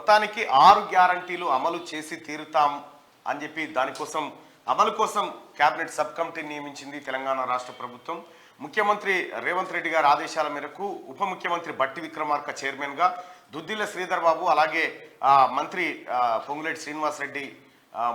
మొత్తానికి 6 గ్యారంటీలు అమలు చేసి తీరుతాం అని చెప్పి దానికోసం అమలు కోసం కేబినెట్ సబ్ కమిటీని నియమించింది తెలంగాణ రాష్ట్ర ప్రభుత్వం. ముఖ్యమంత్రి రేవంత్ రెడ్డి గారి ఆదేశాల మేరకు ఉప ముఖ్యమంత్రి బట్టి విక్రమార్క చైర్మన్గా, దుద్దిల్ల శ్రీధర్ బాబు అలాగే మంత్రి పొంగులేటి శ్రీనివాస్ రెడ్డి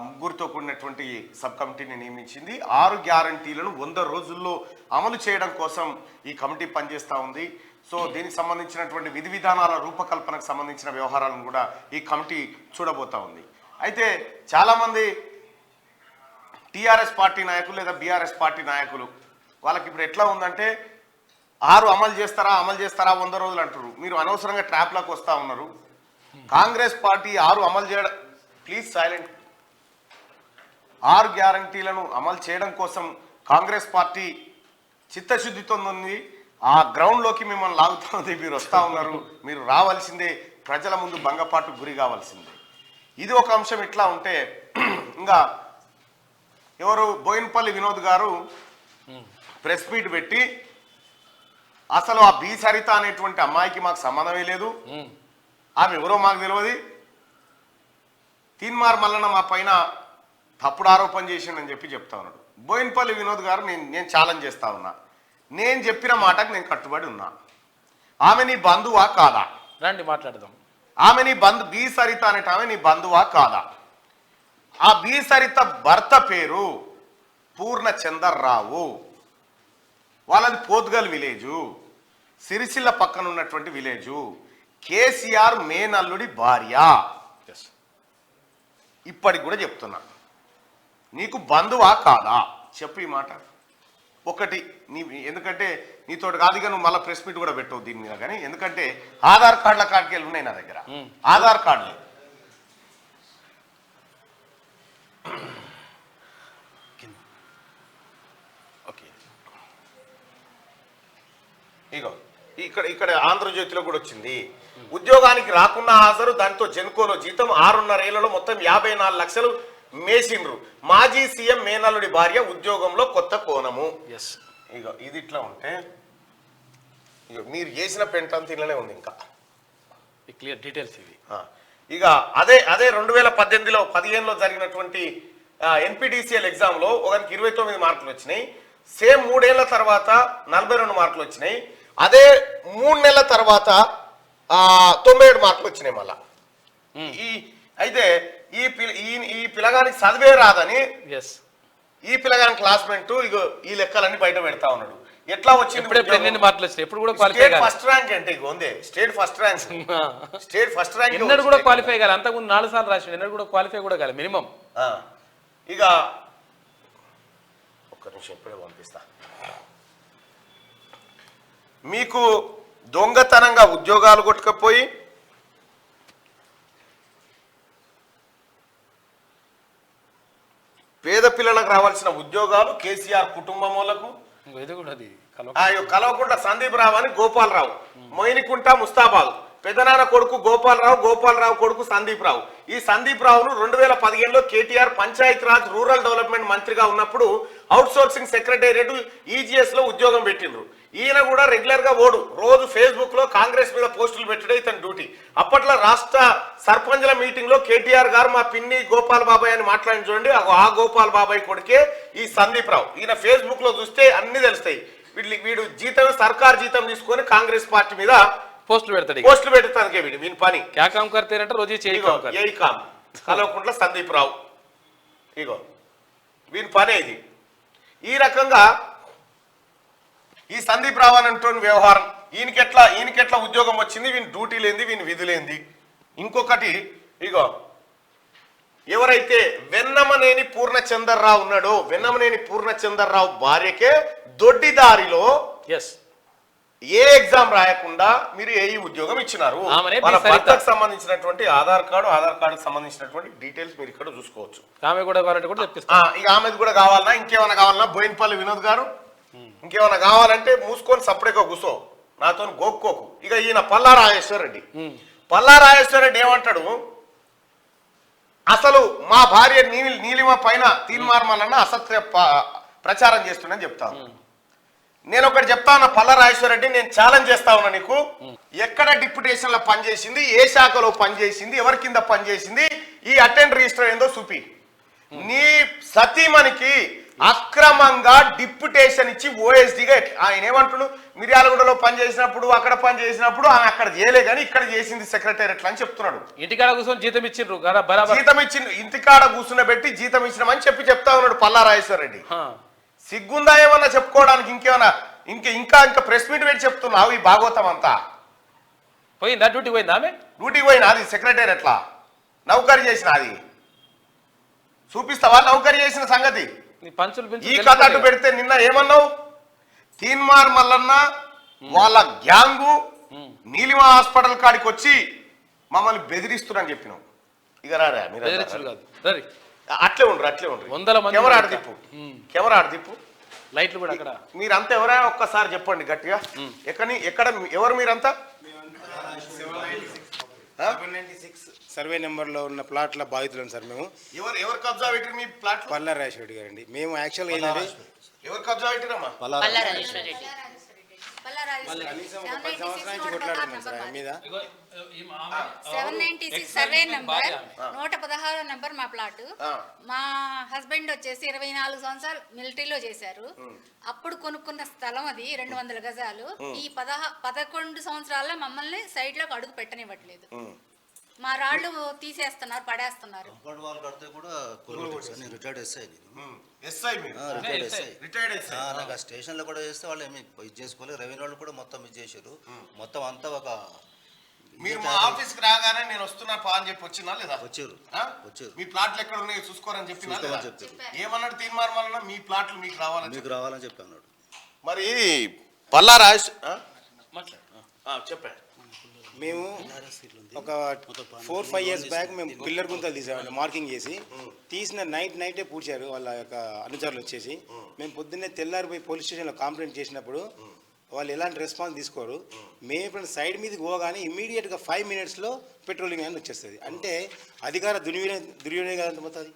ముగ్గురితో కూడినటువంటి సబ్ కమిటీని నియమించింది. 6 గ్యారంటీలను 100 రోజుల్లో అమలు చేయడం కోసం ఈ కమిటీ పనిచేస్తూ ఉంది. సో దీనికి సంబంధించినటువంటి విధి విధానాల రూపకల్పనకు సంబంధించిన వ్యవహారాలను కూడా ఈ కమిటీ చూడబోతా ఉంది. అయితే చాలామంది టీఆర్ఎస్ పార్టీ నాయకులు లేదా బీఆర్ఎస్ పార్టీ నాయకులు వాళ్ళకి ఇప్పుడు ఎట్లా ఉందంటే 6 అమలు చేస్తారా 100 రోజులు అంటారు. మీరు అనవసరంగా ట్రాప్లోకి వస్తూ ఉన్నారు. కాంగ్రెస్ పార్టీ 6 అమలు చేయడం, ప్లీజ్ సైలెంట్, 6 గ్యారంటీలను అమలు చేయడం కోసం కాంగ్రెస్ పార్టీ చిత్తశుద్ధితో ఉంది. ఆ గ్రౌండ్లోకి మిమ్మల్ని లాగుతుంది. మీరు వస్తూ ఉన్నారు, మీరు రావాల్సిందే, ప్రజల ముందు భంగపాటు గురి కావాల్సిందే. ఇది ఒక అంశం. ఇట్లా ఉంటే ఇంకా ఎవరు బోయినపల్లి వినోద్ గారు ప్రెస్ మీట్ పెట్టి అసలు ఆ బి సరిత అనేటువంటి అమ్మాయికి మాకు సంబంధమే లేదు, ఆమె ఎవరో మాకు తెలియదు, తీన్మార్ మల్లన్న మా పైన తప్పుడు ఆరోపణ చేసిండని చెప్పి చెప్తా ఉన్నాడు. బోయినపల్లి వినోద్ గారు నేను ఛాలెంజ్ చేస్తా ఉన్నా, నేను చెప్పిన మాటకు నేను కట్టుబడి ఉన్నా. ఆమె నీ బంధువా కాదా? రండి మాట్లాడదాం. ఆమె నీ బి సరిత అనేట ఆమె నీ బంధువా కాదా? ఆ బి సరిత భర్త పేరు పూర్ణచందర్రావు, వాళ్ళది పోత్గల్ విలేజు, సిరిసిల్ల పక్కన ఉన్నటువంటి విలేజు, కేసీఆర్ మేనల్లుడి భార్య. ఇప్పటికి కూడా చెప్తున్నా, నీకు బంధువా కాదా చెప్పు ఈ మాట. ఒకటి నీ, ఎందుకంటే నీతోటి కాదుగా నువ్వు మళ్ళీ ప్రెస్ మీట్ కూడా పెట్టవు దీని మీద, కానీ ఎందుకంటే ఆధార్ కార్డుల కాడికి ఉన్నాయి నా దగ్గర, ఆధార్ కార్డులు. ఓకే, ఇగో ఇక్కడ ఆంధ్రజ్యోతిలో కూడా వచ్చింది. ఉద్యోగానికి రాకుండా హాజరు, దాంతో జెన్కోలో జీతం 6.5 ఏళ్లలో మొత్తం 54 లక్షలు మేసిండ్రు. మాజీ సీఎం మేనల్లుడి భార్య ఉద్యోగంలో కొత్త కోణము. ఇగో ఇది ఇట్లా ఉంటే ఇక మీరు చేసిన పెంటంత ఇళ్ళనే ఉంది. ఇంకా క్లియర్ డీటెయిల్స్ ఇవి. ఇక అదే 2015లో జరిగినటువంటి ఎన్పిటిసిఎల్ ఎగ్జామ్లో ఒకరికి 29 మార్కులు వచ్చినాయి. సేమ్ 3 ఏళ్ల తర్వాత 42 మార్కులు వచ్చినాయి. అదే 3 నెలల తర్వాత 97 మార్కులు వచ్చినాయి మళ్ళా. అయితే ఈ పిల్లగానికి చదివే రాదని ఈ పిల్లగాని క్లాస్మేట్ ఇగో ఈ లెక్కలన్నీ బయట పెడతా ఉన్నాడు. ఎట్లా వచ్చింది? స్టేట్ ఫస్ట్ ర్యాంక్ అంటే ఇగో ఉంది, స్టేట్ ఫస్ట్ ర్యాంక్ ఎన్నడూ కూడా క్వాలిఫై కాదు. అంతకుముందు 4 సార్లు రాసి ఎన్నడూ కూడా క్వాలిఫై కూడా కాదు మినిమం. ఇక ఒక్క నిమిషం ఇప్పుడే పంపిస్తా. మీకు దొంగతనంగా ఉద్యోగాలు కొట్టుకపోయి పేద పిల్లలకు రావాల్సిన ఉద్యోగాలు కేసీఆర్ కుటుంబం వాళ్ళకు కలవకుండా సందీప్ రావు అని గోపాలరావు, మొయినికుంట ముస్తాబాద్, పెదనాన్న కొడుకు గోపాలరావు కొడుకు సందీప్ రావు. ఈ సందీప్ రావును 2015లో కేటీఆర్ పంచాయత్ రాజ్ రూరల్ డెవలప్మెంట్ మంత్రిగా ఉన్నప్పుడు అవుట్ సోర్సింగ్ సెక్రటేరియట్ ఈజీఎస్ లో ఉద్యోగం పెట్టిండ్రు. ఈయన కూడా రెగ్యులర్ గా రోజు ఫేస్బుక్ లో కాంగ్రెస్ మీద పోస్టులు పెట్టడే ఇతని డ్యూటీ. అప్పట్లో రాష్ట్ర సర్పంచ్ల మీటింగ్ లో కేటీఆర్ గారు మా పిన్ని గోపాల్ బాబాయ్ అని మాట్లాడి చూడండి, ఆ గోపాల్ బాబాయ్ కొడుకే ఈ సందీప్ రావు. ఈయన ఫేస్బుక్ లో చూస్తే అన్ని తెలుస్తాయి. వీడు జీతం సర్కార్ జీతం తీసుకొని కాంగ్రెస్ పార్టీ మీద పోస్టులు పెడతానికి వీని పని. కలవకుంట్ల సందీప్ రావు, ఇగో వీని పనే ఇది. ఈ రకంగా ఈ సందీప్ రావు అని అంటున్న వ్యవహారం, ఈయనకెట్లా ఉద్యోగం వచ్చింది, వీని డ్యూటీ లేంది, వీని విధులేంది. ఇంకొకటి ఇగో ఎవరైతే వెన్నమనేని పూర్ణచందర్రావు ఉన్నాడో, వెన్నమనేని పూర్ణచందర్రావు భార్యకే దొడ్డిదారిలో ఏ ఎగ్జామ్ రాయకుండా మీరు ఏ ఉద్యోగం ఇచ్చినారు. వాళ్ళ భర్తకు సంబంధించినటువంటి ఆధార్ కార్డు సంబంధించినటువంటి డీటెయిల్స్ మీరు ఇక్కడ చూసుకోవచ్చు. ఇక ఆమెది కూడా కావాలన్నా ఇంకేమైనా కావాలన్నా బోయినపల్లి వినోద్ గారు ఇంకేమైనా కావాలంటే మూసుకొని సపరేట్గా కూర్చో, నాతో గోక్కోకు. ఇక ఈయన పల్లా రాజేశ్వర రెడ్డి ఏమంటాడు, అసలు మా భార్య నీలిమ పైన తీన్మార్ మల్లన్న అసత్య ప్రచారం చేస్తుండని చెప్తాను. నేను ఒకటి చెప్తా ఉన్నా పల్లా రాజేశ్వరరెడ్డి, నేను ఛాలెంజ్ చేస్తా ఉన్నా నీకు. ఎక్కడ డిప్యుటేషన్ లో పనిచేసింది, ఏ శాఖలో పనిచేసింది, ఎవరి కింద పనిచేసింది, ఈ అటెండ్ రిజిస్టర్ ఏందో చూపి. నీ సతీమణికి అక్రమంగా డిప్యుటేషన్ ఇచ్చి ఓఎస్డీగా ఆయన ఏమంటుడు, మిర్యాలగూడలో పనిచేసినప్పుడు అక్కడ పనిచేసినప్పుడు ఆమె అక్కడ చేయలే కానీ ఇక్కడ చేసింది సెక్రటేరియట్ అని చెప్తున్నాడు. ఇంటికాడ కూర్చొని జీతం ఇచ్చిండ్రు జీతం ఇచ్చిన ఇంటికాడ కూర్చున్నబెట్టి జీతం ఇచ్చినామని చెప్తా ఉన్నాడు పల్లా రాజేశ్వరరెడ్డి. సిగ్గుందా ఏమన్నా చెప్పుకోవడానికి? ఇంకేమన్నా ఇంకా ప్రెస్ మీట్ పెట్టి చెప్తున్నావు ఈ భాగవతం అంతా. పోయిందా? డ్యూటీకి పోయిందా ఆమె? డ్యూటీకి పోయినా అది సెక్రటేరియట్లా నౌకరీ చేసిన అది చూపిస్తావా? నౌకరీ చేసిన సంగతి ఈ కథ అటు పెడితే నిన్న ఏమన్నావు? తీన్మార్ మల్లన్న వాళ్ళ గ్యాంగు నీలిమ హాస్పిటల్ కాడికి వచ్చి మమ్మల్ని బెదిరిస్తున్నారని చెప్పినావు. ఇక రారా మీరు అట్లే ఉండరు. కెమెరా ఆడ తిప్పు లైట్లు కూడా అక్కడ. మీరంతా ఎవరైనా ఒక్కసారి చెప్పండి గట్టిగా. ఎక్కడ ఎవరు మీరంతా? 796 సర్వే నెంబర్ లో ఉన్న ప్లాట్ల బాధితులను సార్ మేము. ఎవరు కబ్జా పెట్టారు మీ ప్లాట్? పల్లా రాజేశ్వరరెడ్డి గారండి. మేము యాక్చువల్గా ఏంటంటే ఎవరు కబ్జా పెట్టిరమ్మా? పల్లా రాజేశ్వరరెడ్డి కనీసం 10 సంవత్సరాల నుంచి కొట్లాడుతున్నాం సార్ ఆయన మీద. 796 సర్వే నంబర్ 116 నంబర్ మా ప్లాట్. మా హస్బెండ్ వచ్చేసి 24 సంవత్సరాలు మిలిటరీలో చేశారు. అప్పుడు కొనుక్కున్న స్థలం అది 200 గజాలు. ఈ 11 సంవత్సరాల్లో మమ్మల్ని సైడ్ లోకి అడుగు పెట్టనివ్వట్లేదు. మా రాళ్ళు తీసేస్తున్నారు, పడేస్తున్నారు. స్టేషన్ లో కూడా చేస్తే వాళ్ళు ఏమి ఇది చేసుకోలేదు. రెవెన్యూ వాళ్ళు కూడా మొత్తం ఇది చేశారు. మొత్తం అంతా ఒక మీరు మా ఆఫీస్ కి రాగానే నేను వస్తున్నా పా అని చెప్పి వచ్చినా లేదా? వచ్చారు. మీ ప్లాట్లు ఎక్కడ ఉన్నాయో చూసుకోరని చెప్పినా ఏమన్నాడు తీర్మానం వల్ల? మీ ప్లాట్లు మీకు రావాలని చెప్పి అన్నాడు. మరి పల్లా రాజ్ చెప్పా. మేము ఒక 4-5 years బ్యాక్ మేము పిల్లర్ గుంతలు తీసామండి, మార్కింగ్ చేసి తీసిన నైటే పూడ్చారు వాళ్ళ యొక్క అనుచరులు వచ్చేసి. మేము పొద్దున్నే తెల్లారిపోయి పోలీస్ స్టేషన్లో కంప్లైంట్ చేసినప్పుడు వాళ్ళు ఎలాంటి రెస్పాన్స్ తీసుకోరు. మేము ఇప్పుడు సైడ్ మీదకి పోగానే ఇమీడియట్గా 5 minutesలో పెట్రోలింగ్ అని వచ్చేస్తుంది. అంటే అధికార దుర్వినియోగం అంతమవుతుంది.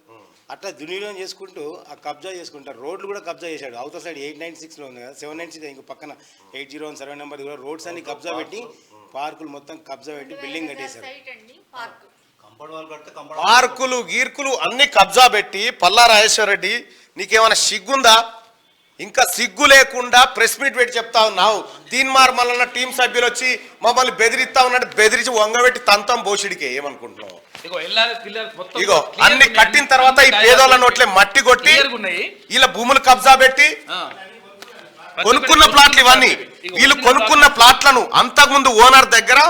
అట్లా దుర్వినియోగం చేసుకుంటూ ఆ కబ్జా చేసుకుంటారు. రోడ్లు కూడా కబ్జా చేశాడు. అవతల సైడ్ 896లో ఉంది కదా, 796 ఇంకో పక్కన 801 సర్వే నెంబర్ కూడా రోడ్స్ అన్ని కబ్జా పెట్టి, పార్కులు మొత్తం కబ్జా పెట్టి బిల్డింగ్ కట్టేశారు. పార్కులు గీర్కులు అన్ని కబ్జా పెట్టి పల్లా రాజేశ్వరరెడ్డి నీకేమైనా సిగ్గుందా? ఇంకా సిగ్గు లేకుండా ప్రెస్ మీట్ పెట్టి చెప్తా ఉన్నావు. తీన్మార్ మల్లన్న టీం సభ్యులు వచ్చి మమ్మల్ని బెదిరిస్తా ఉన్నట్టు బెదిరించి వంగబెట్టి తంతం బోషిడికే ఏమనుకుంటున్నావు? ఇగో అన్ని కట్టిన తర్వాత ఈ పేదోళ్ళ నోట్లే మట్టి కొట్టి ఇలా భూములు కబ్జా పెట్టి కొనుక్కున్న ప్లాట్లు ఇవన్నీ. వీళ్ళు కొనుక్కున్న ప్లాట్లను అంతకుముందు ఓనర్ దగ్గర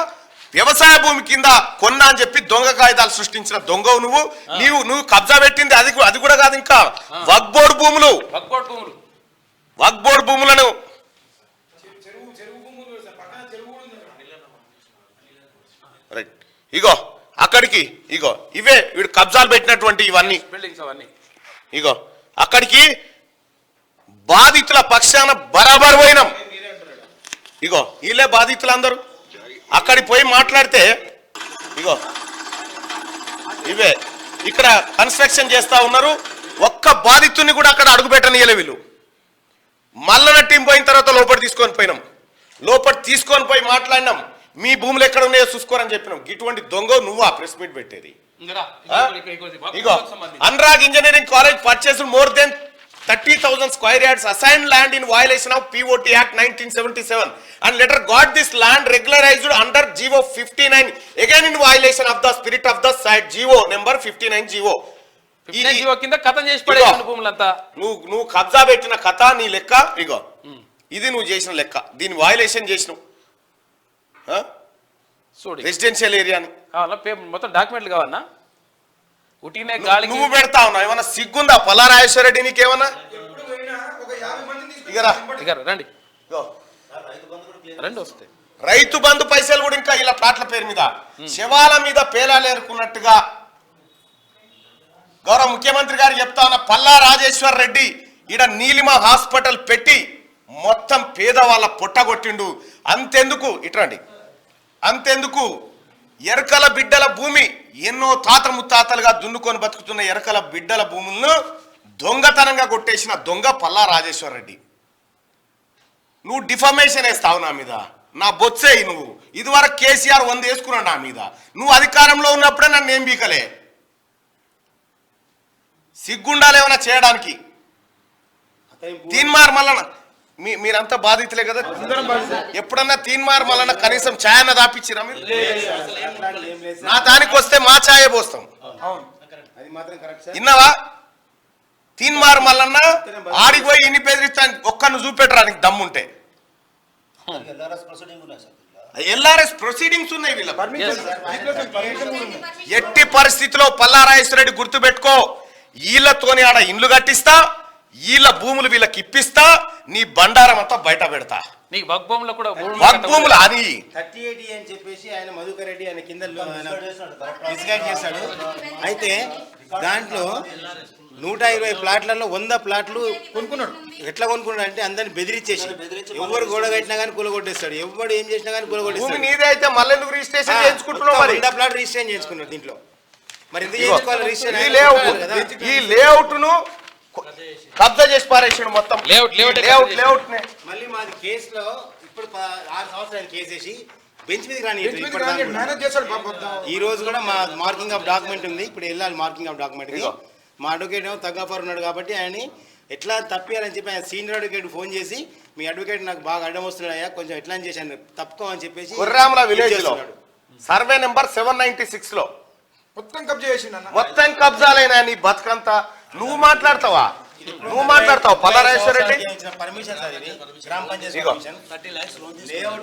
వ్యవసాయ భూమి కింద కొన్నా అని చెప్పి దొంగ కాగితాలు సృష్టించిన దొంగవు నువ్వు కబ్జా పెట్టింది అది కూడా కాదు, ఇంకా వక్ఫ్ బోర్డు భూములను రైట్. ఇగో అక్కడికి ఇవే వీడు కబ్జాలు పెట్టినటువంటి ఇవన్నీ ఇగో అక్కడికి బాధితుల పక్షాన బరాబర్ పోయినాం. ఇగో వీళ్ళే బాధితులందరూ అక్కడికి పోయి మాట్లాడితే ఇగో ఇవే ఇక్కడ కన్స్ట్రక్షన్ చేస్తా ఉన్నారు. ఒక్క బాధితుని కూడా అక్కడ అడుగు పెట్టనియలే వీళ్ళు. మల్లన్న టీం పోయిన తర్వాత లోపల తీసుకొని పోయి మాట్లాడినాం. మీ భూములు ఎక్కడ ఉన్నాయో చూసుకోరని చెప్పినాం. ఇటువంటి దొంగ నువ్వు ఆ ప్రెస్ మీట్ పెట్టేది? ఇగో Anurag engineering college purchase more than 30,000 square yards assigned land in violation of POT Act 1977 and later got this land regularized under GO 59 again in violation of the spirit of the site GO number 59 GO కింద కథ చేసి పడేసిన భూములంతా నువ్వు కబ్జా పెట్టిన కథ నీ లెక్క. ఇగో ఇది నువ్వు చేసిన లెక్క. దీని వయలేషన్ చేసినావు రెసిడెన్షియల్ ఏరియాని. మొత్తం డాక్యుమెంట్లు కావన్నా ఉట్టినే గాలి నువ్వు పెడతా ఉన్నావు. ఏమన్నా సిగ్గుందా పల్లా రాజేశ్వరరెడ్డి నీకేమన్నా? రండి వస్తాయి. రైతు బంధు పైసలు కూడా ఇంకా ఇలా ప్లాట్ల పేరు మీద శవాల మీద పేలాలేరుకున్నట్టుగా గౌరవ ముఖ్యమంత్రి గారు చెప్తా ఉన్న పల్లా రాజేశ్వరరెడ్డి ఈడ నీలిమ హాస్పిటల్ పెట్టి మొత్తం పేదవాళ్ళ పొట్టగొట్టిండు. అంతెందుకు ఇట్రండి, అంతెందుకు ఎరకల బిడ్డల భూమి ఎన్నో తాత ముత్తాతలుగా దున్నుకొని బతుకుతున్న ఎరకల బిడ్డల భూములను దొంగతనంగా కొట్టేసిన దొంగ పల్లా రాజేశ్వరరెడ్డి. నువ్వు డిఫమేషన్ వేస్తావు నా మీద, నా బొచ్చేయి నువ్వు. ఇదివరకు కేసీఆర్ 100 వేసుకున్నాడు నా మీద. నువ్వు అధికారంలో ఉన్నప్పుడే నన్ను ఏం బీకలే. సిగ్గుండాలి ఏమైనా చేయడానికి. తీన్మార్ మల్లన్న మీరంతా బాధితులే కదా, ఎప్పుడన్నా తీన్మార్ మల్లన్న కనీసం ఛాయ్ అన్న దాపిచ్చిరా మీరు? నా దానికి వస్తే మా ఛాయే పోస్తాం. అది మాత్రం కరెక్ట్ సార్. విన్నావా? తీన్మార్ మల్లన్న ఆడికి పోయి ఇన్ని బెదిరిస్తాను, ఒక్కను చూపెట్టరా నీకు దమ్ముంటే. ఎల్ఆర్ఎస్ ప్రొసీడింగ్ ఉన్నాయి సార్. ఎల్ఆర్ఎస్ ప్రొసీడింగ్స్ ఉన్నాయి వీళ్ళ. ఎట్టి పరిస్థితిలో పల్లారాజేశ్వరరెడ్డి గుర్తుపెట్టుకో, వీళ్ళతోని ఆడ ఇండ్లు కట్టిస్తా, వీళ్ళ భూములు వీళ్ళకి ఇప్పిస్తా, నీ బండారం అంతా బయట పెడతా. నీకు వగ్భూములో కూడా వగ్భూములు అని 38 అని చెప్పేసి ఆయన మధుకర్ రెడ్డి ఆయన కింద మిస్గైడ్ చేశాడు. అయితే దాంట్లో 120 ప్లాట్లలో 100 ప్లాట్లు కొనుక్కున్నాడు. ఎట్లా కొనుక్కున్నాడు అంటే అందరిని బెదిరించేసి, ఎవరు గొడవ కట్టినా కానీ కూలగొట్టేస్తాడు, ఎవరు ఏం చేసినా కానీ భూమి కూలగొట్టేస్తాడు. నీదే అయితే మళ్ళీ ఎందుకు రిజిస్ట్రేషన్ చేయించుకుంటున్నావు? మరి 100 ప్లాట్ రిజిస్ట్రేషన్ చేసుకున్నాడు దీంట్లో. మరి ఎందుకు చేసుకోవాలి రిజిస్ట్రేషన్? ఈ లేఅవుట్ ను కబ్జా చేసి పారేసాడు మొత్తం. లేఅవుట్ మళ్ళీ మాది కేసులో ఇప్పుడు 6 సంవత్సరాలు కేసు వేసి బెంచ్ మీద కానీ ఈ రోజు కూడా మా మార్కింగ్ ఆఫ్ డాక్యుమెంట్ ఉంది. ఇప్పుడు వెళ్ళాలి మార్కింగ్ ఆఫ్ డాక్యుమెంట్ కి. మా అడ్వకేట్ ఏమో తగ్గఫర్ ఉన్నాడు కాబట్టి ఆయన్ని ఎట్లా తప్పియాలని చెప్పి ఆయన సీనియర్ అడ్వకేట్ ఫోన్ చేసి, మీ అడ్వకేట్ నాకు బాగా అడ్డం వస్తున్నాడు అయ్యా, కొంచెం ఎట్లా అని చేశాను తప్పుకోమని చెప్పేసి కుర్రాముల విలేజ్ లో సర్వే నెంబర్ 796 లో మొత్తం కబ్జా చేసిండు. మొత్తం కబ్జాలైనా నీ బతుకంతా. నువ్వు మాట్లాడతావా? పల్లారాజేశ్వరరెడ్డి పర్మిషన్ సార్, ఇది గ్రామ పంచాయతీ ఇగో. పర్మిషన్.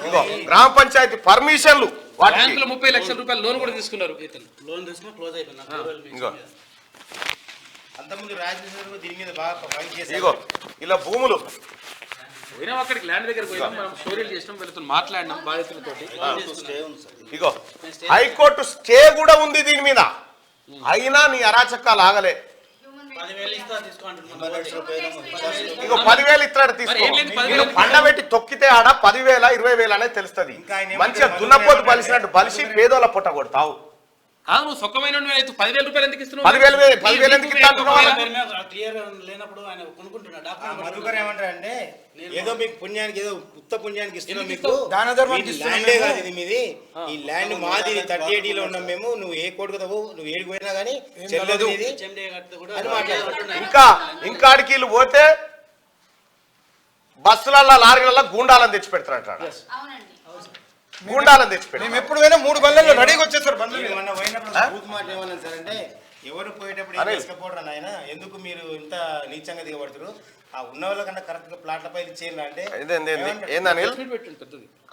ఇగో గ్రామ పంచాయతీ పర్మిషన్లు వాటికి. బ్యాంకులో 30 లక్షల రూపాయలు లోన్ కూడా తీసుకున్నారు. లోన్ తీసుకుని క్లోజ్ అయిపోయింది. ఇగో అంతకుముందు రాజేశ్వర దీని మీద బాగా ఫైట్ చేశారు. ఇగో ఇలా భూములు పోయినాం అక్కడికి ల్యాండ్ దగ్గరికి పోయినాం, మనం స్టోరీలు చేసినాం, వీళ్ళతో మాట్లాడినాం బాధితులతోటి. ఇగో హైకోర్టు స్టే కూడా ఉంది దీని మీద, అయినా నీ అరాచకాలు ఆగలే. 10,000 ఇస్తా తీసుకో అంటున్నాను. ఇగో 10,000 ఇస్తాడు తీసుకో. మరి ఏం లేదు, 10,000 వీళ్ళు పండబెట్టి తొక్కితే ఆడ 10,000 20,000 అనేది తెలుస్తుంది. ఇంకా ఆయన మంచిగా దున్నపోతు బలిసినట్టు బలిసి పేదోళ్ళ పుట్ట కొడతావు. కాదు నువ్వు సొక్కమైన 10,000 రూపాయలు ఎందుకు ఇస్తున్నావు? 10,000 ఎందుకు ఇస్తా అంటున్నావు? క్లియర్ లేనప్పుడు ఆయన కొనుక్కుంటున్నాడు. మధుకర్ ఏమంటారు అంటే, ఏదో మీకు పుణ్యానికి ఏదో ఉత్త పుణ్యానికి ఇస్తున్నాం, మీకు దాన ధర్మానికి ఇది ల్యాండే కాదు, ఇది మీది, ఈ ల్యాండ్ మాది, 38 లో ఉన్నాం మేము, నువ్వు ఏ కోర్టు కదా నువ్వు ఏడికి పోయినా కానీ చెల్లదు ఇది అని మాట్లాడుతున్నాడు. ఇంకా ఆడికి వీళ్ళు పోతే బస్సులలో లారీలలో గూండాలను తెచ్చి పెడతారట. అవునండి. గూండాలను తెచ్చి పెడతారు. మేము ఎప్పుడు పోయినా 3 బల్లల్లో రెడీగా వచ్చేస్తారు బండ్లు. మొన్న పోయినప్పుడు బూత్ మాట ఏమన్నా సార్ అంటే, ఎవరు పోయేటప్పుడు ఏం తీసుకపోవడం నాయన, ఎందుకు మీరు ఇంత నీచంగా దిగబడుతున్నారు, ఆ ఉన్న వాళ్ళకన్నా కరెక్ట్ గా ప్లాట్ల పై ఇచ్చేయండి అంటే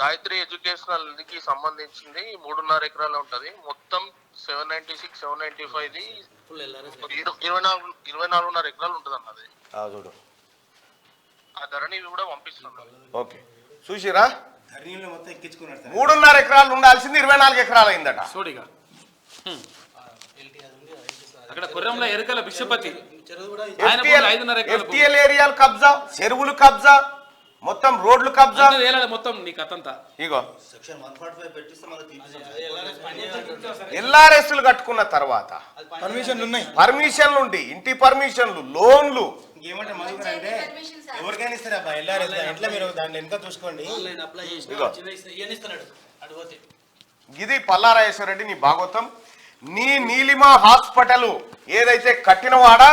గాయత్రి ఎడ్యుకేషనల్ కి సంబంధించింది 3.5 ఎకరాలు ఉంటది. మొత్తం 796, 795 24.5 ఎకరాలు ఉంటది అన్నది. చూడు ఆ ధరని కూడా పంపిస్తున్నాను. ఓకే చూసిరా, ధరణిలో మొత్తం ఎక్కించుకున్నాడు సార్. 3.5 ఎకరాలు ఉండాల్సింది 24 ఎకరాలు అయిందట. చూడిగా అక్కడ కొర్రంలో ఎరకల బిషపతి ఆయన 5.5 ఎకరాలు FTL ఏరియాలు కబ్జా, చెరువులు కబ్జా, మొత్తం రోడ్లు కబ్జా. మొత్తం నీ కథంతా. ఇగో సెక్షన్ 145 పెట్టిస్తే మళ్ళీ తీపిస్తాం. ఎల్ఆర్ఎస్లు కట్టుకున్న తర్వాత పర్మిషన్లు ఉన్నాయి, పర్మిషన్లు ఉండి, ఇంటి పర్మిషన్లు, లోన్లు. ఇంకేమంటే మధుకర్ అంటే, ఎవరికైనా ఇస్తారా అబ్బా ఎల్ఆర్ఎస్ ఇంట్లో, మీరు దాంట్లో ఎంత చూసుకోండి. అప్లై చేసి ఇగో ఇస్తున్నాడు అడిగితే. ఇది పల్లారాజేశ్వరరెడ్డి నీ భాగవతం. నీ నీలిమ హాస్పిటల్ ఏదైతే కట్టినవాడా,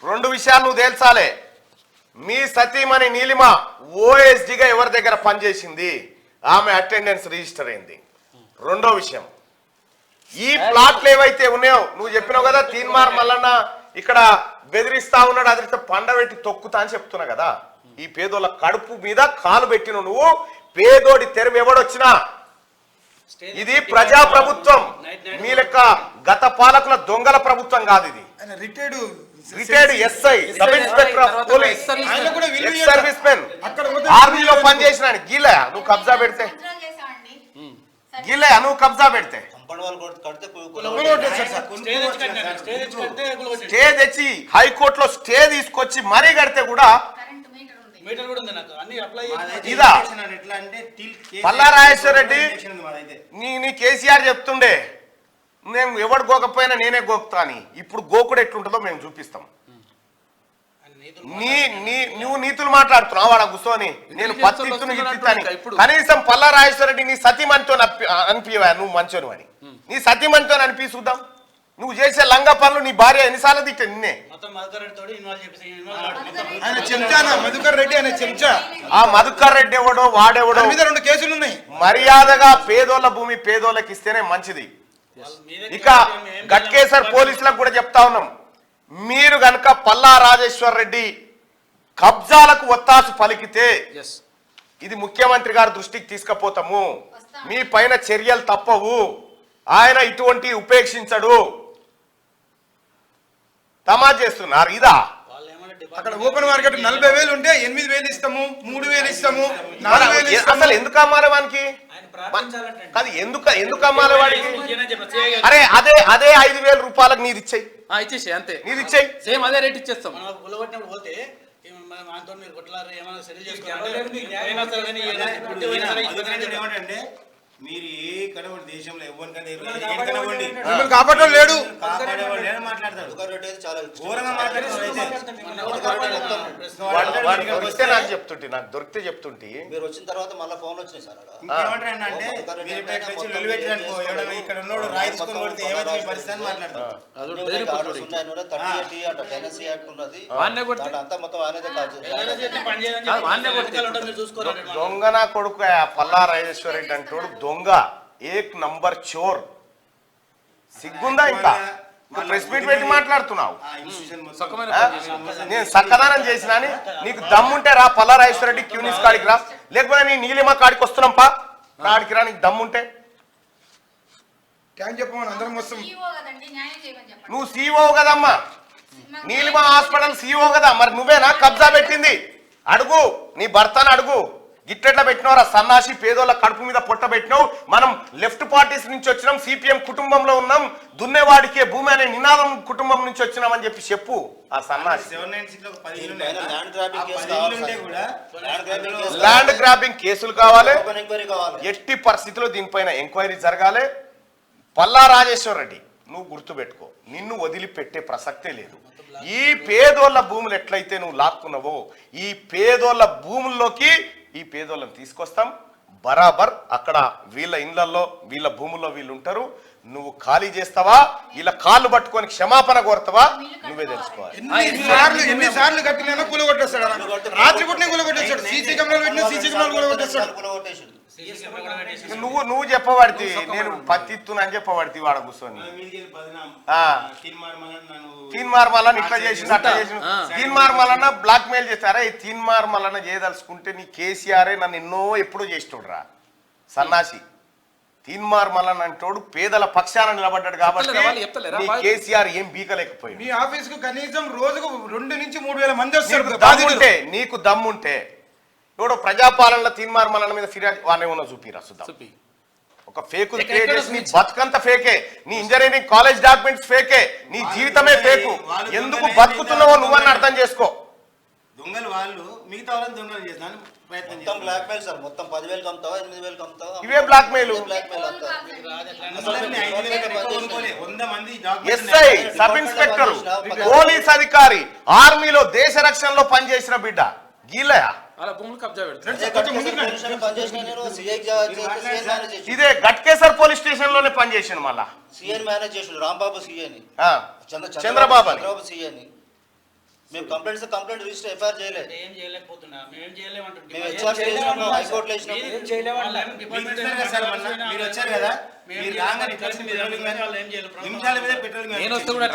2 విషయాలు నువ్వు తేల్చాలే. మీ సతీమణి నీలిమ ఓఎస్డిగా ఎవరి దగ్గర పనిచేసింది, ఆమె అటెండెన్స్ రిజిస్టర్ అయింది. 2వ విషయం, ఈ ప్లాట్లు ఏవైతే ఉన్నాయో నువ్వు చెప్పినావు కదా, తీన్మార్ మల్లన్న ఇక్కడ బెదిరిస్తా ఉన్నాడు, అదిరిస్తే పండబెట్టి తొక్కుతా అని చెప్తున్నా కదా. ఈ పేదోళ్ళ కడుపు మీద కాలు పెట్టిన నువ్వు, పేదోడి తెరవు ఎవడొచ్చినా, ఇది ప్రజా ప్రభుత్వం, మీ లెక్క గత పాలకుల దొంగల ప్రభుత్వం కాదు. ఇది retired SI, sub inspector of police, ex service men, ఆర్మీలో పనిచేసిన గీలే నువ్వు కబ్జా పెడితే, గీలే నువ్వు కబ్జా పెడితే స్టే తెచ్చి హైకోర్టులో స్టే తీసుకొచ్చి మరీ కడితే కూడా మీటర్ కూడా ఉంది నాకు, అన్ని అప్లై ఇదా. ఎట్లా అంటే పల్లారాజేశ్వరరెడ్డి నీ కేసీఆర్ చెప్తుండే, నేను ఎవడు గోకపోయినా నేనే గోకుతా అని. ఇప్పుడు గోకుడు ఎట్లుంటుందో మేము చూపిస్తాం. నువ్వు నీతులు మాట్లాడుతున్నావు వాడ కూర్చొని నేను పత్తిత్తును గిత్తిని కనీసం పల్లా రాజేశ్వరరెడ్డి నీ సతీమణితో అనిపించవా నువ్వు మంచోను అని నీ సతీమణితో అనిపి చూద్దాం నువ్వు చేసే లంగా పనులు నీ భార్య ఎన్నిసార్లు తిట్ట నిన్నే ఆయన చెంచానా మధుకర్ రెడ్డి అనే చెంచా ఆ మధుకర్ రెడ్డి ఎవడో వాడెవడో మీద 2 కేసులు ఉన్నాయి. మర్యాదగా పేదోళ్ళ భూమి పేదోళ్ళకి ఇస్తేనే మంచిది. ఇక గట్కేసర్ పోలీసులకు కూడా చెప్తా ఉన్నాం, మీరు గనక పల్లా రాజేశ్వర్ రెడ్డి కబ్జాలకు ఒత్తాసు పలికితే ఇది ముఖ్యమంత్రి గారి దృష్టికి తీసుకుపోతాము, మీ పైన చర్యలు తప్పవు, ఆయన ఇటువంటి ఉపేక్షించడు. తమాజ్ చేస్తున్నారు ఇదా? అక్కడ ఓపెన్ మార్కెట్ 40,000 ఉంటే 8,000 ఇస్తాము, 3,000 ఇస్తాము, 4,000 ఇస్తాము. అసలు ఎందుకు అమ్మాలి వానికి? కాదు ఎందుకు అమ్మాలి వాడికి? అరే అదే 5,000 రూపాయలకు నీది ఇచ్చేయి, ఇచ్చేసి అంతే, నీది ఇచ్చేయి, సేమ్ అదే రేట్ ఇచ్చేస్తాం. పోతే మీరు కొట్లారు ఏమైనా సెటిల్ ఏమంటే మీరు ఏ కడవడి దేశంలో ఎవరికంటే కాపాడడం లేడు మాట్లాడతాడు చాలా ఘోరంగా వస్తే నాకు చెప్తుంటే, నాకు దొరికితే చెప్తుంటే. మీరు వచ్చిన తర్వాత మళ్ళీ ఫోన్ వచ్చినాయి సార్ అక్కడ. ఇక్కడ ఉన్నోడు రాయి తీసుకొని కొడితే ఏమైతే మీ పరిస్థితి అని మాట్లాడతాడు. అంతా మొత్తం ఆయనదే దొంగ నా కొడుకు పల్లా రాజేశ్వర రెడ్డి అంటోడు దొంగ, ఏక్ నంబర్ చోర్. సిగ్గుందా? ఇంకా ప్రెస్ మీట్ పెట్టి మాట్లాడుతున్నావు. నేను సక్కదానం చేసినా అని నీకు దమ్ముంటే రా పల్లా రాజేశ్వర రెడ్డి క్యూనిస్ కాడికి రా, లేకపోతే నీ నీలిమ కాడికి వస్తున్నాం పా, కాడికి రా, నీకు దమ్ముంటే. నువ్వు సీఓ కదమ్మా, నీలిమ హాస్పిటల్ సీఓ కదా, మరి నువ్వేనా కబ్జా పెట్టింది? అడుగు నీ భర్తను అడుగు, గిట్టెట్లా పెట్టినవరా సన్నాసి, పేదోళ్ళ కడుపు మీద పొట్ట పెట్టినావు. మనం లెఫ్ట్ పార్టీస్ నుంచి వచ్చినాం, సిపిఎం కుటుంబంలో ఉన్నాం, దున్నేవాడికే భూమి అనే నినాదం కుటుంబం నుంచి వచ్చినామని చెప్పు ఆ సన్నాసి. ల్యాండ్ గ్రాబింగ్ కేసులు కావాలి, ఎట్టి పరిస్థితిలో దీనిపైన ఎంక్వైరీ జరగాలి. పల్లా రాజేశ్వర రెడ్డి నువ్వు గుర్తుపెట్టుకో, నిన్ను వదిలిపెట్టే ప్రసక్తే లేదు. ఈ పేదోళ్ళ భూములు ఎట్లయితే నువ్వు లాక్కున్నావో, ఈ పేదోళ్ళ భూముల్లోకి ఈ పేదోళ్ళని తీసుకొస్తాం, బరాబర్ అక్కడ వీళ్ళ ఇండ్లలో వీళ్ళ భూముల్లో వీళ్ళు ఉంటారు. నువ్వు ఖాళీ చేస్తావా, వీళ్ళ కాళ్ళు పట్టుకొని క్షమాపణ కోరుతావా నువ్వే తెలుసుకోవాలి. ఎన్నిసార్లు కట్టినా కూలగొట్టేస్తాడు, రాత్రి పుట్టిన కూలగొట్టేస్తాడు, సీసీ కెమెరాలు పెట్టిన సీసీ కెమెరాలు కూలగొట్టేస్తాడు. నువ్వు చెప్పబడితే నేను పత్తిత్తును అని చెప్పబడితే వాడ కూర్చొని తీన్మార్ మల్లన్న ఇట్లా చేసింది అట్లా చేసింది, తీన్మార్ మల్లన్న బ్లాక్ మెయిల్ చేస్తారా? ఈ తీన్మార్ మల్లన్న చేయదలుచుకుంటే నీ కేసీఆర్ నన్ను ఎన్నో ఎప్పుడో చేసేటోడురా సన్నాసి. తీన్మార్ మల్లన్న అంటోడు పేదల పక్షాన నిలబడ్డాడు కాబట్టి కేసీఆర్ ఏం బీకలేకపోయింది. మీ ఆఫీస్ కు కనీసం రోజుకు 2 నుంచి 3,000 మంది వస్తారు. నీకు దమ్ముంటే ఎవడో ప్రజాపాలనలో తీన్మార్ మల్లన్న మీద ఫిర్యాదు వానే ఉన్న చూపిరా చూద్దాం. ఒక ఫేక్ క్రియేట్ చేసి నీ బతుకంత ఫేకే, నీ ఇంజనీరింగ్ కాలేజ్ డాక్యుమెంట్స్ ఫేకే, నీ జీవితమే ఫేకు. ఎందుకు బతుకుతున్నావో నువ్వని అర్థం చేసుకో. దొంగలు వాళ్ళు, మిగతా వాళ్ళని దొంగలు చేస్తాను మొత్తం బ్లాక్ మెయిల్ సార్, మొత్తం 10,000 కమ్ముతావా 8,000 కమ్ముతావా? ఇవే blackmail. SI, sub inspector, police అధికారి, ఆర్మీలో దేశ రక్షణలో పనిచేసిన బిడ్డ గీలయా ఇదే గట్కేసర్ పోలీస్ స్టేషన్ లోనే పనిచేసాను. మళ్ళా సీఎన్ మేనేజ్ చేసాడు రాంబాబు సీఎని, చంద్రబాబు సీఎని. మేము కంప్లైంట్ రిజిస్టర్ ఎఫ్ఐఆర్ చేయలేదు, ఏం చేయలేకపోతున్నా, మేము చేయలేమంటున్నాం. మేము హెచ్ఆర్సీ చేసినాము, హైకోర్టులో వేసినాము.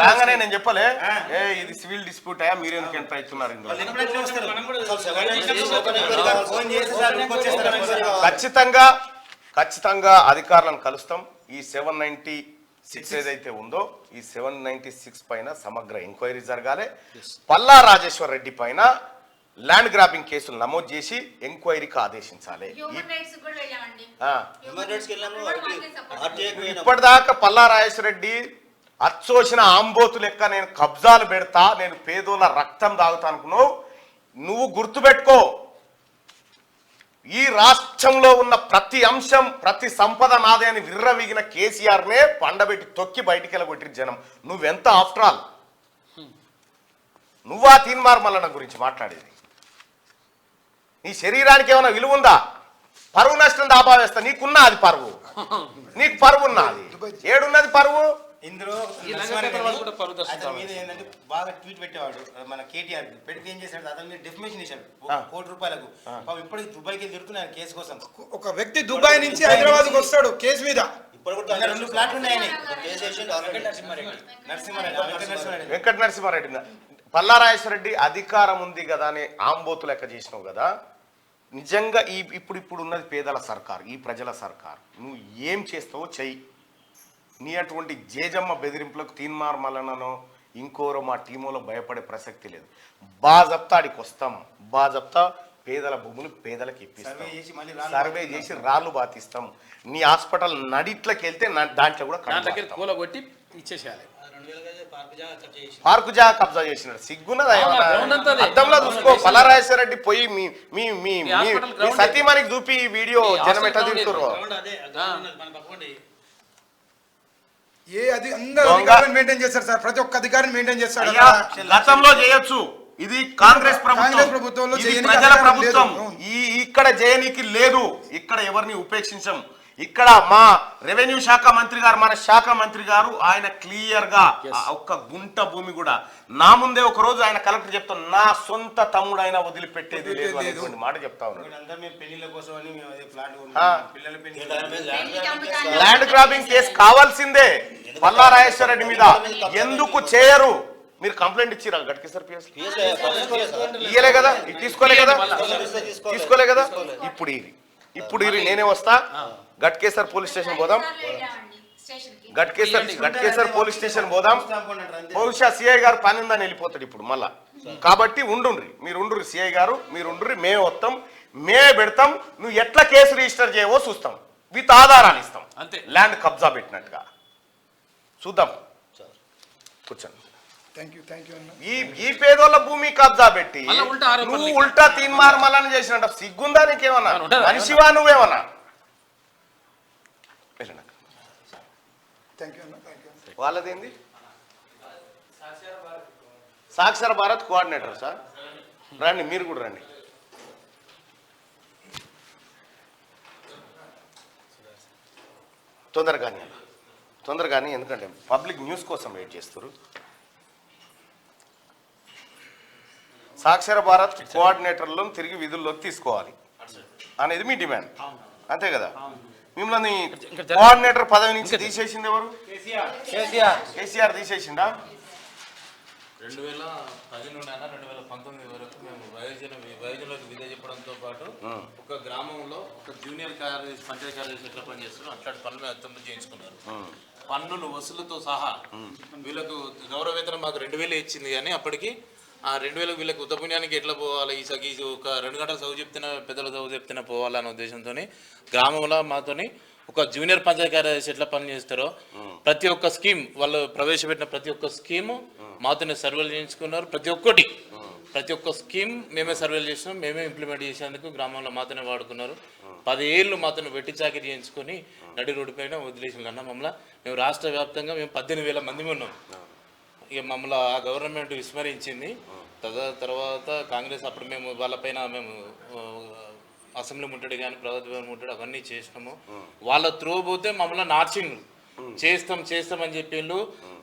రాగానే నేను చెప్పలే ఇది సివిల్ డిస్ప్యూట్ అయ్యా, మీరు ఎందుకు ఎంత అవుతున్నారు? ఖచ్చితంగా అధికారులను కలుస్తాం. ఈ 796 ఏదైతే ఉందో ఈ 796 పైన సమగ్ర ఎంక్వైరీ జరగాలి. పల్లా రాజేశ్వర్ రెడ్డి పైన ల్యాండ్ గ్రాబింగ్ కేసులు నమోదు చేసి ఎంక్వైరీకి ఆదేశించాలి. ఇప్పటిదాకా పల్లా రాజేశ్వర రెడ్డి అచ్చోసిన ఆంబోతు లెక్క నేను కబ్జాలు పెడతా, నేను పేదోళ్ళ రక్తం తాగుతా అనుకున్నావు. నువ్వు గుర్తుపెట్టుకో, ఈ రాష్ట్రంలో ఉన్న ప్రతి అంశం ప్రతి సంపద నాదే అని విర్రవీగిన కేసీఆర్నే పండబెట్టి తొక్కి బయటికి వెళ్ళగొట్టిన జనం. నువ్వెంత ఆఫ్టర్ ఆల్ నువ్వా తీన్మార్ మల్లన్న గురించి మాట్లాడేది? నీ శరీరానికి ఏమైనా విలువ ఉందా? పరువు నష్టం దాబా వేస్తా. నీకున్నా అది పరువు, నీకు పరువు ఉన్నది. ఏడున్నది పరువు? ఇందులో ఈ లంగపేపర్ వాళ్ళు కూడా పరువు అతని దర్శిస్తారు. మీద ఏంటంటే బాగా ట్వీట్ పెట్టేవాడు మన కేటీఆర్ పెడితే ఏం చేశాడు, అతని మీద డెఫిమేషన్ చేశాడు ₹1 కోటి. పాపం ఇప్పటికి దుబాయ్కి వెళ్ళి తిరుగుతున్నాడు కేసు కోసం. ఒక వ్యక్తి దుబాయ్ నుంచి హైదరాబాద్కి వస్తాడు కేసు మీద. ఇప్పుడు కూడా ఇంకా 2 ప్లాట్లు ఉన్నాయని కేసు వేసిండు ఆల్రెడీ. నరసింహారెడ్డి వెంకట నరసింహారెడ్డి, పల్లారాజేశ్వరరెడ్డి అధికారం ఉంది కదా అని ఆంబోతు లెక్క చేసినావు కదా. నిజంగా ఇప్పుడు ఉన్నది పేదల సర్కార్, ఈ ప్రజల సర్కార్. నువ్వు ఏం చేస్తావో చెయ్యి. నీ అటువంటి జేజమ్మ బెదిరింపులకు తీన్మార్ మల్లననో ఇంకోరో మా టీములో భయపడే ప్రసక్తి లేదు. బాజప్తా ఆడికి వస్తాం, బాజప్తా పేదల భూములు పేదలకు ఇప్పిస్తాం, సర్వే చేసి రాళ్ళు బాతిస్తాం. నీ హాస్పిటల్ నడిట్లోకి వెళ్తే దాంట్లో కూడా దగ్గర కూల కొట్టి ఇచ్చేసేయాలి. 2000 గజాలు పార్కు జాగా కబ్జా చేసి పార్కు జాగా కబ్జా చేసినాడు. సిగ్గున్నదా? గ్రౌండ్ అంతా అదే. అద్దంలో చూసుకో. పల్లారాజేశ్వరరెడ్డి పోయి మీ సతీమణికి చూపి ఈ వీడియో జనం ఎట్లా తింటుర్రో. గ్రౌండ్ అదే గ్రౌండ్ ఉన్నది, మన పక్కన అందరూ అధికారులను మెయింటైన్ చేస్తారు సార్. ప్రతి ఒక్క అధికారిని మెయింటైన్ చేస్తాడు. అయ్యా, గతంలో చేయొచ్చు. ఇది కాంగ్రెస్ ప్రభుత్వంలో ఇది చేయనీకి ప్రజల అధికారం ప్రభుత్వం. లేదు. ఇక్కడ చేయనీకి లేదు. ఇక్కడ ఎవరిని ఉపేక్షించం. ఇక్కడ మా రెవెన్యూ శాఖ మంత్రి గారు, మన శాఖ మంత్రి గారు, ఆయన క్లియర్ గా ఒక్క గుంట భూమి కూడా నా ముందే ఒక రోజు ఆయన కలెక్టర్ చెప్తాను, నా సొంత తమ్ముడు అయినా వదిలిపెట్టేది లేదు అనేటువంటి మాట చెప్తా ఉన్నాడు. పెళ్లిళ్ళ కోసం అని మేము అదే ఫ్లాట్ పిల్లల పెళ్లి ల్యాండ్ గ్రాబింగ్ కేసు కావాల్సిందే పల్లారాజేశ్వరరెడ్డి మీద. ఎందుకు చేయరు? మీరు కంప్లైంట్ ఇచ్చిరా గట్కేసర్ పిఎస్ ఇయ్యలే కదా, తీసుకోలే కదా, తీసుకోలే కదా. ఇప్పుడు ఇది నేనే వస్తా. గట్కేసర్ పోలీస్ స్టేషన్ పోదాం. గట్కేసర్ పోలీస్ స్టేషన్ పోదాం. బహుశా సిఐ గారు పని ఉందని వెళ్ళిపోతాడు ఇప్పుడు మళ్ళా. కాబట్టి మీరు ఉండ్రి సిఐ గారు, మీరు ఉండ్రి, మేమే వస్తాం, మేమే పెడతాం. నువ్వు ఎట్లా కేసు రిజిస్టర్ చేయవో చూస్తాం, విత్ ఆధారాలు ఇస్తాం. అంతే. ల్యాండ్ కబ్జా పెట్టినట్టుగా చూద్దాం. కూర్చోండి. ఈ పేదోళ్ళ భూమి కబ్జా పెట్టి నువ్వు ఉల్టా తీన్మార్ మల్లన చేసినట్ట సిగ్గుందా నీకేమన్నా? మనిషివా నువ్వేమన్నా? వాళ్ళదేంది? సాక్షర భారత్ కోఆర్డినేటర్ సార్. రండి, మీరు కూడా రండి. తొందరగానే ఎందుకంటే పబ్లిక్ న్యూస్ కోసం వెయిట్ చేస్తారు. సాక్షర భారత్ కోఆర్డినేటర్లను తిరిగి విధుల్లోకి తీసుకోవాలి అనేది మీ డిమాండ్, అంతే కదా? మిమ్మల్ని కోఆర్డినేటర్ పదవి నుంచి తీసేసింది ఎవరు? కేసీఆర్ తీసేసిండా? 2010 నుండి 2019 వరకు మేము వయోజనులకు విధి చెప్పడంతో పాటు ఒక గ్రామంలో ఒక జూనియర్ పంచాయతీ కార్యదర్శి ఎట్లా పనిచేస్తారో అట్లాంటి పనులు అర్థంలో చేయించుకున్నారు. పన్నులు వసూలుతో సహా వీళ్ళకు గౌరవ వేతనం మాకు 2000 ఇచ్చింది, కానీ అప్పటికి ఆ 2000 వీళ్ళకి ఉత్తపుణ్యానికి ఎట్లా పోవాలి, ఈ ఒక 2 గంటలు చదువు చెప్తున్నా పెద్దల చదువు చెప్తున్నా పోవాలనే ఉద్దేశంతో గ్రామంలో మాతోని ఒక జూనియర్ పంచాయతీ కార్యదర్శి ఎట్లా పని చేస్తారో ప్రతి ఒక్క స్కీమ్ వాళ్ళు ప్రవేశపెట్టిన ప్రతి ఒక్క స్కీము మాతోనే సర్వేలు చేయించుకున్నారు. ప్రతి ఒక్క స్కీమ్ మేమే సర్వేలు చేసినాం, మేమే ఇంప్లిమెంట్ చేసేందుకు గ్రామంలో మాతోనే వాడుకున్నారు. 10 ఏళ్ళు మాతోనే వెట్టి చాకిరీ చేయించుకొని నడి రోడ్డు పైన వదిలేసిన అన్న మమ్మల్ని. మేము రాష్ట్ర వ్యాప్తంగా మేము 18,000 మంది ఉన్నాం. ఇక మమ్మల్ని ఆ గవర్నమెంట్ విస్మరించింది. తర్వాత కాంగ్రెస్ అప్పుడు మేము వాళ్ళపైన మేము అసెంబ్లీ ముట్టడి కానీ ప్రభుత్వ ముట్టడి అవన్నీ చేసినాము. వాళ్ళ త్రూ పోతే మమ్మల్ని నార్చింగ్ చేస్తాం అని చెప్పిండు.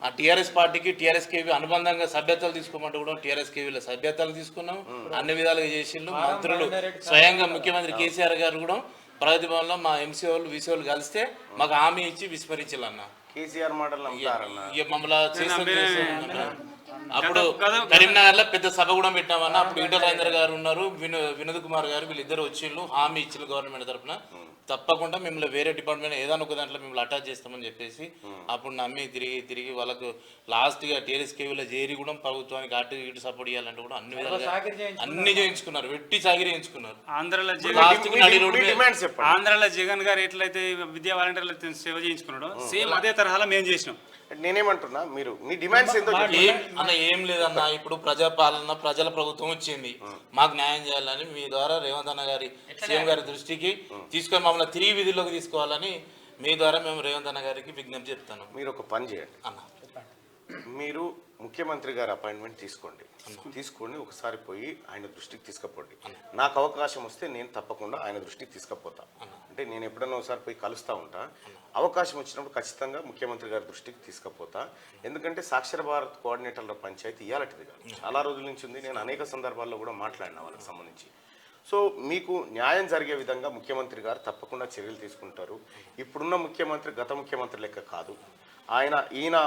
ఆ టీఆర్ఎస్ పార్టీకి టీఆర్ఎస్ కేవీ అనుబంధంగా సభ్యతలు తీసుకోమంటే కూడా టీఆర్ఎస్ కేవీలో సభ్యతలు తీసుకున్నాం. అన్ని విధాలుగా చేసిండు. మంత్రులు స్వయంగా ముఖ్యమంత్రి కేసీఆర్ గారు కూడా ప్రగతి భవన్లో మా ఎంసీ వాళ్ళు వీసీ వాళ్ళు కలిస్తే మాకు హామీ ఇచ్చి విస్మరించాలన్న. కేసీఆర్ మోడల్ మమ్మల్ని అప్పుడు కరీంనగర్ లో పెద్ద సభ కూడా పెట్టామన్నా. అప్పుడు ఈటల రాజేందర్ గారు ఉన్నారు, వినోద్ కుమార్ గారు, వీళ్ళిద్దరు వచ్చిళ్ళు హామీ ఇచ్చిన గవర్నమెంట్ తరఫున తప్పకుండా మిమ్మల్ని వేరే డిపార్ట్మెంట్ ఏదైనా ఒక దాంట్లో మిమ్మల్ని అటాచ్ చేస్తామని చెప్పేసి అప్పుడు నమ్మి తిరిగి వాళ్ళకు లాస్ట్ గా టీఆర్ఎస్ కేవీలో చేరి కూడా ప్రభుత్వానికి అటు ఇటు సపోర్ట్ చేయాలంటే కూడా అన్ని విధాలుగా అన్ని చేయించుకున్నారు, వెట్టి చాకిరీ చేయించుకున్నారు. ఆంధ్రాలో జగన్ గారు ఎట్లయితే విద్యా వాలంటీర్లు సేవ చేయించుకున్నాడో సేమ్ అదే తరహాలో మేము చేసినాం. నేనేమంటున్నా, మీరు మీ డిమాండ్స్ ఏం లేదన్నా. ఇప్పుడు ప్రజాపాలన ప్రజల ప్రభుత్వం వచ్చింది, మాకు న్యాయం చేయాలని మీ ద్వారా రేవంత్ అన్న గారి సీఎం గారి దృష్టికి తీసుకొని మమ్మల్ని తిరిగి విధుల్లోకి తీసుకోవాలని మీ ద్వారా మేము రేవంత్ అన్న గారికి విజ్ఞప్తి చెప్తాను. మీరు ఒక పని చేయండి అన్న. మీరు ముఖ్యమంత్రి గారి అపాయింట్మెంట్ తీసుకొని ఒకసారి పోయి ఆయన దృష్టికి తీసుకుపోండి. నాకు అవకాశం వస్తే నేను తప్పకుండా ఆయన దృష్టికి తీసుకుపోతా. అంటే నేను ఎప్పుడన్నా ఒకసారి పోయి కలుస్తూ ఉంటా. అవకాశం వచ్చినప్పుడు ఖచ్చితంగా ముఖ్యమంత్రి గారి దృష్టికి తీసుకుపోతా. ఎందుకంటే సాక్షర భారత్ కోఆర్డినేటర్ల పంచాయతీ ఇయాలటిది కాదు, చాలా రోజుల నుంచి ఉంది. నేను అనేక సందర్భాల్లో కూడా మాట్లాడిన వాళ్ళకి సంబంధించి. సో మీకు న్యాయం జరిగే విధంగా ముఖ్యమంత్రి గారు తప్పకుండా చర్యలు తీసుకుంటారు. ఇప్పుడున్న ముఖ్యమంత్రి గత ముఖ్యమంత్రి లెక్క కాదు. ఈయన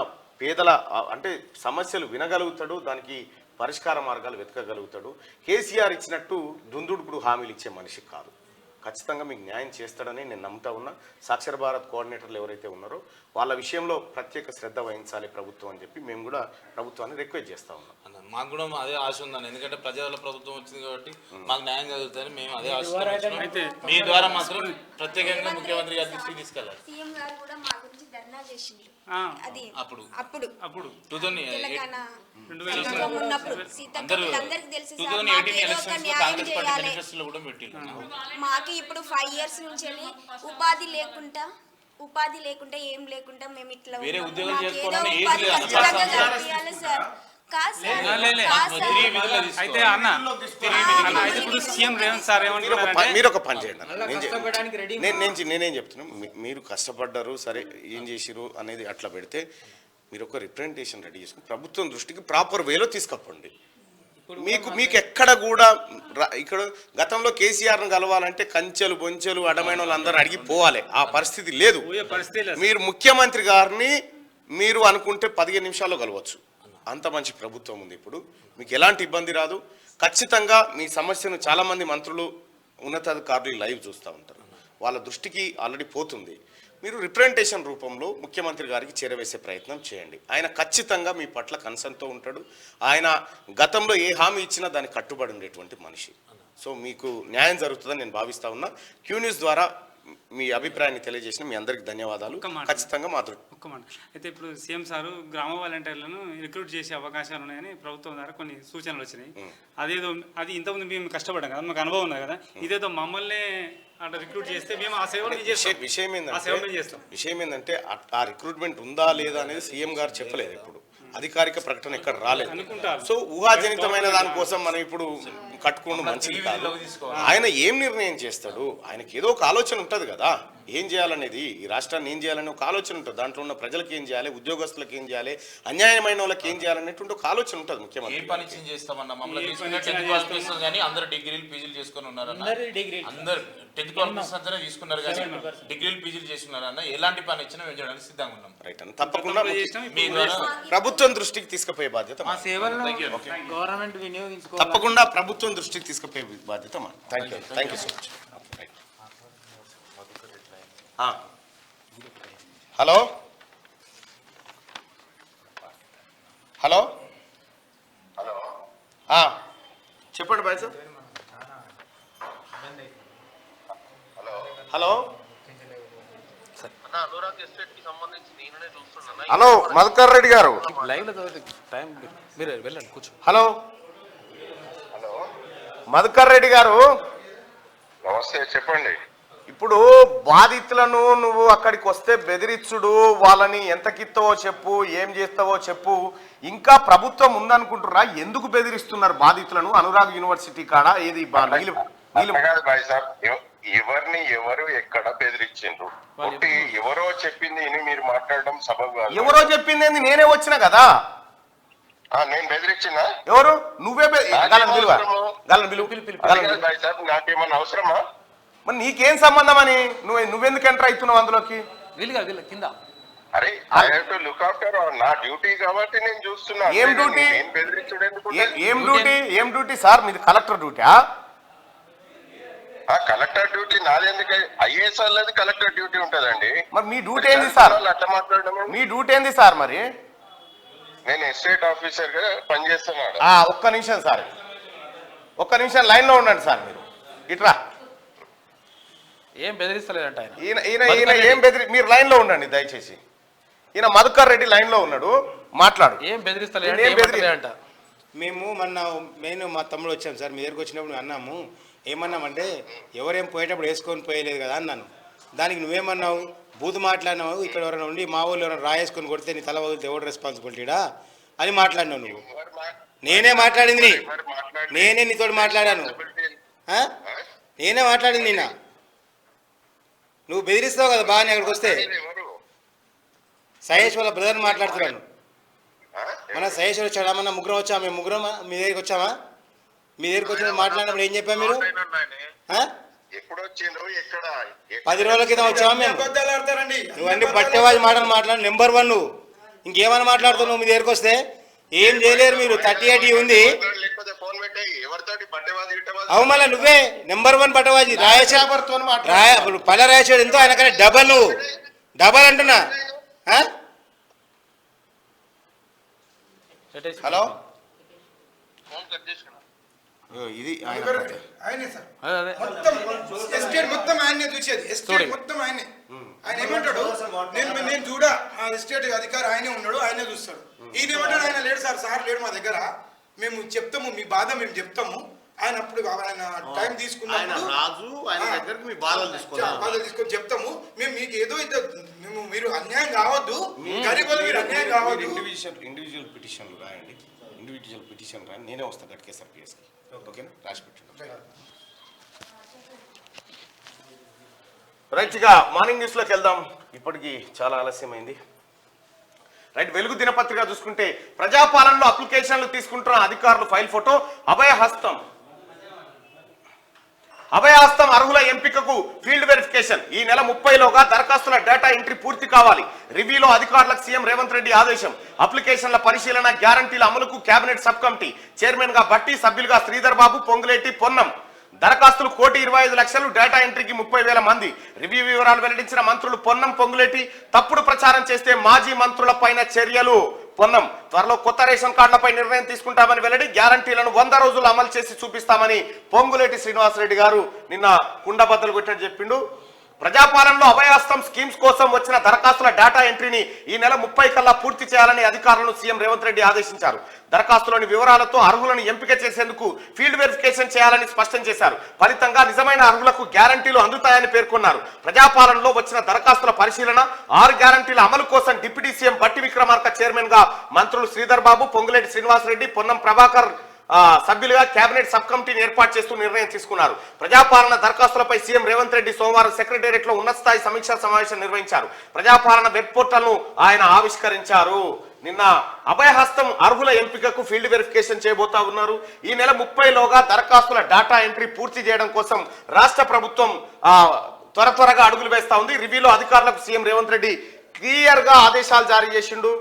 పేదల అంటే సమస్యలు వినగలుగుతాడు, దానికి పరిష్కార మార్గాలు వెతకగలుగుతాడు. కేసీఆర్ ఇచ్చినట్టు దుందుడుకుడు హామీలు ఇచ్చే మనిషి కాదు. ఖచ్చితంగా మీకు న్యాయం చేస్తాడని నేను నమ్ముతా ఉన్నా. సాక్షర భారత్ కోఆర్డినేటర్లు ఎవరైతే ఉన్నారో వాళ్ళ విషయంలో ప్రత్యేక శ్రద్ధ వహించాలి ప్రభుత్వం అని చెప్పి మేము కూడా ప్రభుత్వాన్ని రిక్వెస్ట్ చేస్తా ఉన్నాం. మాకు కూడా అదే ఆశ ఉందండి, ఎందుకంటే ప్రజల ప్రభుత్వం వచ్చింది కాబట్టి మాకు న్యాయం జరుగుతుందని మేము అదే ఆశ. మీ ద్వారా మాత్రం ప్రత్యేకంగా ముఖ్యమంత్రి గారి దృష్టికి తీసుకెళ్ళాలి. సీఎం గారు కూడా మా గురించి ధర్నా చేసిండ్రు. అది అప్పుడు తెలంగాణ ఉన్నప్పుడు సీతక్కలందరికీ తెలుసు సార్, మాకు ఏదో ఒక న్యాయం చేయాలి. మాకు ఇప్పుడు 5 years నుంచి ఉపాధి లేకుండా ఏం లేకుండా మేము ఇట్లా సార్. అయితే అన్న ఇప్పుడు సీఎం రేవంత్ సార్ మీరు ఒక పని చేయండి. నేనేం చెప్తున్నాను, మీరు కష్టపడ్డారు సరే, ఏం చేసిరు అనేది అట్లా పెడితే మీరు ఒక రిప్రజెంటేషన్ రెడీ చేసుకుని ప్రభుత్వం దృష్టికి ప్రాపర్ వేలో తీసుకపోండి. మీకు ఎక్కడ కూడా ఇక్కడ గతంలో కేసీఆర్ను కలవాలంటే కంచెలు బొంచెలు అడమైన వాళ్ళందరూ అడిగి పోవాలి, ఆ పరిస్థితి లేదు. మీరు ముఖ్యమంత్రి గారిని మీరు అనుకుంటే 15 నిమిషాల్లో కలవచ్చు, అంత మంచి ప్రభుత్వం ఉంది. ఇప్పుడు మీకు ఎలాంటి ఇబ్బంది రాదు. ఖచ్చితంగా మీ సమస్యను చాలామంది మంత్రులు ఉన్నతాధికారులు లైవ్ చూస్తూ ఉంటారు, వాళ్ళ దృష్టికి ఆల్రెడీ పోతుంది. మీరు రిప్రజెంటేషన్ రూపంలో ముఖ్యమంత్రి గారికి చేరవేసే ప్రయత్నం చేయండి. ఆయన ఖచ్చితంగా మీ పట్ల కన్సర్న్తో ఉంటాడు. ఆయన గతంలో ఏ హామీ ఇచ్చినా దానికి కట్టుబడి ఉండేటువంటి మనిషి. సో మీకు న్యాయం జరుగుతుందని నేను భావిస్తా ఉన్నా. క్యూ న్యూస్ ద్వారా మీ అభిప్రాయాన్ని తెలియజేసిన మీ అందరికి ధన్యవాదాలు. ఖచ్చితంగా ఒక్క మాట అయితే ఇప్పుడు సీఎం సారు గ్రామ వాలంటీర్లను రిక్రూట్ చేసే అవకాశాలు ఉన్నాయని ప్రభుత్వం ద్వారా కొన్ని సూచనలు వచ్చినాయి. అది ఇంతకుముందు మేము కష్టపడ్డాం కదా, మాకు అనుభవం ఉంది కదా, ఇదేదో మమ్మల్ని అట్లా రిక్రూట్ చేస్తే మేము ఆ సేవలు విషయం ఏంటంటే ఆ రిక్రూట్మెంట్ ఉందా లేదా అనేది సీఎం గారు చెప్పలేదు, ఇప్పుడు అధికారిక ప్రకటన ఎక్కడ రాలేదు. సో ఊహాజనితమైన దానికోసం మనం ఇప్పుడు కట్టుకోవడం మంచిది కాదు. ఆయన ఏం నిర్ణయం చేస్తాడు, ఆయనకి ఏదో ఒక ఆలోచన ఉంటుంది కదా, ఏం చేయాలనేది, ఈ రాష్ట్రాన్ని ఏం చేయాలని ఒక ఆలోచన ఉంటుంది. దాంట్లో ఉన్న ప్రజలకు ఏం చేయాలి, ఉద్యోగస్తులకు ఏం చేయాలి, అన్యాయమైన వాళ్ళకి ఏం చేయాలనేటువంటి ఒక ఆలోచన ఉంటుంది ముఖ్యమంత్రి. ఏ పని చేస్తామన్నా మమ్మల్ని కానీ అందరూ డిగ్రీలు పీజీలు చేసుకుని ఉన్నారన్న, అందరు 10th క్వాలిఫికేషన్ అంతా తీసుకున్నారు కానీ డిగ్రీలు పీజీలు చేసుకున్నారన్న, ఎలాంటి పని ఇచ్చినా మేము చేయడానికి సిద్ధంగా ఉన్నాం. రైట్ అన్న, తప్పకుండా ప్రభుత్వం దృష్టికి తీసుకుపోయే బాధ్యత తప్పకుండా ప్రభుత్వం దృష్టికి తీసుకుపోయే బాధ్యత మా. Thank you so much. Hello hello చెప్పండి బాయ్ sir. Hello hello Madhukar Reddy గారు, హలో మధుకర్ రెడ్డి గారు నమస్తే, చెప్పండి. ఇప్పుడు బాధితులను నువ్వు అక్కడికి వస్తే బెదిరించుడు, వాళ్ళని ఎంతకిస్తావో చెప్పు, ఏం చేస్తావో చెప్పు, ఇంకా ప్రభుత్వం ఉందనుకుంటున్నా, ఎందుకు బెదిరిస్తున్నారు బాధితులను? అనురాగ్ యూనివర్సిటీ కాడ ఏది ఎవరిని ఎవరు ఎక్కడ బెదిరించిండ్రు? ఎవరో చెప్పింది మీరు మాట్లాడడం సబబు. ఎవరో చెప్పింది నేనే వచ్చినా కదా, నేను బెదిరించినా? ఎవరు? నువ్వే. నాకేమన్నా అవసరమా? మరి నీకేం సంబంధం అని నువ్వెందుకు ఎంటర్ అవుతున్నావు అందులోకి? కింద అరే లుక్ ఆఫ్టర్ నా డ్యూటీ కాబట్టి నేను చూస్తున్నా. ఏం డ్యూటీ? ఏం డ్యూటీ సార్ మీది? Collector DUTA? కలెక్టర్ డ్యూటీ నాది ఎందుకు? ఐఏఎస్ వాళ్ళది కలెక్టర్ డ్యూటీ ఉంటదండి. మరి మీ డ్యూటీ ఏంది సార్? అట్లా మాట్లాడడం మీ డ్యూటీ ఏంది సార్? మరి నేను ఎస్టేట్ ఆఫీసర్ గా పనిచేస్తున్నాడు. ఒక్క నిమిషం సార్, ఒక్క నిమిషం లైన్ లో ఉండండి సార్. మీరు ఇట్రా. ఏం బెదిరిస్తలేదంట ఆయన. ఈయన ఏం మీరు లైన్ లో ఉండండి దయచేసి. ఈయన మధుకర్ రెడ్డి లైన్ లో ఉన్నాడు, మాట్లాడు. ఏం బెదిరిస్తలేదంట. మేము మా తమ్ముడు వచ్చాము సార్, మీ దగ్గరకు వచ్చినప్పుడు అన్నాము, ఏమన్నామంటే ఎవరేం పోయేటప్పుడు వేసుకొని పోయలేదు కదా అన్నాను. దానికి నువ్వేమన్నావు, బూత్ మాట్లాడినావు, ఇక్కడ ఎవరైనా ఉండి మా ఊళ్ళో ఎవరైనా రాయేసుకొని కొడితే నీ తల వదిలితే ఎవరు రెస్పాన్సిబిలిటీడా అని మాట్లాడినావు నువ్వు. నేనే మాట్లాడింది, నేనే నీతో మాట్లాడాను, నేనే మాట్లాడింది నిన్న. నువ్వు బెదిరిస్తావు కదా బాగా అక్కడికి వస్తే. సయేష్ వాళ్ళ బ్రదర్ని మాట్లాడుతున్నాను. మన సయేష్ వచ్చాడా? మన ముగ్గురం వచ్చామా? మేము ముగ్గురం మీ దగ్గరికి వచ్చామా? మీ దగ్గరికి వచ్చిన మాట్లాడినప్పుడు ఏం చెప్పాము మీరు? 10 రోజుల క్రితం వచ్చావా మేము? నువ్వు అన్ని పట్టేవాళ్ళు మాటలు మాట్లాడు. నెంబర్ 1 నువ్వు. ఇంకేమైనా మాట్లాడుతావు నువ్వు? మీ దగ్గరికి వస్తే ఏం చేయలేరు మీరు. 38 ఉంది. అవు మళ్ళీ నువ్వే నెంబర్ 1 పట్టవాజీ. రాయేశ్వర్ పల్ల రాయేశ్వర్ ఎంతో ఆయన కానీ డబల్. నువ్వు డబల్ అంటున్నా. హలో, ఇది ఆయనే సార్. మొత్తం ఎస్టేట్ మొత్తం ఆయనే చూసేది. ఎస్టేట్ మొత్తం ఆయనే. ఆయన ఏమంటాడు, నేను చూడా ఎస్టేట్ అధికారి ఆయనే ఉన్నాడు, ఆయనే చూస్తాడు. ఈయన ఏమంటాడు, ఆయన లేడు సార్, సార్ లేడు మా దగ్గర, మేము చెప్తాము మీ బాధ మేము చెప్తాము. ఆయన అప్పుడు ఆయన టైం తీసుకున్నప్పుడు బాధలు తీసుకొని చెప్తాము. మేము మీకు ఏదో మేము మీరు అన్యాయం కావద్దు, గరీబులు మీరు అన్యాయం కావద్దు. ఇండివిజువల్ పిటిషన్లు రాయండి, ఇండివిజువల్ పిటిషన్ రాయండి. నేనే వస్తాను గట్కేసారి పిఎస్కి. ఓకేనా? రాసి పెట్టండి. రైట్, ఇక మార్నింగ్ న్యూస్లోకి వెళ్దాం. ఇప్పటికి చాలా ఆలస్యమైంది. రైట్, వెలుగు దినపత్రిక చూసుకుంటే ప్రజాపాలనలో అప్లికేషన్లు తీసుకుంటున్న అధికారులు ఫైల్ ఫోటో. అభయహస్తం అర్హుల ఎంపికకు ఫీల్డ్ వెరిఫికేషన్. ఈ నెల 30లోగా దరఖాస్తుల డేటా ఎంట్రీ పూర్తి కావాలి. రివ్యూలో అధికారులకు సీఎం రేవంత్ రెడ్డి ఆదేశం. అప్లికేషన్ల పరిశీలన, గ్యారంటీల అమలుకు కేబినెట్ సబ్ కమిటీ. చైర్మన్ గా బట్టి, సభ్యులుగా శ్రీధర్ బాబు, పొంగులేటి, పొన్నం. దరఖాస్తులు 1,25,00,000, డేటా ఎంట్రీకి 30,000 మంది. రివ్యూ వివరాలు వెల్లడించిన మంత్రులు పొన్నం, పొంగులేటి. తప్పుడు ప్రచారం చేస్తే మాజీ మంత్రులపైన చర్యలు. పొన్నం త్వరలో కొత్త రేషన్ కార్డులపై నిర్ణయం తీసుకుంటామని వెల్లడి. గ్యారంటీలను 100 రోజులు అమలు చేసి చూపిస్తామని పొంగులేటి శ్రీనివాసరెడ్డి గారు నిన్న కుండబద్దలు కొట్టినట్టు చెప్పిండు. ప్రజాపాలనలో అభయహస్తం స్కీమ్స్ కోసం వచ్చిన దరఖాస్తుల డేటా ఎంట్రీని ఈ నెల 30 కల్లా పూర్తి చేయాలని అధికారులను సీఎం రేవంత్ రెడ్డి ఆదేశించారు. దరఖాస్తులోని వివరాలతో అర్హులను ఎంపిక చేసేందుకు ఫీల్డ్ వెరిఫికేషన్ చేయాలని స్పష్టం చేశారు. ఫలితంగా నిజమైన అర్హులకు గ్యారంటీలు అందుతాయని పేర్కొన్నారు. ప్రజాపాలనలో వచ్చిన దరఖాస్తుల పరిశీలన, 6 గ్యారంటీల అమలు కోసం డిప్యూటీ సీఎం బట్టి విక్రమార్క చైర్మన్ గా మంత్రులు శ్రీధర్ బాబు, పొంగులేటి శ్రీనివాసరెడ్డి, పొన్నం ప్రభాకర్ సభ్యులుగా కేబినెట్ సబ్ కమిటీని ఏర్పాటు చేస్తూ నిర్ణయం తీసుకున్నారు. ప్రజాపాలన దరఖాస్తులపై సీఎం రేవంత్ రెడ్డి సోమవారం సెక్రటేరియట్ లో ఉన్నత స్థాయి సమీక్షా సమావేశం నిర్వహించారు. ప్రజాపాలన వెబ్ పోర్టల్ ను ఆయన ఆవిష్కరించారు. నిన్న అభయహస్తం అర్హుల ఎంపికకు ఫీల్డ్ వెరిఫికేషన్ చేయబోతా ఉన్నారు. ఈ నెల 30లోగా దరఖాస్తుల డేటా ఎంట్రీ పూర్తి చేయడం కోసం రాష్ట్ర ప్రభుత్వం త్వరగా అడుగులు వేస్తా ఉంది. రివ్యూలో అధికారులకు సీఎం రేవంత్ రెడ్డి క్లియర్ గా ఆదేశాలు జారీ చేసిండు.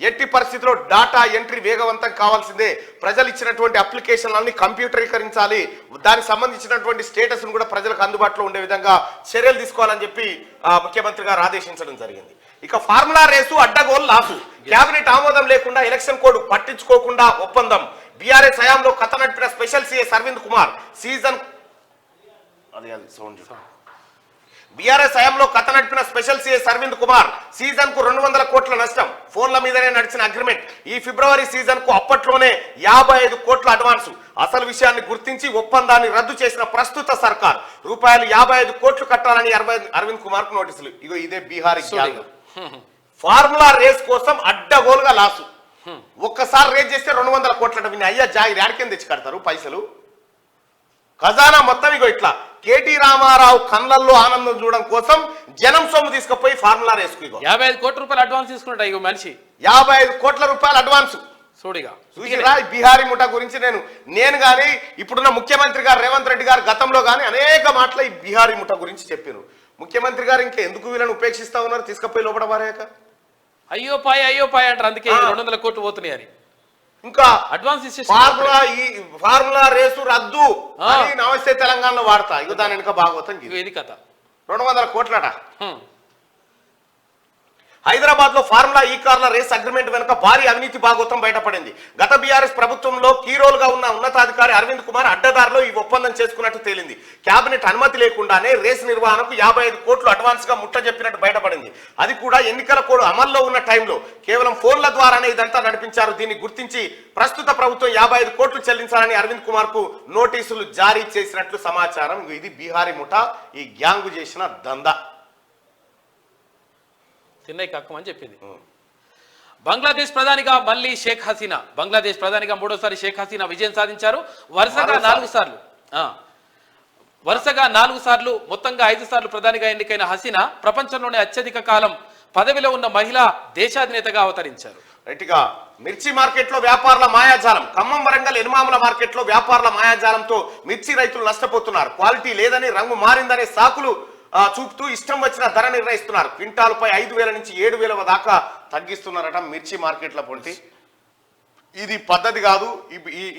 ఎట్టి పరిస్థితిలో డాటా ఎంట్రీ వేగవంతం కావాల్సిందే. ప్రజలు ఇచ్చినటువంటి అప్లికేషన్లన్నీ కంప్యూటరీకరించాలి. దానికి సంబంధించినటువంటి స్టేటస్ ను కూడా ప్రజలకు అందుబాటులో ఉండే విధంగా చర్యలు తీసుకోవాలని చెప్పి ముఖ్యమంత్రి గారు ఆదేశించడం జరిగింది. ఇక ఫార్ములా రేసు అడ్డగోలు లాసు. కేబినెట్ ఆమోదం లేకుండా ఎలక్షన్ కోడ్ పట్టించుకోకుండా ఒప్పందం. బీఆర్ఎస్ హయాంలో కథ నడిపిన స్పెషల్ సీఎస్ అరవింద్ కుమార్ సీజన్ బీఆర్ఎస్ హయాంలో కథ నడిపిన స్పెషల్ సీఎస్ అరవింద్ కుమార్ సీజన్ కు 200 కోట్ల నష్టం. ఫోన్ల మీదనే నడిచిన అగ్రిమెంట్. ఈ ఫిబ్రవరి సీజన్ కు అప్పట్లోనే 55 కోట్ల అడ్వాన్సు. అసలు విషయాన్ని గుర్తించి ఒప్పందాన్ని రద్దు చేసిన ప్రస్తుత సర్కార్ రూపాయలు 55 కోట్లు కట్టాలని అరవింద్ కుమార్ కు నోటీసులు. ఇగో ఇదే బీహార్ ఫార్ములా రేస్ కోసం అడ్డగోలుగా లాసు. ఒక్కసారి రేస్ చేస్తే 200 కోట్ల అయ్యా జాగిరి ఆడికేం తెచ్చి కడతారు పైసలు. ఖజానా మొత్తం ఇగో ఇట్లా. కేటీ రామారావు కళ్ళల్లో ఆనందం చూడడం కోసం జనం సొమ్ము తీసుకుపోయి ఫార్ములా రేసుకు 55 కోట్ల రూపాయలు అడ్వాన్స్ తీసుకున్నట్టు ఇగో మనిషి 55 కోట్ల రూపాయలు అడ్వాన్స్. చూడిగా బీహారీ ముఠా గురించి నేను గాని ఇప్పుడున్న ముఖ్యమంత్రి గారు రేవంత్ రెడ్డి గారు గతంలో గాని అనేక మాటలు ఈ బీహారీ ముఠా గురించి చెప్పారు. ముఖ్యమంత్రి గారు ఇంకా ఎందుకు వీళ్ళని ఉపేక్షిస్తా ఉన్నారు? తీసుకుపోయి లోపల పారాక అయ్యో పాయ అంటారు. అందుకే 200 కోట్లు పోతున్నాయి అని. ఇంకా అడ్వాన్స్ ఫార్ములా రేసు రద్దు అని నమస్తే తెలంగాణలో వాడతా. ఇక దాని వెనుక భాగవతం ఇది కథ. 200 కోట్లట. హైదరాబాద్ లో ఫార్ములా ఈ కార్ల రేస్ అగ్రిమెంట్ వెనుక భారీ అవినీతి భాగవతం బయటపడింది. గత బీఆర్ఎస్ ప్రభుత్వంలో కీరోల్ గా ఉన్న ఉన్నతాధికారి అరవింద్ కుమార్ అడ్డదారిలో ఈ ఒప్పందం చేసుకున్నట్టు తేలింది. కేబినెట్ అనుమతి లేకుండానే రేస్ నిర్వహణకు 55 కోట్లు అడ్వాన్స్ గా ముట్ట చెప్పినట్టు బయటపడింది. అది కూడా ఎన్నికల కోడ్ అమల్లో ఉన్న టైంలో కేవలం ఫోన్ల ద్వారానే ఇదంతా నడిపించారు. దీన్ని గుర్తించి ప్రస్తుత ప్రభుత్వం 55 కోట్లు చెల్లించాలని అరవింద్ కుమార్ కు నోటీసులు జారీ చేసినట్లు సమాచారం. ఇది బీహారీ ముఠా ఈ గ్యాంగు చేసిన దందా. తిన్నయ్యకి అక్కమని చెప్పింది. బంగ్లాదేశ్ ప్రధానిగా మళ్ళీ షేక్ హసీనా. బంగ్లాదేశ్ ప్రధానిగా మూడోసారి షేక్ హసీనా విజయం సాధించారు. వరుసగా 4 సార్లు మొత్తంగా 5 సార్లు ప్రధానిగా ఎన్నికైన హసీనా ప్రపంచంలోనే అత్యధిక కాలం పదవిలో ఉన్న మహిళా దేశాధినేతగా అవతరించారు. రైట్గా మిర్చి మార్కెట్లో వ్యాపారుల మాయాజాలం. ఖమ్మం, వరంగల్, ఎనుమాముల మార్కెట్లో వ్యాపారుల మాయాజాలంతో మిర్చి రైతులు నష్టపోతున్నారు. క్వాలిటీ లేదని, రంగు మారిందనే సాకులు చూపుతూ ఇష్టం వచ్చిన ధర నిర్ణయిస్తున్నారు. క్వింటాల్పై 5,000 నుంచి 7,000 దాకా తగ్గిస్తున్నారట మిర్చి మార్కెట్ల పొంటి. ఇది పద్ధతి కాదు.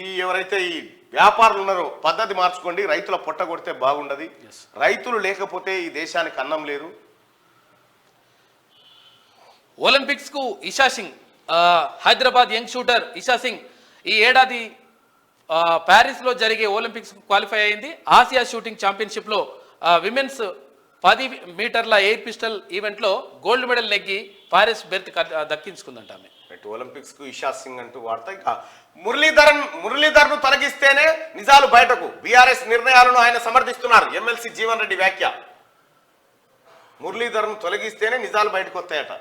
ఈ ఎవరైతే ఈ వ్యాపారులు ఉన్నారో పద్ధతి మార్చుకోండి. రైతుల పొట్ట కొడితే బాగుండదు. రైతులు లేకపోతే ఈ దేశానికి అన్నం లేదు. ఒలింపిక్స్ కు ఇషా సింగ్, హైదరాబాద్ యంగ్ షూటర్ ఇషా సింగ్ ఈ ఏడాది ప్యారిస్ లో జరిగే ఒలింపిక్స్ క్వాలిఫై అయింది. ఆసియా షూటింగ్ ఛాంపియన్షిప్ లో విమెన్స్ 10 మీటర్ల ఎయిర్ పిస్టల్ ఈవెంట్ లో గోల్డ్ మెడల్ నెగ్గి పారిస్ బెర్త్ దక్కించుకుందంట ఆమె. ఒలింపిక్స్ కు ఇషా సింగ్ అంటూ వార్త. ఇక మురళీధర్ను తొలగిస్తేనే నిజాలు బయటకు. బీఆర్ఎస్ నిర్ణయాలను ఆయన సమర్థిస్తున్నారు. ఎమ్మెల్సీ జీవన్ రెడ్డి వ్యాఖ్య. మురళీధర్ను తొలగిస్తేనే నిజాలు బయటకు వస్తాయట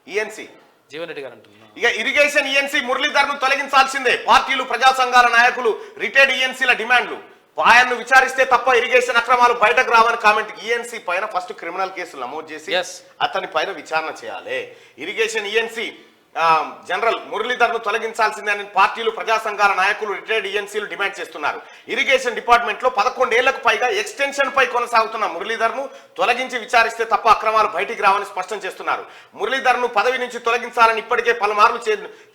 ఈఎన్సీ జీవన్ రెడ్డి గారు అంటున్నారు. ఇక ఇరిగేషన్ ఈఎన్సీ మురళీధర్ను తొలగించాల్సిందే. పార్టీలు, ప్రజా సంఘాల నాయకులు రిటైర్డ్ ఈఎన్సీల డిమాండ్లు. ఆయన్ను విచారిస్తే తప్ప ఇరిగేషన్ అక్రమాలు బయటకు రావని కామెంట్. ఈఎన్సీ పైన ఫస్ట్ క్రిమినల్ కేసులు నమోదు చేసి అతని పైన విచారణ చేయాలి. ఇరిగేషన్ ఈఎన్సీ జనరల్ మురళీధర్ను తొలగించాల్సిందే అని పార్టీలు, ప్రజా సంఘాల నాయకులు, రిటైర్డ్ ఈఎన్సీలు డిమాండ్ చేస్తున్నారు. ఇరిగేషన్ డిపార్ట్మెంట్ లో 11 ఏళ్లకు పైగా ఎక్స్టెన్షన్ పై కొనసాగుతున్న మురళీధర్ను తొలగించి విచారిస్తే తప్ప అక్రమాలు బయటికి రావని స్పష్టం చేస్తున్నారు. మురళీధర్ను పదవి నుంచి తొలగించాలని ఇప్పటికే పలుమార్లు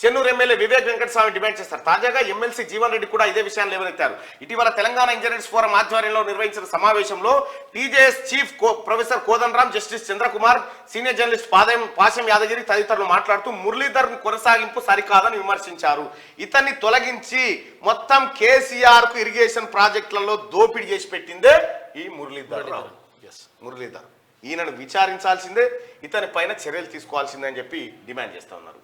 చెన్నూరు ఎమ్మెల్యే వివేక్ వెంకటస్వామి డిమాండ్ చేస్తారు. తాజాగా ఎమ్మెల్సీ జీవన్ రెడ్డి కూడా ఇదే విషయాన్ని లేవనెత్తారు. ఇటీవల తెలంగాణ ఇంజనీర్స్ ఫోరం ఆధ్వర్యంలో నిర్వహించిన సమావేశంలో TJS chief professor Kodandaram, justice Chandrakumar, senior journalist పాశం యాదగిరి తదితరులు మాట్లాడుతూ మురళీధర్ కొనసాగింపు సరికాదని విమర్శించారు. ఇతన్ని తొలగించి మొత్తం కేసీఆర్ కు ఇరిగేషన్ ప్రాజెక్టులలో దోపిడీ చేసి పెట్టిందే ఈ మురళీధర్. ఈయనను విచారించాల్సిందే, ఇతని పైన చర్యలు తీసుకోవాల్సిందే అని చెప్పి డిమాండ్ చేస్తా ఉన్నారు.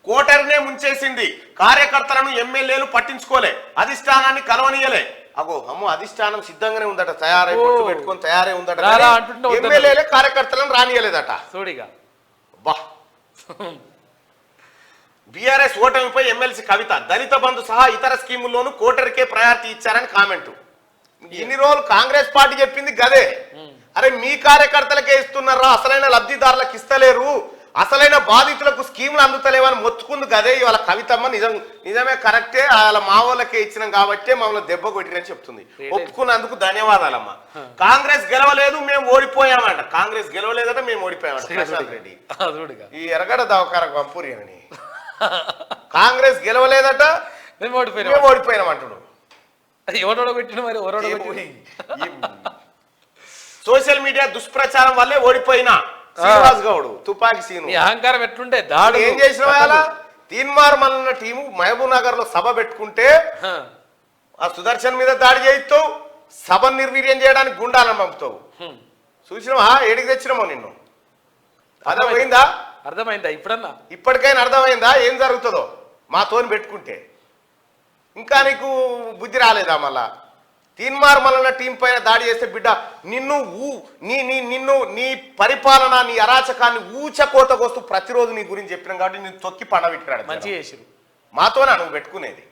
కోటర్నే ముంచేసింది. కార్యకర్తలను ఎమ్మెల్యేలు పట్టించుకోలే, అధిష్టానాన్ని కలవనీయలే. అమ్మో అధిష్టానం సిద్ధంగానే ఉందట, తయారై పొట్టు పెట్టుకొని తయారై ఉందట. ఎమ్మెల్యేలే కార్యకర్తలను రానియలేదట. సోడిగా బా. బీఆర్ఎస్ ఓటమిపై ఎమ్మెల్సీ కవిత. దళిత బంధు సహా ఇతర స్కీముల్లోనూ కోటరికే ప్రయారిటీ ఇచ్చారని కామెంట్. ఇన్ని రోజులు కాంగ్రెస్ పార్టీ చెప్పింది గదే. అరే మీ కార్యకర్తలకే ఇస్తున్నారా, అసలైన లబ్ధిదారులకు ఇస్తలేరు, అసలైన బాధితులకు స్కీములు అందుతలేవని మొత్తుకుంది గదే ఇవాళ కవితమ్మ. నిజమే, కరెక్టే, వాళ్ళ మా వాళ్ళకే ఇచ్చినాం కాబట్టి మమ్మల్ని దెబ్బ కొట్టిరని చెప్తుంది. ఒప్పుకున్నందుకు ధన్యవాదాలమ్మా. కాంగ్రెస్ గెలవలేదు, మేము ఓడిపోయామంట. కాంగ్రెస్ గెలవలేదట, మేము ఓడిపోయామంట. ప్రశాంత్ రెడ్డి ఈ ఎరగడ దవకారకు పంపూరి అని. కాంగ్రెస్ గెలవలేదట, మేము ఓడిపోయినామంటుడు. సోషల్ మీడియా దుష్ప్రచారం వల్లే ఓడిపోయినా శ్రీనివాస్ గౌడ్, తుపాకి సీను. అహంకారం ఎట్లుంటే దాడు ఏం చేసిన తీన్మార్ మల్లన్న టీము మహబూబ్ నగర్ లో సభ పెట్టుకుంటే ఆ సుదర్శన్ మీద దాడి చేయిస్తావు, సభను నిర్వీర్యం చేయడానికి గుండాలను పంపుతావు. చూసినావా ఏడికి తెచ్చినామో నిన్ను? అర్థమైందా? అర్థమైందా? ఇప్పటికైనా అర్థమైందా ఏం జరుగుతుందో మాతోని పెట్టుకుంటే? ఇంకా నీకు బుద్ధి రాలేదా? మళ్ళా తీన్మార్ మల్లన్న టీం పైన దాడి చేస్తే బిడ్డ నిన్ను నీ పరిపాలన, నీ అరాచకాన్ని ఊచకోతకొస్తూ ప్రతిరోజు నీ గురించి చెప్పినాం కాబట్టి నేను తొక్కి పండబెట్టినాడు. మంచి చేసిరు. మాతోనా నువ్వు పెట్టుకునేది?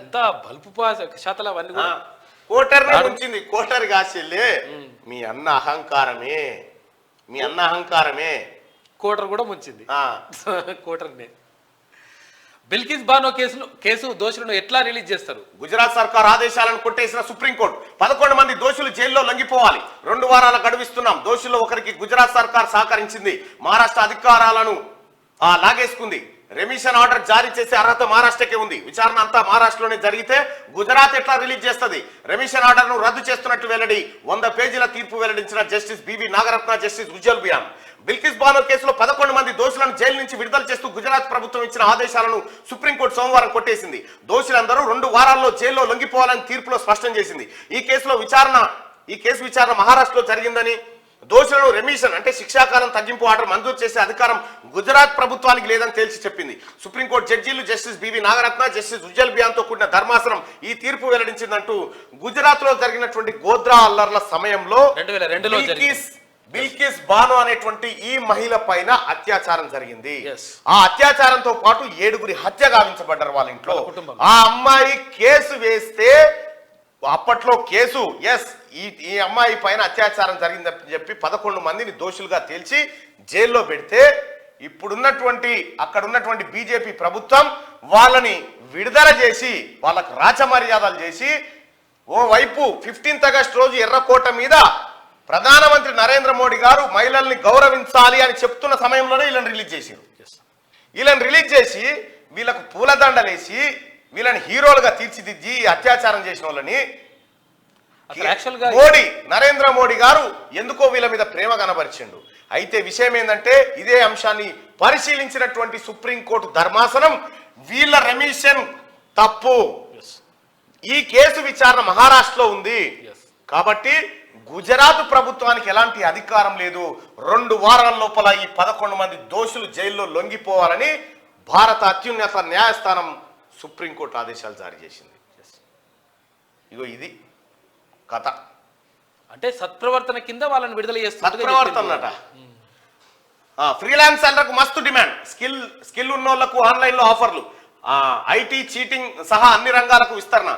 ఎంత బల్పు శాతలు అవన్నీ కోటర్నే ఉంచింది. కోటరి కాసిల్లే మీ అన్న అహంకారమే, మీ అన్న అహంకారమే. కోటర్ కూడా ముంచింది కోటర్నే. బిల్కిస్ బానో కేసు దోషులను ఎట్లా రిలీజ్ చేస్తారు? గుజరాత్ సర్కార్ ఆదేశాలను కొట్టేసిన సుప్రీంకోర్టు. 11 మంది దోషులు జైల్లో లొంగిపోవాలి. 2 వారాల గడువిస్తున్నాం. దోషుల్లో ఒకరికి గుజరాత్ సర్కార్ సహకరించింది. మహారాష్ట్ర అధికారాలను లాగేసుకుంది. రెమిషన్ ఆర్డర్ జారీ చేసే అర్హత మహారాష్ట్రకే ఉంది. విచారణ అంతా మహారాష్ట్రలోనే జరిగితే గుజరాత్ ఎట్లా రిలీజ్ చేస్తుంది? రెమిషన్ ఆర్డర్ ను రద్దు చేస్తున్నట్టు వెల్లడి. 100 పేజీల తీర్పు వెల్లడించిన justice BV Nagarathna, justice Ujjal Bhuyan. Bilkis Bano కేసులో 11 మంది దోషులను జైలు నుంచి విడుదల చేస్తూ గుజరాత్ ప్రభుత్వం ఇచ్చిన ఆదేశాలను సుప్రీంకోర్టు సోమవారం కొట్టేసింది. దోషులందరూ 2 వారాల్లో జైల్లో లొంగిపోవాలని తీర్పులో స్పష్టం చేసింది. ఈ కేసు విచారణ మహారాష్ట్రలో జరిగిందని, దోషులను రెమిషన్ అంటే శిక్షాకాలం తగ్గింపు ఆర్డర్ మంజూరు చేసే అధికారం గుజరాత్ ప్రభుత్వానికి లేదని తేల్చి చెప్పింది. సుప్రీంకోర్టు జడ్జీలు justice BV Nagarathna, justice Ujjal Bhuyan తో కూడిన ధర్మాసనం ఈ తీర్పు వెల్లడించిందంటూ గుజరాత్ లో జరిగినటువంటి గోద్రా అల్లర్ల సమయంలో బిల్కిస్ బాను అనేటువంటి ఈ మహిళ పైన అత్యాచారం జరిగింది. Yes. ఆ అత్యాచారంతో పాటు 7గురి హత్య గావించబడ్డారు వాళ్ళ ఇంట్లో. ఆ అమ్మాయి కేసు వేస్తే అప్పట్లో కేసు ఈ అమ్మాయి పైన అత్యాచారం జరిగిందని చెప్పి 11 మందిని దోషులుగా తేల్చి జైల్లో పెడితే ఇప్పుడున్నటువంటి అక్కడ ఉన్నటువంటి బీజేపీ ప్రభుత్వం వాళ్ళని విడుదల చేసి వాళ్ళకు రాచమర్యాదలు చేసి ఓవైపు 15th ఆగస్టు రోజు ఎర్రకోట మీద ప్రధానమంత్రి నరేంద్ర మోడీ గారు మహిళల్ని గౌరవించాలి అని చెప్తున్న సమయంలోనే వీళ్ళని రిలీజ్ చేశారు. వీళ్ళని రిలీజ్ చేసి వీళ్ళకు పూలదండలేసి వీళ్ళని హీరోలుగా తీర్చిదిద్ది అత్యాచారం చేసిన వాళ్ళని మోడీ నరేంద్ర మోడీ గారు ఎందుకో వీళ్ళ మీద ప్రేమ కనబరిచిండు. అయితే విషయం ఏంటంటే ఇదే అంశాన్ని పరిశీలించినటువంటి సుప్రీంకోర్టు ధర్మాసనం వీళ్ళ రెమిషన్ తప్పు, ఈ కేసు విచారణ మహారాష్ట్రలో ఉంది కాబట్టి గుజరాత్ ప్రభుత్వానికి ఎలాంటి అధికారం లేదు, 2 వారాల లోపల ఈ 11 మంది దోషులు జైల్లో లొంగిపోవాలని భారత అత్యున్నత న్యాయస్థానం సుప్రీంకోర్టు ఆదేశాలు జారీ చేసింది. ఇగో ఇది కథ. అంటే సత్ప్రవర్తన కింద వాళ్ళని విడుదల చేస్తారు. సత్ప్రవర్తనట. ఫ్రీలాన్సర్లకు మస్తు డిమాండ్, స్కిల్ ఉన్న వాళ్ళకు ఆన్లైన్లో ఆఫర్లు, ఐటీ చీటింగ్ సహా అన్ని రంగాలకు విస్తరణ,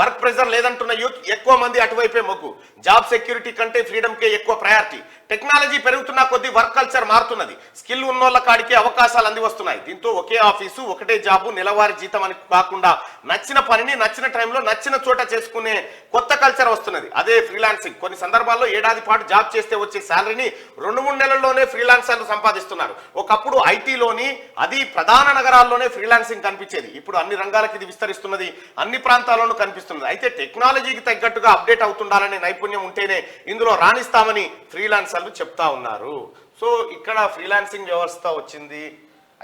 వర్క్ ప్రెజర్ లేదంటున్న యూత్ ఎక్కువ మంది అటువైపే మొగ్గు, జాబ్ సెక్యూరిటీ కంటే ఫ్రీడమ్కే ఎక్కువ ప్రయారిటీ, టెక్నాలజీ పెరుగుతున్న కొద్దీ వర్క్ కల్చర్ మారుతున్నది, స్కిల్ ఉన్నోళ్ళ కాడికి అవకాశాలు అంది వస్తున్నాయి, దీంతో ఒకే ఆఫీసు ఒకటే జాబు నెలవారీ జీతం అని కాకుండా నచ్చిన పనిని నచ్చిన టైంలో నచ్చిన చోట చేసుకునే కొత్త కల్చర్ వస్తున్నది. అదే ఫ్రీలాన్సింగ్. కొన్ని సందర్భాల్లో ఏడాది పాటు జాబ్ చేస్తే వచ్చే శాలరీని 2-3 నెలల్లోనే ఫ్రీలాన్సర్లు సంపాదిస్తున్నారు. ఒకప్పుడు ఐటీలోని అది ప్రధాన నగరాల్లోనే ఫ్రీలాన్సింగ్ కనిపించేది, ఇప్పుడు అన్ని రంగాలకు ఇది విస్తరిస్తున్నది, అన్ని ప్రాంతాల్లోనూ కనిపిస్తున్నది. అయితే టెక్నాలజీకి తగ్గట్టుగా అప్డేట్ అవుతుండాలనే నైపుణ్యం ఉంటేనే ఇందులో రాణిస్తామని ఫ్రీలాన్సర్లు చెప్తా ఉన్నారు. సో ఇక్కడ ఫ్రీలాన్సింగ్ వ్యవస్థ వచ్చింది.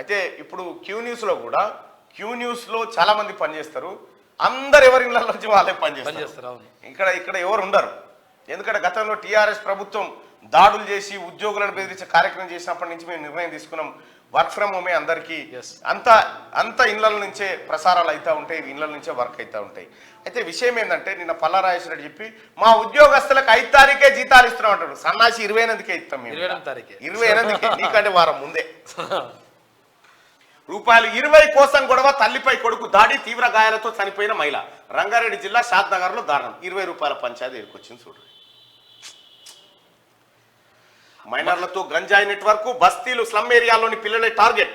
అయితే ఇప్పుడు క్యూ న్యూస్లో చాలా మంది పనిచేస్తారు, అందరు ఎవరి ఇళ్ళ నుంచి వాళ్ళే పనిచేస్తారు. ఇక్కడ ఎవరు ఉండరు. ఎందుకంటే గతంలో టీఆర్ఎస్ ప్రభుత్వం దాడులు చేసి ఉద్యోగులను బెదిరించే కార్యక్రమం చేసినప్పటి నుంచి మేము నిర్ణయం తీసుకున్నాం, వర్క్ ఫ్రమ్ హోమే అందరికీ, అంత ఇళ్ళ నుంచే ప్రసారాలు అవుతూ ఉంటాయి, ఇళ్ళ నుంచే వర్క్ అవుతూ ఉంటాయి. అయితే విషయం ఏంటంటే నిన్న పల్లారాజేశ్వర రెడ్డి చెప్పి మా ఉద్యోగస్తులకు 5 తారీఖే జీతాలు ఇస్తున్నాం అంటాడు. సన్నాసి 28కే ఇస్తాం, 28కే, నీకంటే వారం ముందే. ₹20 కోసం గొడవ, తల్లిపై కొడుకు దాడి, తీవ్ర గాయాలతో చనిపోయిన మహిళ. రంగారెడ్డి జిల్లా షాద్నగర్ లో దారుణం. ₹20 పంచాయతీ ఎదుర్కొచ్చింది చూడు. మైనర్లతో గంజాయి నెట్వర్క్, బస్తీలు స్లమ్ ఏరియాలోని పిల్లలే టార్గెట్,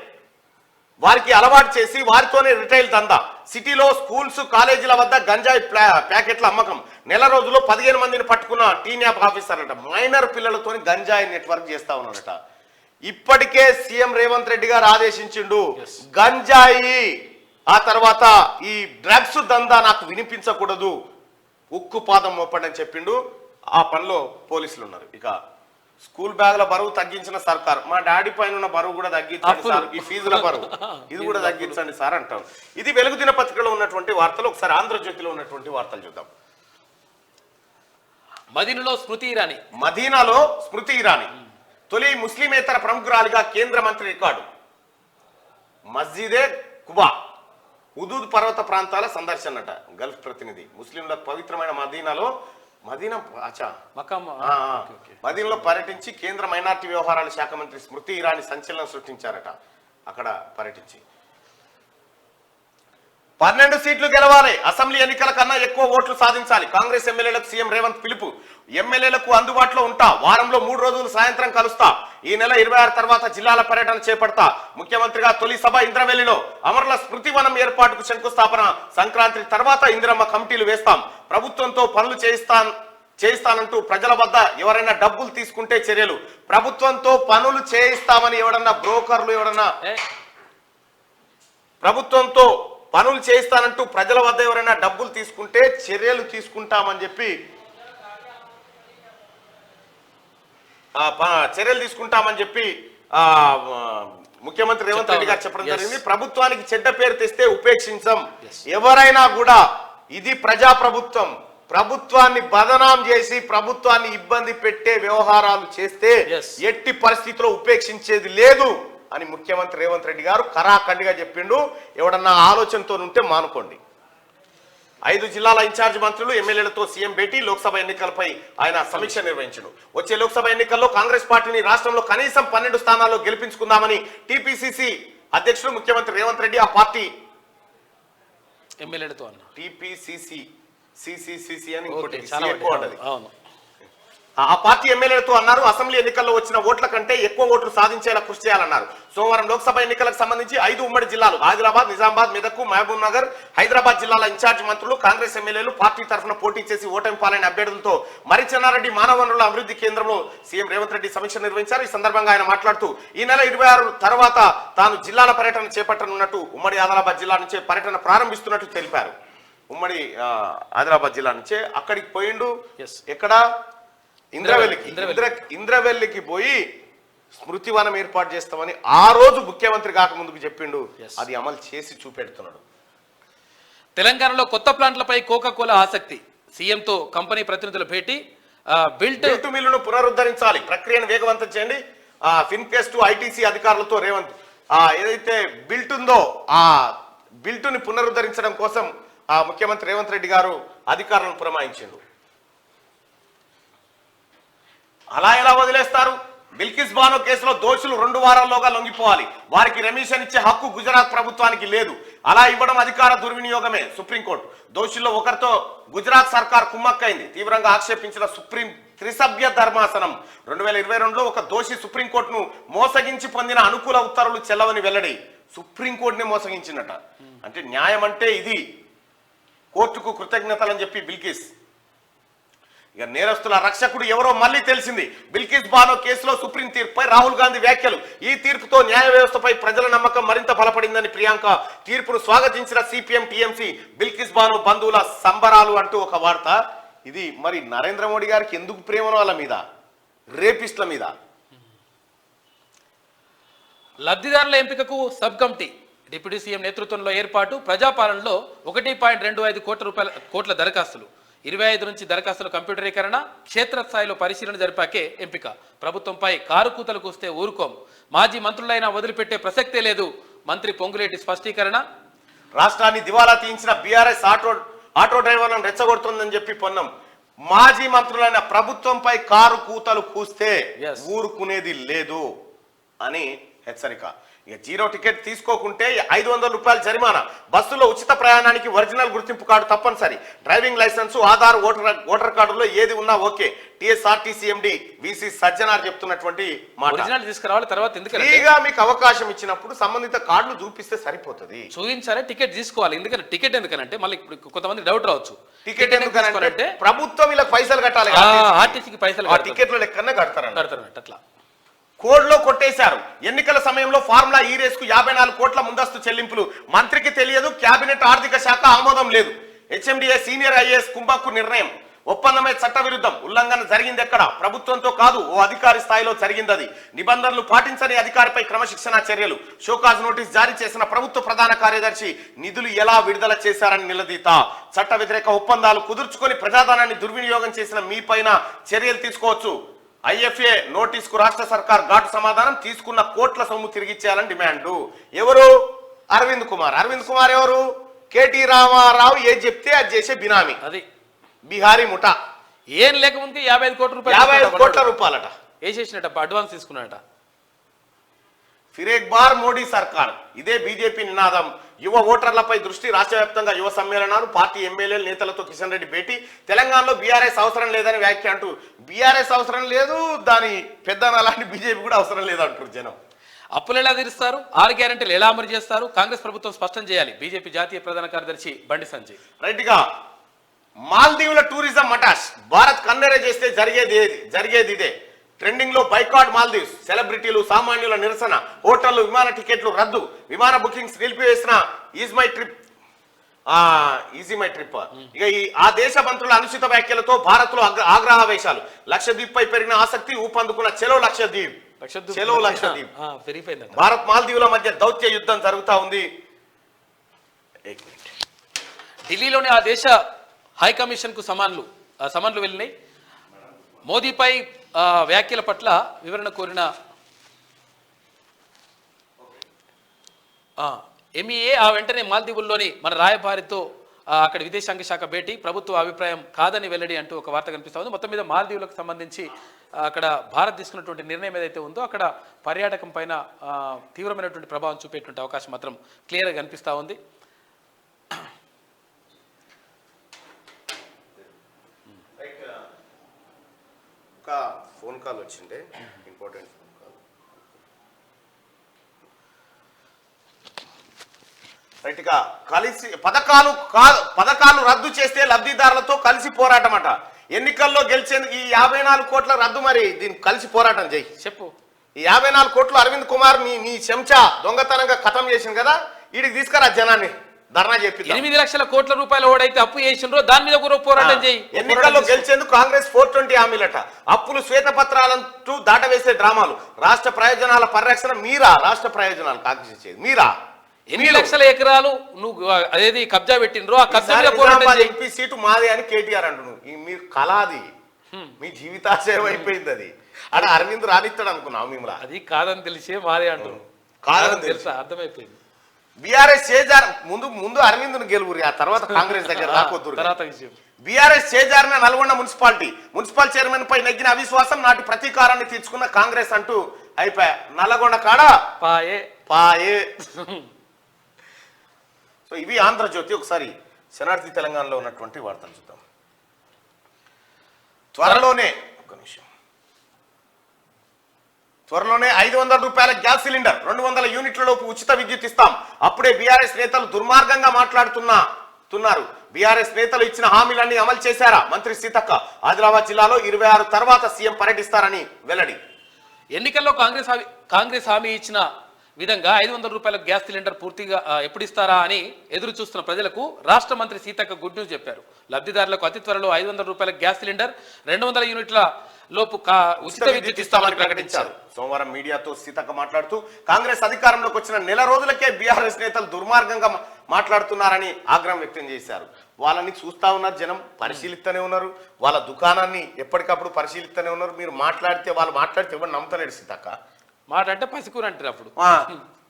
వారికి అలవాటు చేసి వారితోనే రిటైల్ దందా, సిటీలో స్కూల్స్ కాలేజీల వద్ద గంజాయి ప్యాకెట్ల అమ్మకం. నెల రోజుల్లో 15 మందిని పట్టుకున్న టీన్యాప్ ఆఫీసర్ అట. మైనర్ పిల్లలతోని గంజాయి నెట్వర్క్ చేస్తా ఉన్నాడట. ఇప్పటికే సీఎం రేవంత్ రెడ్డి గారు ఆదేశించిండు, గంజాయి ఆ తర్వాత ఈ డ్రగ్స్ దందా నాకు వినిపించకూడదు, ఉక్కు పాదం మోపండి అని చెప్పిండు. ఆ పనిలో పోలీసులు ఉన్నారు. ఇక స్కూల్ బ్యాగుల బరువు తగ్గించిన సర్కార్, మా డాడీ పైన ఉన్న బరువు కూడా తగ్గించండి సార్, ఈ ఫీజుల బరువు ఇది కూడా తగ్గించండి సార్ అంటాం. ఇది వెలుగు దినపత్రికలో ఉన్నటువంటి వార్తలు. ఒకసారి ఆంధ్రజ్యోతిలో ఉన్నటువంటి వార్తలు చూద్దాం. మదీనాలో స్మృతి ఇరానీ తొలి ముస్లిమేతర ప్రముఖురాలిగా కేంద్ర మంత్రి రికార్డు. మస్జిదే కుబా, హుదూద్ పర్వత ప్రాంతాల సందర్శనట. గల్ఫ్ ప్రతినిధి. ముస్లింలకు పవిత్రమైన మదీనాలో మదీనాలో పర్యటించి కేంద్ర మైనార్టీ వ్యవహారాల శాఖ మంత్రి స్మృతి ఇరానీ సంచలనం సృష్టించారట. అక్కడ పర్యటించి 12 సీట్లు గెలవాలి, అసెంబ్లీ ఎన్నికల కన్నా ఎక్కువ ఓట్లు సాధించాలి, కాంగ్రెస్ ఎమ్మెల్యేలకు సీఎం రేవంత్ పిలుపు. ఎమ్మెల్యేలకు అందుబాటులో ఉంటా, వారంలో 3 రోజులు సాయంత్రం కలుస్తా, ఈ నెల 26 తర్వాత జిల్లాల పర్యటన చేపడతా, ముఖ్యమంత్రిగా తొలి సభ ఇంద్రవెల్లిలో, అమరుల స్మృతి వనం ఏర్పాటుకు శంకుస్థాపన, సంక్రాంతి తర్వాత ఇందిరమ్మ కమిటీలు వేస్తాం, ప్రభుత్వంతో పనులు చేయిస్తానంటూ ప్రజల వద్ద ఎవరైనా డబ్బులు తీసుకుంటే చర్యలు. ప్రభుత్వంతో పనులు చేయిస్తామని ఎవడన్నా బ్రోకర్లు ప్రభుత్వంతో పనులు చేయిస్తానంటూ ప్రజల వద్ద ఎవరైనా డబ్బులు తీసుకుంటే చర్యలు తీసుకుంటామని చెప్పి ముఖ్యమంత్రి రేవంత్ రెడ్డి గారు చెప్పడం జరిగింది. ప్రభుత్వానికి చెడ్డ పేరు తెస్తే ఉపేక్షించం, ఎవరైనా కూడా ఇది ప్రజాప్రభుత్వం, ప్రభుత్వాన్ని బదనాం చేసి ప్రభుత్వాన్ని ఇబ్బంది పెట్టే వ్యవహారాలు చేస్తే ఎట్టి పరిస్థితిలో ఉపేక్షించేది లేదు అని ముఖ్యమంత్రి రేవంత్ రెడ్డి గారు ఖరాఖండిగా చెప్పిండు. ఎవడన్నా ఆలోచనతో ఉంటే మానుకోండి. 5 జిల్లాల ఇన్ఛార్జ్ మంత్రులు ఎమ్మెల్యేలతో సీఎం భేటీ. లోక్సభ ఎన్నికలపై ఆయన సమీక్ష నిర్వహించారు. వచ్చే లోక్సభ ఎన్నికల్లో కాంగ్రెస్ పార్టీని రాష్ట్రంలో కనీసం 12 స్థానాల్లో గెలిపించుకుందామని టీపీసీసీ అధ్యక్షుడు ముఖ్యమంత్రి రేవంత్ రెడ్డి ఆ పార్టీ ఎమ్మెల్యేలతో అన్న టీపీసీసీ సిసిసిసి అని ఓకే, ఇంకోటి చాలా ఎక్కువ ఉంటది. అవును. ఆ పార్టీ ఎమ్మెల్యేలతో అన్నారు అసెంబ్లీ ఎన్నికల్లో వచ్చిన ఓట్ల కంటే ఎక్కువ ఓట్లు సాధించేలా కృషి చేయాలన్నారు. సోమవారం లోక్సభ ఎన్నికలకు సంబంధించి 5 ఉమ్మడి జిల్లాలు ఆదిలాబాద్, నిజామాబాద్, మెదక్, మహబూబ్ నగర్, హైదరాబాద్ జిల్లాల ఇన్ఛార్జ్ మంత్రులు, కాంగ్రెస్ ఎమ్మెల్యేలు పార్టీ తరఫున పోటీ చేసి ఓటమి పాలైన అభ్యర్థులతో మరిచెన్నారెడ్డి మానవ వనరుల అభివృద్ధి కేంద్రంలో సీఎం రేవంత్ రెడ్డి సమీక్ష నిర్వహించారు. ఈ సందర్భంగా ఆయన మాట్లాడుతూ ఈ నెల 26 తర్వాత తాను జిల్లాల పర్యటన చేపట్టనున్నట్టు, ఉమ్మడి ఆదిలాబాద్ జిల్లా నుంచే పర్యటన ప్రారంభిస్తున్నట్టు తెలిపారు. ఉమ్మడి ఆదిలాబాద్ జిల్లా నుంచే అక్కడికి పోయిండు. ఎక్కడ? ఇంద్రవెల్లికి పోయి స్మృతివనం ఏర్పాటు చేస్తామని ఆ రోజు ముఖ్యమంత్రి కాకముందుకు చెప్పిండు. అది అమలు చేసి చూపెడుతున్నాడు. తెలంగాణలో కొత్త ప్లాంట్లపై కోకాకోలా ఆసక్తి. సీఎంతో కంపెనీ ప్రతినిధుల భేటీ. బిల్ట్ మిల్లును పునరుద్ధరించాలి, ప్రక్రియను వేగవంతం చేయండి. ఫిన్కేస్ట్ ఐటీసీ అధికారులతో రేవంత్ ఏదైతే బిల్ట్ ఉందో ఆ బిల్టుని పునరుద్ధరించడం కోసం ముఖ్యమంత్రి రేవంత్ రెడ్డి గారు అధికారులను పురమాయించారు. అలా ఎలా వదిలేస్తారు? బిల్కిస్ బానో కేసులో దోషులు 2 వారాల్లోగా లొంగిపోవాలి. వారికి రెమిషన్ ఇచ్చే హక్కు గుజరాత్ ప్రభుత్వానికి లేదు. అలా ఇవ్వడం అధికార దుర్వినియోగమే. సుప్రీంకోర్టు దోషుల్లో ఒకరితో గుజరాత్ సర్కార్ కుమ్మక్కైంది. తీవ్రంగా ఆక్షేపించిన సుప్రీం త్రిసభ్య ధర్మాసనం 2022లో ఒక దోషి సుప్రీంకోర్టును మోసగించి పొందిన అనుకూల ఉత్తర్వులు చెల్లవని వెల్లడి. సుప్రీంకోర్టుని మోసగించినట. అంటే న్యాయం అంటే ఇది. కోర్టుకు కృతజ్ఞతలని చెప్పి బిల్కిస్. ఇక నేరస్తుల రక్షకుడు ఎవరో మళ్ళీ తెలిసింది. బిల్కిస్ బానో కేసులో సుప్రీం తీర్పుపై రాహుల్ గాంధీ వ్యాఖ్యలు. ఈ తీర్పుతో న్యాయ వ్యవస్థపై ప్రజల నమ్మకం మరింత బలపడిందని ప్రియాంక. తీర్పును స్వాగతించిన సిపిఎం టీఎంసీ. బిల్కిస్ బానో బంధువుల సంబరాలు అంటూ ఒక వార్త. ఇది మరి నరేంద్ర మోడీ గారికి ఎందుకు ప్రేమనో వాళ్ళ మీద, రేపిస్ట్ల మీద. లబ్ధిదారుల ఎంపికకు సబ్ కమిటీ. డిప్యూటీ సీఎం నేతృత్వంలో ఏర్పాటు. ప్రజాపాలనలో 1.25 కోట్ల దరఖాస్తులు. 25 నుంచి దరఖాస్తుల కంప్యూటరీకరణ. క్షేత్రస్థాయిలో పరిశీలన జరిపాకే ఎంపిక. ప్రభుత్వంపై కారుకూతలు కూస్తే ఊరుకోం. మాజీ మంత్రులైనా వదిలిపెట్టే ప్రసక్తే లేదు. మంత్రి పొంగులేటి స్పష్టీకరణ. రాష్ట్రాన్ని దివాలా తీయించిన బీఆర్ఎస్ ఆటో డ్రైవర్లను రెచ్చగొడుతుందని చెప్పి పొన్నం. మాజీ మంత్రులైన ప్రభుత్వంపై కారు కూతలు కూస్తే ఊరుకునేది లేదు అని హెచ్చరిక. ఇక 0 టికెట్ తీసుకోకుంటే 500 రూపాయలు జరిమానా. బస్సులో ఉచిత ప్రయాణానికి ఒరిజినల్ గుర్తింపు కార్డు తప్పనిసరి. డ్రైవింగ్ లైసెన్స్, ఆధార్, ఓటర్ కార్డులో ఏది ఉన్నా ఓకే. టీఎస్ఆర్టీసీ ఎండి విసి సజ్జనార్ చెప్తున్నటువంటి మాట. ఒరిజినల్ తీసుకురావాలి. తర్వాత ఎందుకంటే ఫ్రీగా మీకు అవకాశం ఇచ్చినప్పుడు సంబంధిత కార్డులు చూపిస్తే సరిపోతుంది. చూపించాలి, టికెట్ తీసుకోవాలి. ఎందుకంటే టికెట్ ఎందుకనంటే మళ్ళీ కొంతమంది డౌట్ రావచ్చు. టికెట్ ఎందుకంటే ప్రభుత్వం ఇలా పైసలు కట్టాలి. ఆర్టీసీకి పైసలు టికెట్ల లెక్కనే కడతారు. అట్లా కోడ్లో కొట్టేశారు. ఎన్నికల సమయంలో ఫార్ములా ఈ రేసుకు 54 కోట్ల ముందస్తు చెల్లింపులు. మంత్రికి తెలియదు, కేబినెట్ ఆర్థిక శాఖ ఆమోదం లేదు. హెచ్ఎండిఏ సీనియర్ ఐఏఎస్ కుంభకు నిర్ణయం. ఒప్పందమే చట్టవిరుద్ధం. ఉల్లంఘన జరిగింది ఎక్కడ? ప్రభుత్వంతో కాదు, ఓ అధికారి స్థాయిలో జరిగింది. అది నిబంధనలు పాటించని అధికారిపై క్రమశిక్షణా చర్యలు. షోకాజ్ నోటీస్ జారీ చేసిన ప్రభుత్వ ప్రధాన కార్యదర్శి నిధులు ఎలా విడుదల చేశారని నిలదీత. చట్ట వ్యతిరేక ఒప్పందాలు కుదుర్చుకొని ప్రజాధనాన్ని దుర్వినియోగం చేసిన మీ పైన చర్యలు తీసుకోవచ్చు. ఐఎఫ్ఏ నోటీసుకు రాష్ట్ర సర్కార్ ఘాటు సమాధానం. తీసుకున్న కోట్ల సొమ్ము తిరిగిచ్చేయాలని డిమాండ్. ఎవరు? అరవింద్ కుమార్ ఎవరు? కేటీ రామారావు ఏది చెప్తే అది చేసే బినామీ. అది బిహారీ ముఠా. ఏం లేకముందుకే 55 కోట్ల రూపాయలు 55 కోట్ల రూపాయలట వేసేసినట్ట. అడ్వాన్స్ తీసుకున్నాడట. ఫిర్ ఏక్ బార్ మోడీ సర్కార్. ఇదే బీజేపీ నినాదం. యువ ఓటర్లపై దృష్టి. రాష్ట్ర వ్యాప్తంగా యువ సమ్మేళనాలు. పార్టీ ఎమ్మెల్యేల నేతలతో కిషన్ రెడ్డి భేటీ. తెలంగాణలో బీఆర్ఎస్ అవసరం లేదని వ్యాఖ్య అంటూ. బీఆర్ఎస్ అవసరం లేదు, దాని పెద్దన అలాంటి బీజేపీ కూడా అవసరం లేదు అంటారు జనం. అప్పులు ఎలా తీరుస్తారు? 6 గ్యారెంటీలు ఎలా అమలు చేస్తారు? కాంగ్రెస్ ప్రభుత్వం స్పష్టం చేయాలి. బీజేపీ జాతీయ ప్రధాన కార్యదర్శి బండి సంజయ్. రైట్గా మాల్దీవుల టూరిజం మటాష్. భారత్ కన్నెర చేస్తే జరిగేది ఇదే. ట్రెండింగ్ లో బైకాట్ మాల్దీవ్స్. సెలబ్రిటీలు, సామాన్యుల నిరసన. హోటళ్లు, విమాన టికెట్లు రద్దు. విమాన బుకింగ్స్ నిలిపివేసిన ఈజీ మై ట్రిప్. ఇక ఆ దేశ మంత్రుల అనుచిత వ్యాఖ్యలతో భారత్ లో ఆగ్రహావేశాలు. లక్షద్వీప్ పై పెరిగిన ఆసక్తి. ఊపందుకున్న చెలో లక్షద్వీప్. భారత్ మాల్దీవుల మధ్య దౌత్య యుద్ధం జరుగుతా ఉంది. ఢిల్లీలోని ఆ దేశ హై కమిషన్ కు సమన్లు వెళ్ళినాయి. మోదీపై వ్యాఖ్యల పట్ల వివరణ కోరిన ఎంఈఏ వెంటనే మాల్దీవుల్లోని మన రాయబారితో అక్కడ విదేశాంగ శాఖ భేటీ, ప్రభుత్వ అభిప్రాయం కాదని వెల్లడి అంటూ ఒక వార్త కనిపిస్తూ ఉంది. మొత్తం మీద మాల్దీవులకు సంబంధించి అక్కడ భారత్ తీసుకున్నటువంటి నిర్ణయం ఏదైతే ఉందో అక్కడ పర్యాటకం పైన తీవ్రమైనటువంటి ప్రభావం చూపేటువంటి అవకాశం మాత్రం క్లియర్గా కనిపిస్తూ ఉంది. ఒక ఫోన్ కాల్ వచ్చిండే, ఇంపార్టెంట్ ఫోన్ కాల్. రైట్గా కలిసి పథకాలు రద్దు చేస్తే లబ్ధిదారులతో కలిసి పోరాటం అట. ఎన్నికల్లో గెలిచేందుకు ఈ 54 కోట్ల రద్దు, మరి దీనికి కలిసి పోరాటం చేయి చెప్పు. ఈ 54 కోట్లు అరవింద్ కుమార్ నీ చెంచా దొంగతనంగా ఖతం చేసింది కదా, వీడికి తీసుకురా జనాన్ని ధర్నా చెప్పి 8 లక్షల కోట్ల రూపాయల ఓడైతే అప్పు చేసిండ్రో దాని మీద కూడా పోరాటం చేయి. ఎన్నికల్లో గెలిచేందుకు కాంగ్రెస్ 420 హామీలట, అప్పులు శ్వేతపత్రాలంటూ దాటవేసే డ్రామాలు, రాష్ట్ర ప్రయోజనాల పరిరక్షణ మీరా, రాష్ట్ర ప్రయోజనాలు కాంక్షించేది మీరా. 8 లక్షల ఎకరాలు నువ్వు అదేది కబ్జా పెట్టిండ్రో ఆ కబ్జా మీద పోరాటం చేయి. ఎంపీ సీటు మాదే అని కేటీఆర్ అంటున్నావు. మీరు కళాది మీ జీవితాశయం అయిపోయింది. అది అక్కడ అరవింద్ రానిస్తాడు అనుకున్నావు మిమ్మల్ని. అది కాదని తెలిసే మాదే అంటున్నావు. కాదని తెలుసా, అర్థమైపోయింది. బీఆర్ఎస్ చేజార్ ముందు అరవింద్ను గెలువురి, ఆ తర్వాత కాంగ్రెస్ దగ్గర రాకొద్దు. తర్వాత విషయం బీఆర్ఎస్ చేజారిన నల్గొండ మున్సిపల్ చైర్మన్ పై నెగ్గిన అవిశ్వాసం నాటి ప్రతీకారాన్ని తీర్చుకున్న కాంగ్రెస్ అంటూ అయిపోయా. నల్లగొండ కాడ పాయే. సో ఇవి ఆంధ్రజ్యోతి. ఒకసారి శనార్థి తెలంగాణలో ఉన్నటువంటి వార్తలు చూద్దాం. త్వరలోనే 500 రూపాయల గ్యాస్ సిలిండర్, 200 యూనిట్లలోపు ఉచిత విద్యుత్ ఇస్తాం. అప్పుడే బీఆర్ఎస్ నేతలు దుర్మార్గంగా మాట్లాడుతున్నారు. బీఆర్ఎస్ నేతలు ఇచ్చిన హామీలన్నీ అమలు చేశారా? మంత్రి సీతక్క. ఆదిలాబాద్ జిల్లాలో 26 తర్వాత సీఎం పర్యటిస్తారని వెల్లడి. ఎన్నికల్లో కాంగ్రెస్ హామీ ఇచ్చిన విధంగా 500 రూపాయల గ్యాస్ సిలిండర్ పూర్తిగా ఎప్పుడు ఇస్తారా అని ఎదురు చూస్తున్న ప్రజలకు రాష్ట్ర మంత్రి సీతక్క గుడ్ న్యూస్ చెప్పారు. లబ్ధిదారులకు అతి త్వరలో 500 రూపాయల గ్యాస్ సిలిండర్, 200 యూనిట్ల లోపు ఉచిత విద్యుత్ ఇస్తామని ప్రకటించారు. సోమవారం మీడియాతో సీతక్క మాట్లాడుతూ కాంగ్రెస్ అధికారంలోకి వచ్చిన నెల రోజులకే బీఆర్ఎస్ నేతలు దుర్మార్గంగా మాట్లాడుతున్నారని ఆగ్రహం వ్యక్తం చేశారు. వాళ్ళని చూస్తా ఉన్నారు, జనం పరిశీలిస్తూనే ఉన్నారు, వాళ్ళ దుకాణాన్ని ఎప్పటికప్పుడు పరిశీలిస్తూనే ఉన్నారు. మీరు వాళ్ళు మాట్లాడితే ఎవరు నమ్ముతలేడు సీతక్క. మాట అంటే పసికూర అంటారు. అప్పుడు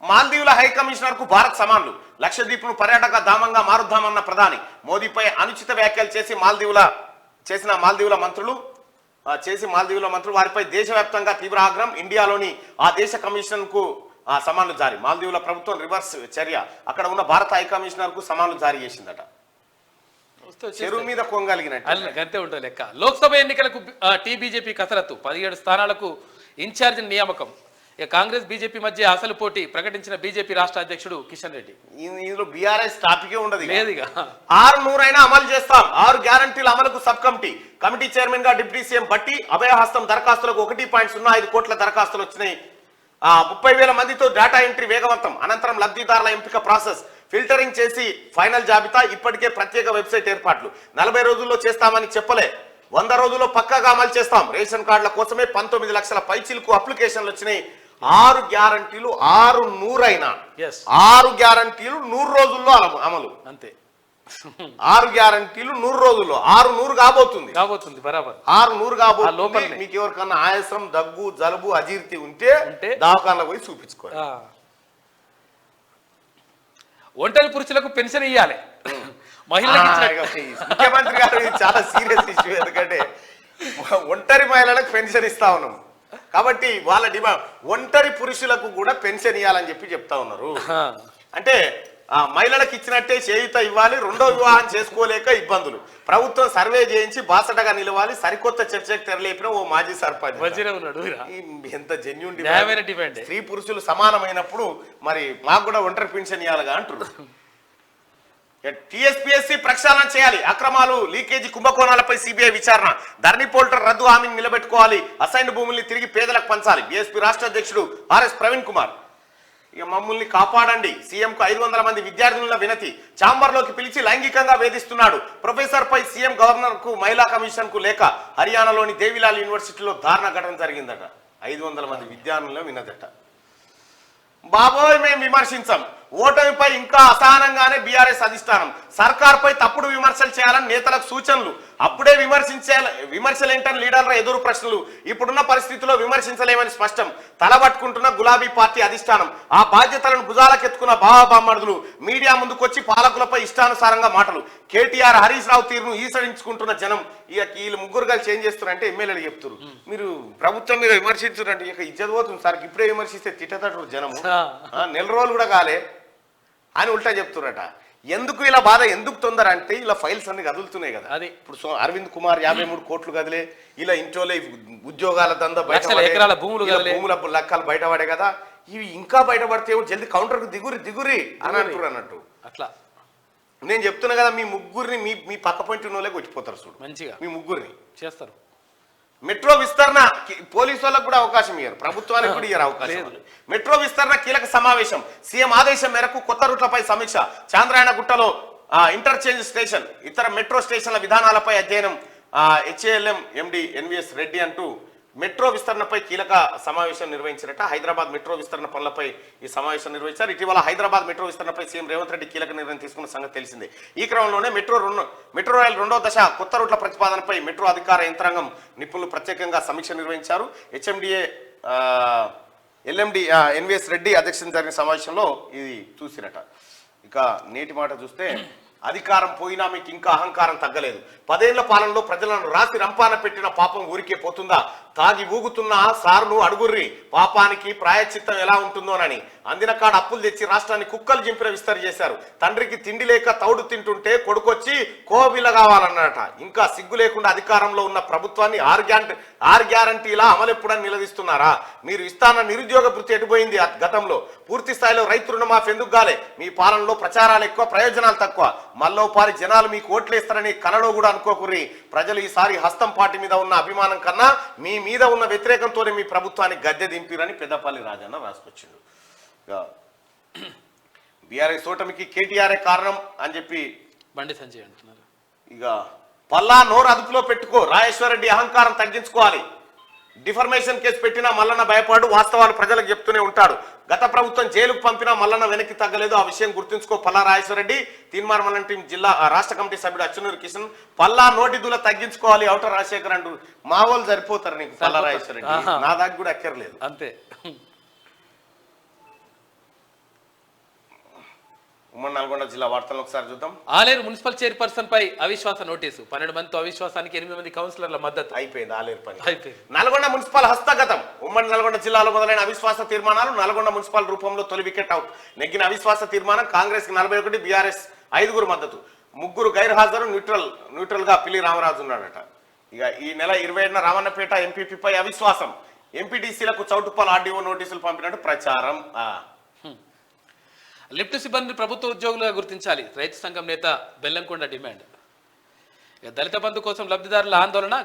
మాల్దీవుల హై కమిషనర్ కు భారత్ సమాన్లు, లక్షద్వీప్ ను పర్యాటక ధామంగా మారుద్దామన్న ప్రధాని మోదీపై అనుచిత వ్యాఖ్యలు చేసి మాల్దీవుల మంత్రులు వారిపై దేశవ్యాప్తంగా తీవ్ర ఆగ్రహం. ఇండియాలోని ఆ దేశ కమిషన్ కు సమాన్లు జారీ. మాల్దీవుల ప్రభుత్వం రివర్స్ చర్య, అక్కడ ఉన్న భారత హై కమిషనర్ కు సమాన్లు జారీ చేసిందట. చెరువు మీద కొంగలిగినట్టు అంతే ఉంటుంది లెక్క. లోక్సభ ఎన్నికలకు టీబీజేపీ కసరత్తు, 17 స్థానాలకు ఇన్ఛార్జ్ నియామకం. కాంగ్రెస్ బీజేపీ మధ్య అసలు పోటీ ప్రకటించిన బీజేపీ రాష్ట్ర అధ్యక్షుడు కిషన్ రెడ్డి. ఇందులో బీఆర్ఎస్ టాపికే ఉండదు. లేదుగా 600 అమలు చేస్తాం. 6 గ్యారంటీల అమలుకు సబ్ కమిటీ చైర్మన్ గా డిప్యూటీ సీఎం బట్టి. అభయహస్తం దరఖాస్తులకు 1.05 కోట్ల దరఖాస్తులు వచ్చినాయి. 30,000 మందితో డేటా ఎంట్రీ వేగవంతం. అనంతరం లబ్ధిదారుల ఎంపిక ప్రాసెస్, ఫిల్టరింగ్ చేసి ఫైనల్ జాబితా. ఇప్పటికే ప్రత్యేక వెబ్సైట్ ఏర్పాట్లు. 40 రోజుల్లో చేస్తామని చెప్పలే, 100 రోజుల్లో పక్కాగా అమలు చేస్తాం. రేషన్ కార్డుల కోసమే 19 లక్షల పైచిలకు అప్లికేషన్లు వచ్చినాయి. 6 గ్యారంటీలు 6 గ్యారంటీలు 100 రోజుల్లో అమలు. అంతే. 6 గ్యారంటీలు 100 రోజుల్లో 600 కాబోతుంది బరాబర్. 600 కాబోతుంది. మీకు ఎవరికన్నా ఆయాసం, దగ్గు, జలుబు, అజీర్తి ఉంటే దవాఖానలో పోయి చూపించుకోవాలి. ఒంటరి పురుషులకు పెన్షన్ ఇవ్వాలి. ముఖ్యమంత్రి గారు ఇది చాలా సీరియస్ ఇష్యూ. ఎందుకంటే ఒంటరి మహిళలకు పెన్షన్ ఇస్తా ఉన్నాం కాబట్టి వాళ్ళ డిమాండ్ ఒంటరి పురుషులకు కూడా పెన్షన్ ఇవ్వాలని చెప్తా ఉన్నారు. అంటే మహిళలకు ఇచ్చినట్టే చేయుత ఇవ్వాలి. రెండో వివాహం చేసుకోలేక ఇబ్బందులు. ప్రభుత్వం సర్వే చేయించి బాసటగా నిలవాలి. సరికొత్త చర్చకు తెరలేపిన ఓ మాజీ సర్పంచ్. ఎంత జెన్యూన్ డిమాండ్. స్త్రీ పురుషులు సమానమైనప్పుడు మరి మాకు కూడా ఒంటరి పెన్షన్ ఇవ్వాలిగా అంటారు. టీఎస్పీఎస్సీ ప్రక్షాళన చేయాలి. అక్రమాలు, లీకేజీ, కుంభకోణాలపై సిబిఐ విచారణ. ధరణి పోర్టల్ రద్దు హామీని నిలబెట్టుకోవాలి. అసైన్డ్ భూముల్ని తిరిగి పేదలకు పంచాలి. బీఎస్పీ రాష్ట్ర అధ్యక్షుడు ఆర్ఎస్ ప్రవీణ్ కుమార్. ఇక మమ్మల్ని కాపాడండి. సీఎంకు 500 మంది విద్యార్థుల వినతి. ఛాంబర్లోకి పిలిచి లైంగికంగా వేధిస్తున్నాడు. ప్రొఫెసర్ పై సీఎం, గవర్నర్ కు, మహిళా కమిషన్ కు లేఖ. హర్యానాలోని దేవిలాల్ యూనివర్సిటీలో దారుణ ఘటన జరిగిందట. 500 మంది విద్యార్థుల వినదట. బాబోయ్ మేము విమర్శించాం. ఓటమిపై ఇంకా అసహనంగానే బీఆర్ఎస్ అధిష్టానం. సర్కార్పై తప్పుడు విమర్శలు చేయాలని నేతలకు సూచనలు. అప్పుడే విమర్శలేంటని లీడర్ల ఎదురు ప్రశ్నలు. ఇప్పుడున్న పరిస్థితుల్లో విమర్శించలేమని స్పష్టం. తలబట్టుకుంటున్న గులాబీ పార్టీ అధిష్టానం. ఆ బాధ్యతలను భుజాలకెత్తుకున్న బాబామ్మడుదులు మీడియా ముందుకొచ్చి పాలకులపై ఇష్టానుసారంగా మాటలు. కేటీఆర్, హరీష్ రావు తీరును ఈసడించుకుంటున్న జనం. ఇక వీళ్ళు ముగ్గురు కలిసి ఏం చేస్తున్నారంటే ఎమ్మెల్యేలు చెప్తున్నారు, మీరు ప్రభుత్వం మీద విమర్శించారంటే ఇక ఇజ్జత్ పోతుంది సార్, ఇప్పుడే విమర్శిస్తే తిట్టతడు జనము, నెల రోజులు కూడా కాలే అని ఉల్టా చెప్తున్నారట. ఎందుకు ఇలా బాధ, ఎందుకు తొందర అంటే ఇలా ఫైల్స్ అన్ని కదులుతున్నాయి కదా. అది ఇప్పుడు అరవింద్ కుమార్ 53 కోట్లు కదిలే, ఇలా ఇంట్లో ఉద్యోగాల దందా బయట, భూముల లెక్కలు బయటపడే కదా. ఇవి ఇంకా బయటపడితే జల్దీ కౌంటర్కు దిగురి అని అంటారు అన్నట్టు. అట్లా నేను చెప్తున్నా కదా, మీ ముగ్గురిని మీ పక్క పొంటి నోళ్ళకి వచ్చిపోతారు చూడు మంచిగా, మీ ముగ్గురిని చేస్తారు. మెట్రో విస్తరణ పోలీసు వాళ్ళకు కూడా అవకాశం ఇయ్యారు, ప్రభుత్వానికి కూడా ఇయ్యారు అవకాశం. మెట్రో విస్తరణ కీలక సమావేశం. సీఎం ఆదేశం మేరకు కొత్త రూట్లపై సమీక్ష. చాంద్రాయణగుట్టలో ఇంటర్చేంజ్ స్టేషన్, ఇతర మెట్రో స్టేషన్ల విధానాలపై అధ్యయనం. హెచ్ఏఎల్ఎం ఎండి ఎన్విఎస్ రెడ్డి అంటూ మెట్రో విస్తరణపై కీలక సమావేశం నిర్వహించారట. హైదరాబాద్ మెట్రో విస్తరణ పనులపై ఈ సమావేశం నిర్వహించారు. ఇటీవల హైదరాబాద్ మెట్రో విస్తరణపై సీఎం రేవంత్ రెడ్డి కీలక నిర్ణయం తీసుకున్న సంగతి తెలిసిందే. ఈ క్రమంలోనే మెట్రో రైల్ 2వ దశ కొత్త రూట్ల ప్రతిపాదనపై మెట్రో అధికార యంత్రాంగం నిపుణులు ప్రత్యేకంగా సమీక్ష నిర్వహించారు. హెచ్ఎండిఏ ఎల్ఎండి ఎన్విఎస్ రెడ్డి అధ్యక్షతన జరిగిన సమావేశంలో ఇది చూసిరట. ఇక నేటి మాట చూస్తే, అధికారం పోయినా మీకు ఇంకా అహంకారం తగ్గలేదు. 10 ఏళ్ల పాలనలో ప్రజలను రాసి రంపాన పెట్టిన పాపం ఊరికే పోతుందా? తాగి ఊగుతున్న సార్లు అడుగుర్రి, పాపానికి ప్రాయశ్చిత్తం ఎలా ఉంటుందోనని. అందిన కాడ అప్పులు తెచ్చి రాష్ట్రాన్ని కుక్కలు జింపిన విస్తరి చేశారు. తండ్రికి తిండి లేక తౌడు తింటుంటే కొడుకొచ్చి కోవిల కావాలన్నట. ఇంకా సిగ్గు లేకుండా అధికారంలో ఉన్న ప్రభుత్వాన్ని ఆరు గ్యారంటీలా అమలెప్పుడని నిలదీస్తున్నారా? మీరు ఇస్తాన నిరుద్యోగ భృతి ఎటుపోయింది గతంలో? పూర్తి స్థాయిలో రైతు రుణమాఫీ ఎందుకు గాలే? మీ పాలనలో ప్రచారాలు ఎక్కువ, ప్రయోజనాలు తక్కువ. మల్లోపారి జనాలు మీకు ఓట్లేస్తారని కలలో కూడా అనుకోకుర్రి. ప్రజలు ఈసారి హస్తం పార్టీ మీద ఉన్న అభిమానం కన్నా మీ మీద ఉన్న వ్యతిరేకంతోనే మీ ప్రభుత్వాన్ని గద్దె దింపిరని పెద్దపల్లి రాజన్న రాసుకొచ్చిండు. బీఆర్ఎస్ ఓటమికి కేటీఆర్ఏ కారణం అని చెప్పి బండి సంజయ్ అంటున్నారు. ఇక పల్లా నోరు అదుపులో పెట్టుకో, రాజేశ్వరరెడ్డి అహంకారం తగ్గించుకోవాలి. డిఫర్మేషన్ కేసు పెట్టినా మల్లన్న భయపడు, వాస్తవాలు ప్రజలకు చెప్తూనే ఉంటాడు. గత ప్రభుత్వం జైలుకు పంపినా మల్లన్న వెనక్కి తగ్గలేదు, ఆ విషయం గుర్తుంచుకో పల్లా రాజేశ్వరరెడ్డి. తీన్మార్ మండలం టీం జిల్లా రాష్ట్ర కమిటీ సభ్యుడు అచ్చెన్నూరు కిషన్. పల్లా నోటి దూల తగ్గించుకోవాలి, అవుటర్ రాజశేఖర్ అంటూ. మా వాళ్ళు సరిపోతారు నీకు పల్లా రాజేశ్వరరెడ్డి, నా దాకా కూడా అక్కర్లేదు అంతే. ఉమ్మడి నల్గొండ జిల్లా వార్తలను ఒకసారి చూద్దాం. ఆలేరు మున్సిపల్ చైర్పర్సన్ పై అవిశ్వాస నోటీసు. 12 మందితో అవిశ్వాసానికి 8 మంది కౌన్సిలర్ల మద్దతు. అయిపోయింది ఆలేరు పని. నల్గొండ మున్సిపల్ హస్తగతం. ఉమ్మడి నల్గొండ జిల్లాలో మొదలైన అవిశ్వాస తీర్మానాలు నల్గొండ మున్సిపల్ రూపంలో తొలి వికెట్ అవుట్. నెగ్గిన అవిశ్వాస తీర్మానం కాంగ్రెస్ కి 41, బీఆర్ఎస్ 5 మద్దతు. 3 గైర్హాజరు, న్యూట్రల్ గా పిల్లి రామరాజు ఉన్నాడట. ఇక ఈ నెల 27న రామన్నపేట ఎంపీపీపై అవిశ్వాసం. ఎంపీటీసీలకు చౌటుప్పల్ ఆర్డీఓ నోటీసులు పంపినట్టు ప్రచారం. లిఫ్ట్ సిబ్బందిని ప్రభుత్వ ఉద్యోగులుగా గుర్తించాలి. రైతు సంఘం నేత బెల్లంకొండ డిమాండ్. దళిత బంధు కోసం లబ్ధిదారుల ఆందోళన.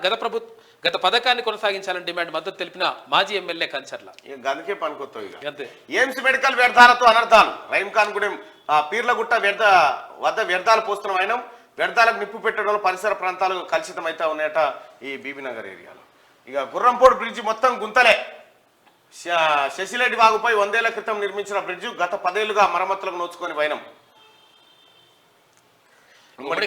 గత పథకాన్ని కొనసాగించాలని డిమాండ్. మద్దతు తెలిపిన మాజీ ఎమ్మెల్యే కంచర్ల. గదికే పనికొత్తాయి. ఎయిమ్స్ మెడికల్ వ్యర్థాలతో అనర్థాలు. రైమ్ఖాన్ గూడెం పీర్లగుట్ట వద్ద వ్యర్థాలు పోస్తున్న వైనం. వ్యర్థాలకు నిప్పు పెట్టడంలో పరిసర ప్రాంతాలు కలుషితం అయితే ఉన్నాయట ఈ బీబీనగర్ ఏరియాలో. ఇక గుర్రంపోడు బ్రిడ్జి మొత్తం గుంతలే. శశిరెడ్డి వాగుపై 100 ఏళ్ల క్రితం నిర్మించిన బ్రిడ్జి గత 10 ఏళ్లుగా మరమ్మతులకు నోచుకొని వైనం.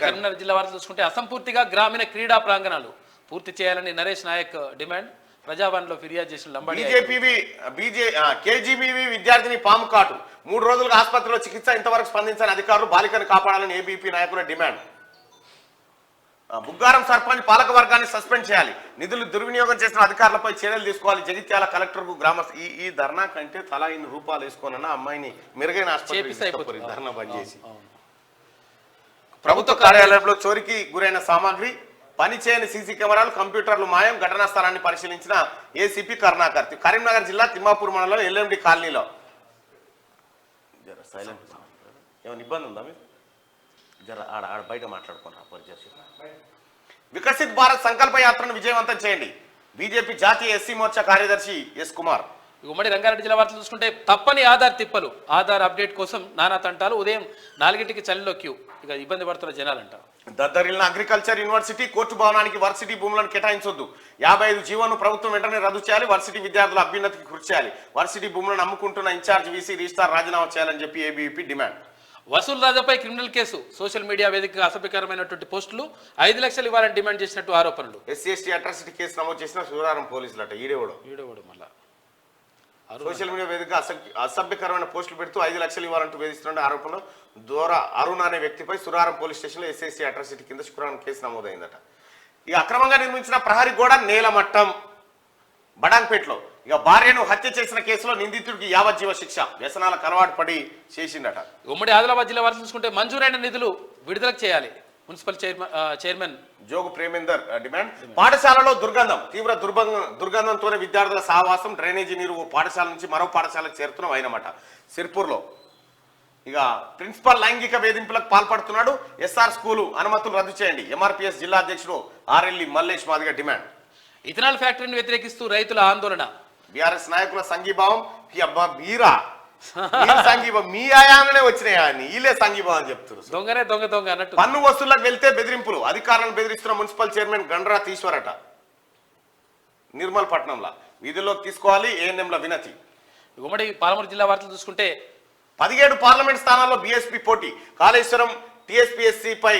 కరీంనగర్ జిల్లా వార్తలు చూసుకుంటే, అసంపూర్తిగా గ్రామీణ క్రీడా ప్రాంగణాలు పూర్తి చేయాలని నరేష్ నాయక్ డిమాండ్. ప్రజావాణిలో ఫిర్యాదు చేసిన లంబాడి. కేజీబీవీ విద్యార్థిని పాము కాటు. 3 రోజులుగా ఆసుపత్రిలో చికిత్స, ఇంతవరకు స్పందించని అధికారులు. బాలికను కాపాడాలని ఏబీపీ నాయకుల డిమాండ్. బుగ్గారం సర్పంచ్ పాలక వర్గాన్ని సస్పెండ్ చేయాలి. నిధులు దుర్వినియోగం చేసిన అధికారులపై చర్యలు తీసుకోవాలి. జగిత్యాల కలెక్టర్కు గ్రామ ఈ ధర్నా కంటే తలా 200 రూపాయలు వేసుకోనన్నా అమ్మాయిని మెరుగైన ఆసుపత్రి ధర్నా బంద్ చేసి. ప్రభుత్వ కార్యాలయంలో చోరీకి గురైన సామాగ్రి, పనిచేయని సీసీ కెమెరాలు, కంప్యూటర్లు మాయం. ఘటనా స్థలాన్ని పరిశీలించిన ఏసీపీ కరుణాకర్. కరీంనగర్ జిల్లా తిమ్మాపూర్ మండలం ఎల్ఎండి కాలనీలో ఏమైనా ఇబ్బంది ఉందా మీరు? ఆడ బయట మాట్లాడుకున్నారు పరిచయం. వికసిత్ భారత్ సంకల్ప యాత్రను విజయవంతం చేయండి. బీజేపీ జాతీయ ఎస్సీ మోర్చా కార్యదర్శి ఎస్ కుమార్. ఉమ్మడి రంగారెడ్డి జిల్లా వార్తలు చూసుకుంటే, తప్పని ఆధార్ తిప్పలు. ఆధార్ అప్డేట్ కోసం నానా తంటాలు. ఉదయం 4ంటికి చలిలో క్యూ. ఇక ఇబ్బంది పడుతున్న జనాలంట. దద్దరిల్లిన అగ్రికల్చర్ యూనివర్సిటీ. కోర్టు భవనానికి వర్సిటీ భూములను కేటాయించొద్దు. 55 జీవోను ప్రభుత్వం వెంటనే రద్దు చేయాలి. వర్సిటీ విద్యార్థుల అభ్యున్నతికి కృషి చేయాలి. వర్సిటీ భూములను అమ్ముకుంటున్న ఇన్ఛార్జ్ వీసీ రిజిస్ట్రార్ రాజీనామా చేయాలని చెప్పి ఏబీవీపీ డిమాండ్. వసూలు రాజాపై క్రిమినల్ కేసు, సోషల్ మీడియా వేదికగా అసభ్యకరమైనటువంటి పోస్టులు, 5 లక్షలు ఇవ్వాలని డిమాండ్ చేసినట్టు ఆరోపణలు. ఎస్సీ ఎస్టీ అట్రాసిటీ కేసు నమోదు చేసిన సూరారం పోలీసులట. ఈడేవాడు మళ్ళా సోషల్ మీడియా వేదికగా అసభ్యకరమైన పోస్టులు పెడుతూ 5 లక్షలు ఇవ్వాలంటూ వేధిస్తున్న ఆరోపణలో దూర అరుణ్ అనే వ్యక్తిపై సురారం పోలీస్ స్టేషన్లో ఎస్సీ ఎస్టీ అట్రాసిటీ కింద శుక్రవారం కేసు నమోదైందట. ఇక అక్రమంగా నిర్మించిన ప్రహరీ గోడ నేలమట్టం. బడాంగ్పేటలో ఇక భార్యను హత్య చేసిన కేసులో నిందితుడికి యావజ్జీవ శిక్ష, వ్యసనాలకు అలవాటు పడి చేసిండట. ఉమ్మడి ఆదిలాబాద్ జిల్లా వారు చూసుకుంటే మంజూరైన నిధులు విడుదల చేయాలి, municipal chairman Jogu Premender demand. పాఠశాలలో దుర్గంధం, తీవ్ర దుర్గంధంతోనే విద్యార్థుల సహవాసం, డ్రైనేజీ నీరు పాఠశాల నుంచి మరో పాఠశాలకు చేరుతున్నాం అయినమాట. సిర్పూర్లో ఇక ప్రిన్సిపల్ లైంగిక వేధింపులకు పాల్పడుతున్నాడు, ఎస్ఆర్ స్కూలు అనుమతులు రద్దు చేయండి, ఎంఆర్పిఎస్ జిల్లా అధ్యక్షుడు RLE Mallesh Madiga demand. Ethanol ఫ్యాక్టరీని వ్యతిరేకిస్తూ రైతుల ఆందోళన. బీఆర్ఎస్ నాయకుల సంఘీభావం. మీరా సంఘీభావం మీ ఆయానే వచ్చినాయా, వీళ్ళే సంఘీభావం చెప్తున్నారు. దొంగనే దొంగ అన్నట్టు. పన్ను వసూళ్లకు వెళ్తే బెదిరింపులు, అధికారులను బెదిరిస్తున్న మున్సిపల్ చైర్మన్ గండ్రా తీశ్వరట. నిర్మల్ పట్టణంలో వీధుల్లోకి తీసుకోవాలి, ఏఎన్ఎంల వినతి. ఉమ్మడి పాలమూరు జిల్లా వార్తలు చూసుకుంటే 17 పార్లమెంట్ స్థానాల్లో బీఎస్పీ పోటీ, కాళేశ్వరం టీఎస్పీఎస్సీపై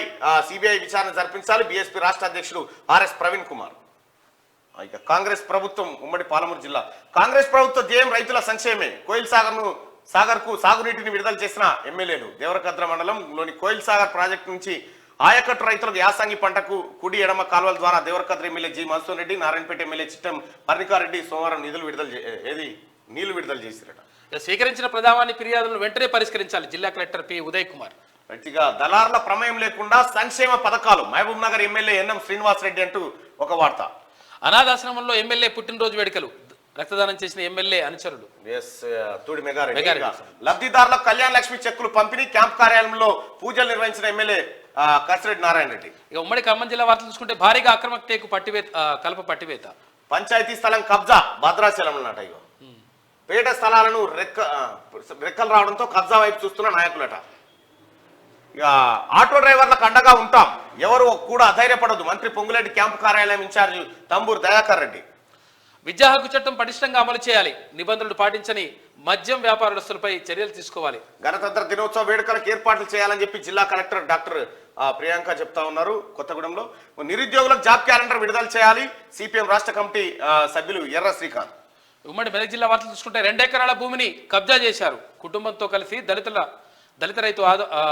సిబిఐ విచారణ జరిపించాలి, బీఎస్పీ రాష్ట్ర అధ్యక్షుడు ఆర్ఎస్ ప్రవీణ్ కుమార్. ఇక కాంగ్రెస్ ప్రభుత్వం ఉమ్మడి పాలమూరు జిల్లా కాంగ్రెస్ ప్రభుత్వ ధ్యేయం రైతుల సంక్షేమే. కోయిల్ సాగర్కు సాగునీటిని విడుదల చేసిన ఎమ్మెల్యేలు. దేవరకద్ర మండలంలోని కోయిల్ సాగర్ ప్రాజెక్టు నుంచి ఆయకట్టు రైతులకు యాసంగి పంటకు కుడి ఎడమ కాలువల ద్వారా Devarakadra MLA G Mansoor Reddy, Narayanpet MLA Chittam Parnika Reddy సోమవారం నీళ్లు విడుదల చేసిరట. స్వీకరించిన ప్రధానాన్ని ఫిర్యాదులను వెంటనే పరిష్కరించాలి, జిల్లా కలెక్టర్ పి ఉదయ్ కుమార్. గట్టిగా దళారుల ప్రమేయం లేకుండా సంక్షేమ పథకాలు, మహబూబ్ నగర్ ఎమ్మెల్యే ఎన్ఎం శ్రీనివాస్ రెడ్డి అంటూ ఒక వార్త. అనాథాశ్రమంలో ఎమ్మెల్యే పుట్టినరోజు వేడుకలు, రక్తదానం చేసిన ఎమ్మెల్యే అనుచరుడు. తూడి మెగారెడ్డి. లబ్ధిదారులకు కళ్యాణ లక్ష్మి చెక్కులు పంపిణీ, క్యాంప్ కార్యాలయంలో పూజలు నిర్వహించిన ఎమ్మెల్యే కసిరెడ్డి నారాయణ రెడ్డి. ఇక ఉమ్మడి ఖమ్మం జిల్లా వార్తలు చూసుకుంటే భారీగా అక్రమ టేకు కలప పట్టివేత. పంచాయతీ స్థలం కబ్జా భద్రాచలం అన్నట. ఇగో పేట స్థలాలను రెక్కలు రావడంతో కబ్జా వైపు చూస్తున్న నాయకులట. ఇక ఆటో డ్రైవర్లకు అండగా ఉంటాం, ఎవరు కూడా అధైర్యపడదు, మంత్రి పొంగులేటి క్యాంపు కార్యాలయం ఇన్ఛార్జి తంబూరు దయాకర్ రెడ్డి. విద్యా హక్కు చట్టం పటిష్టంగా అమలు చేయాలి, నిబంధనలు పాటించని మద్యం వ్యాపారస్తులపై చర్యలు తీసుకోవాలి. గణతంత్ర దినోత్సవ వేడుకలకు ఏర్పాట్లు చేయాలని చెప్పి జిల్లా కలెక్టర్ డాక్టర్ ప్రియాంక చెప్తా ఉన్నారు. కొత్తగూడెంలో నిరుద్యోగులకు జాబ్ క్యాలెండర్ విడుదల చేయాలి, సిపిఎం రాష్ట్ర కమిటీ సభ్యులు ఎర్ర శ్రీకాంత్. ఉమ్మడి మెదక్ జిల్లా వార్తలు చూసుకుంటే 2 ఎకరాల భూమిని కబ్జా చేశారు, కుటుంబంతో కలిసి దళిత రైతు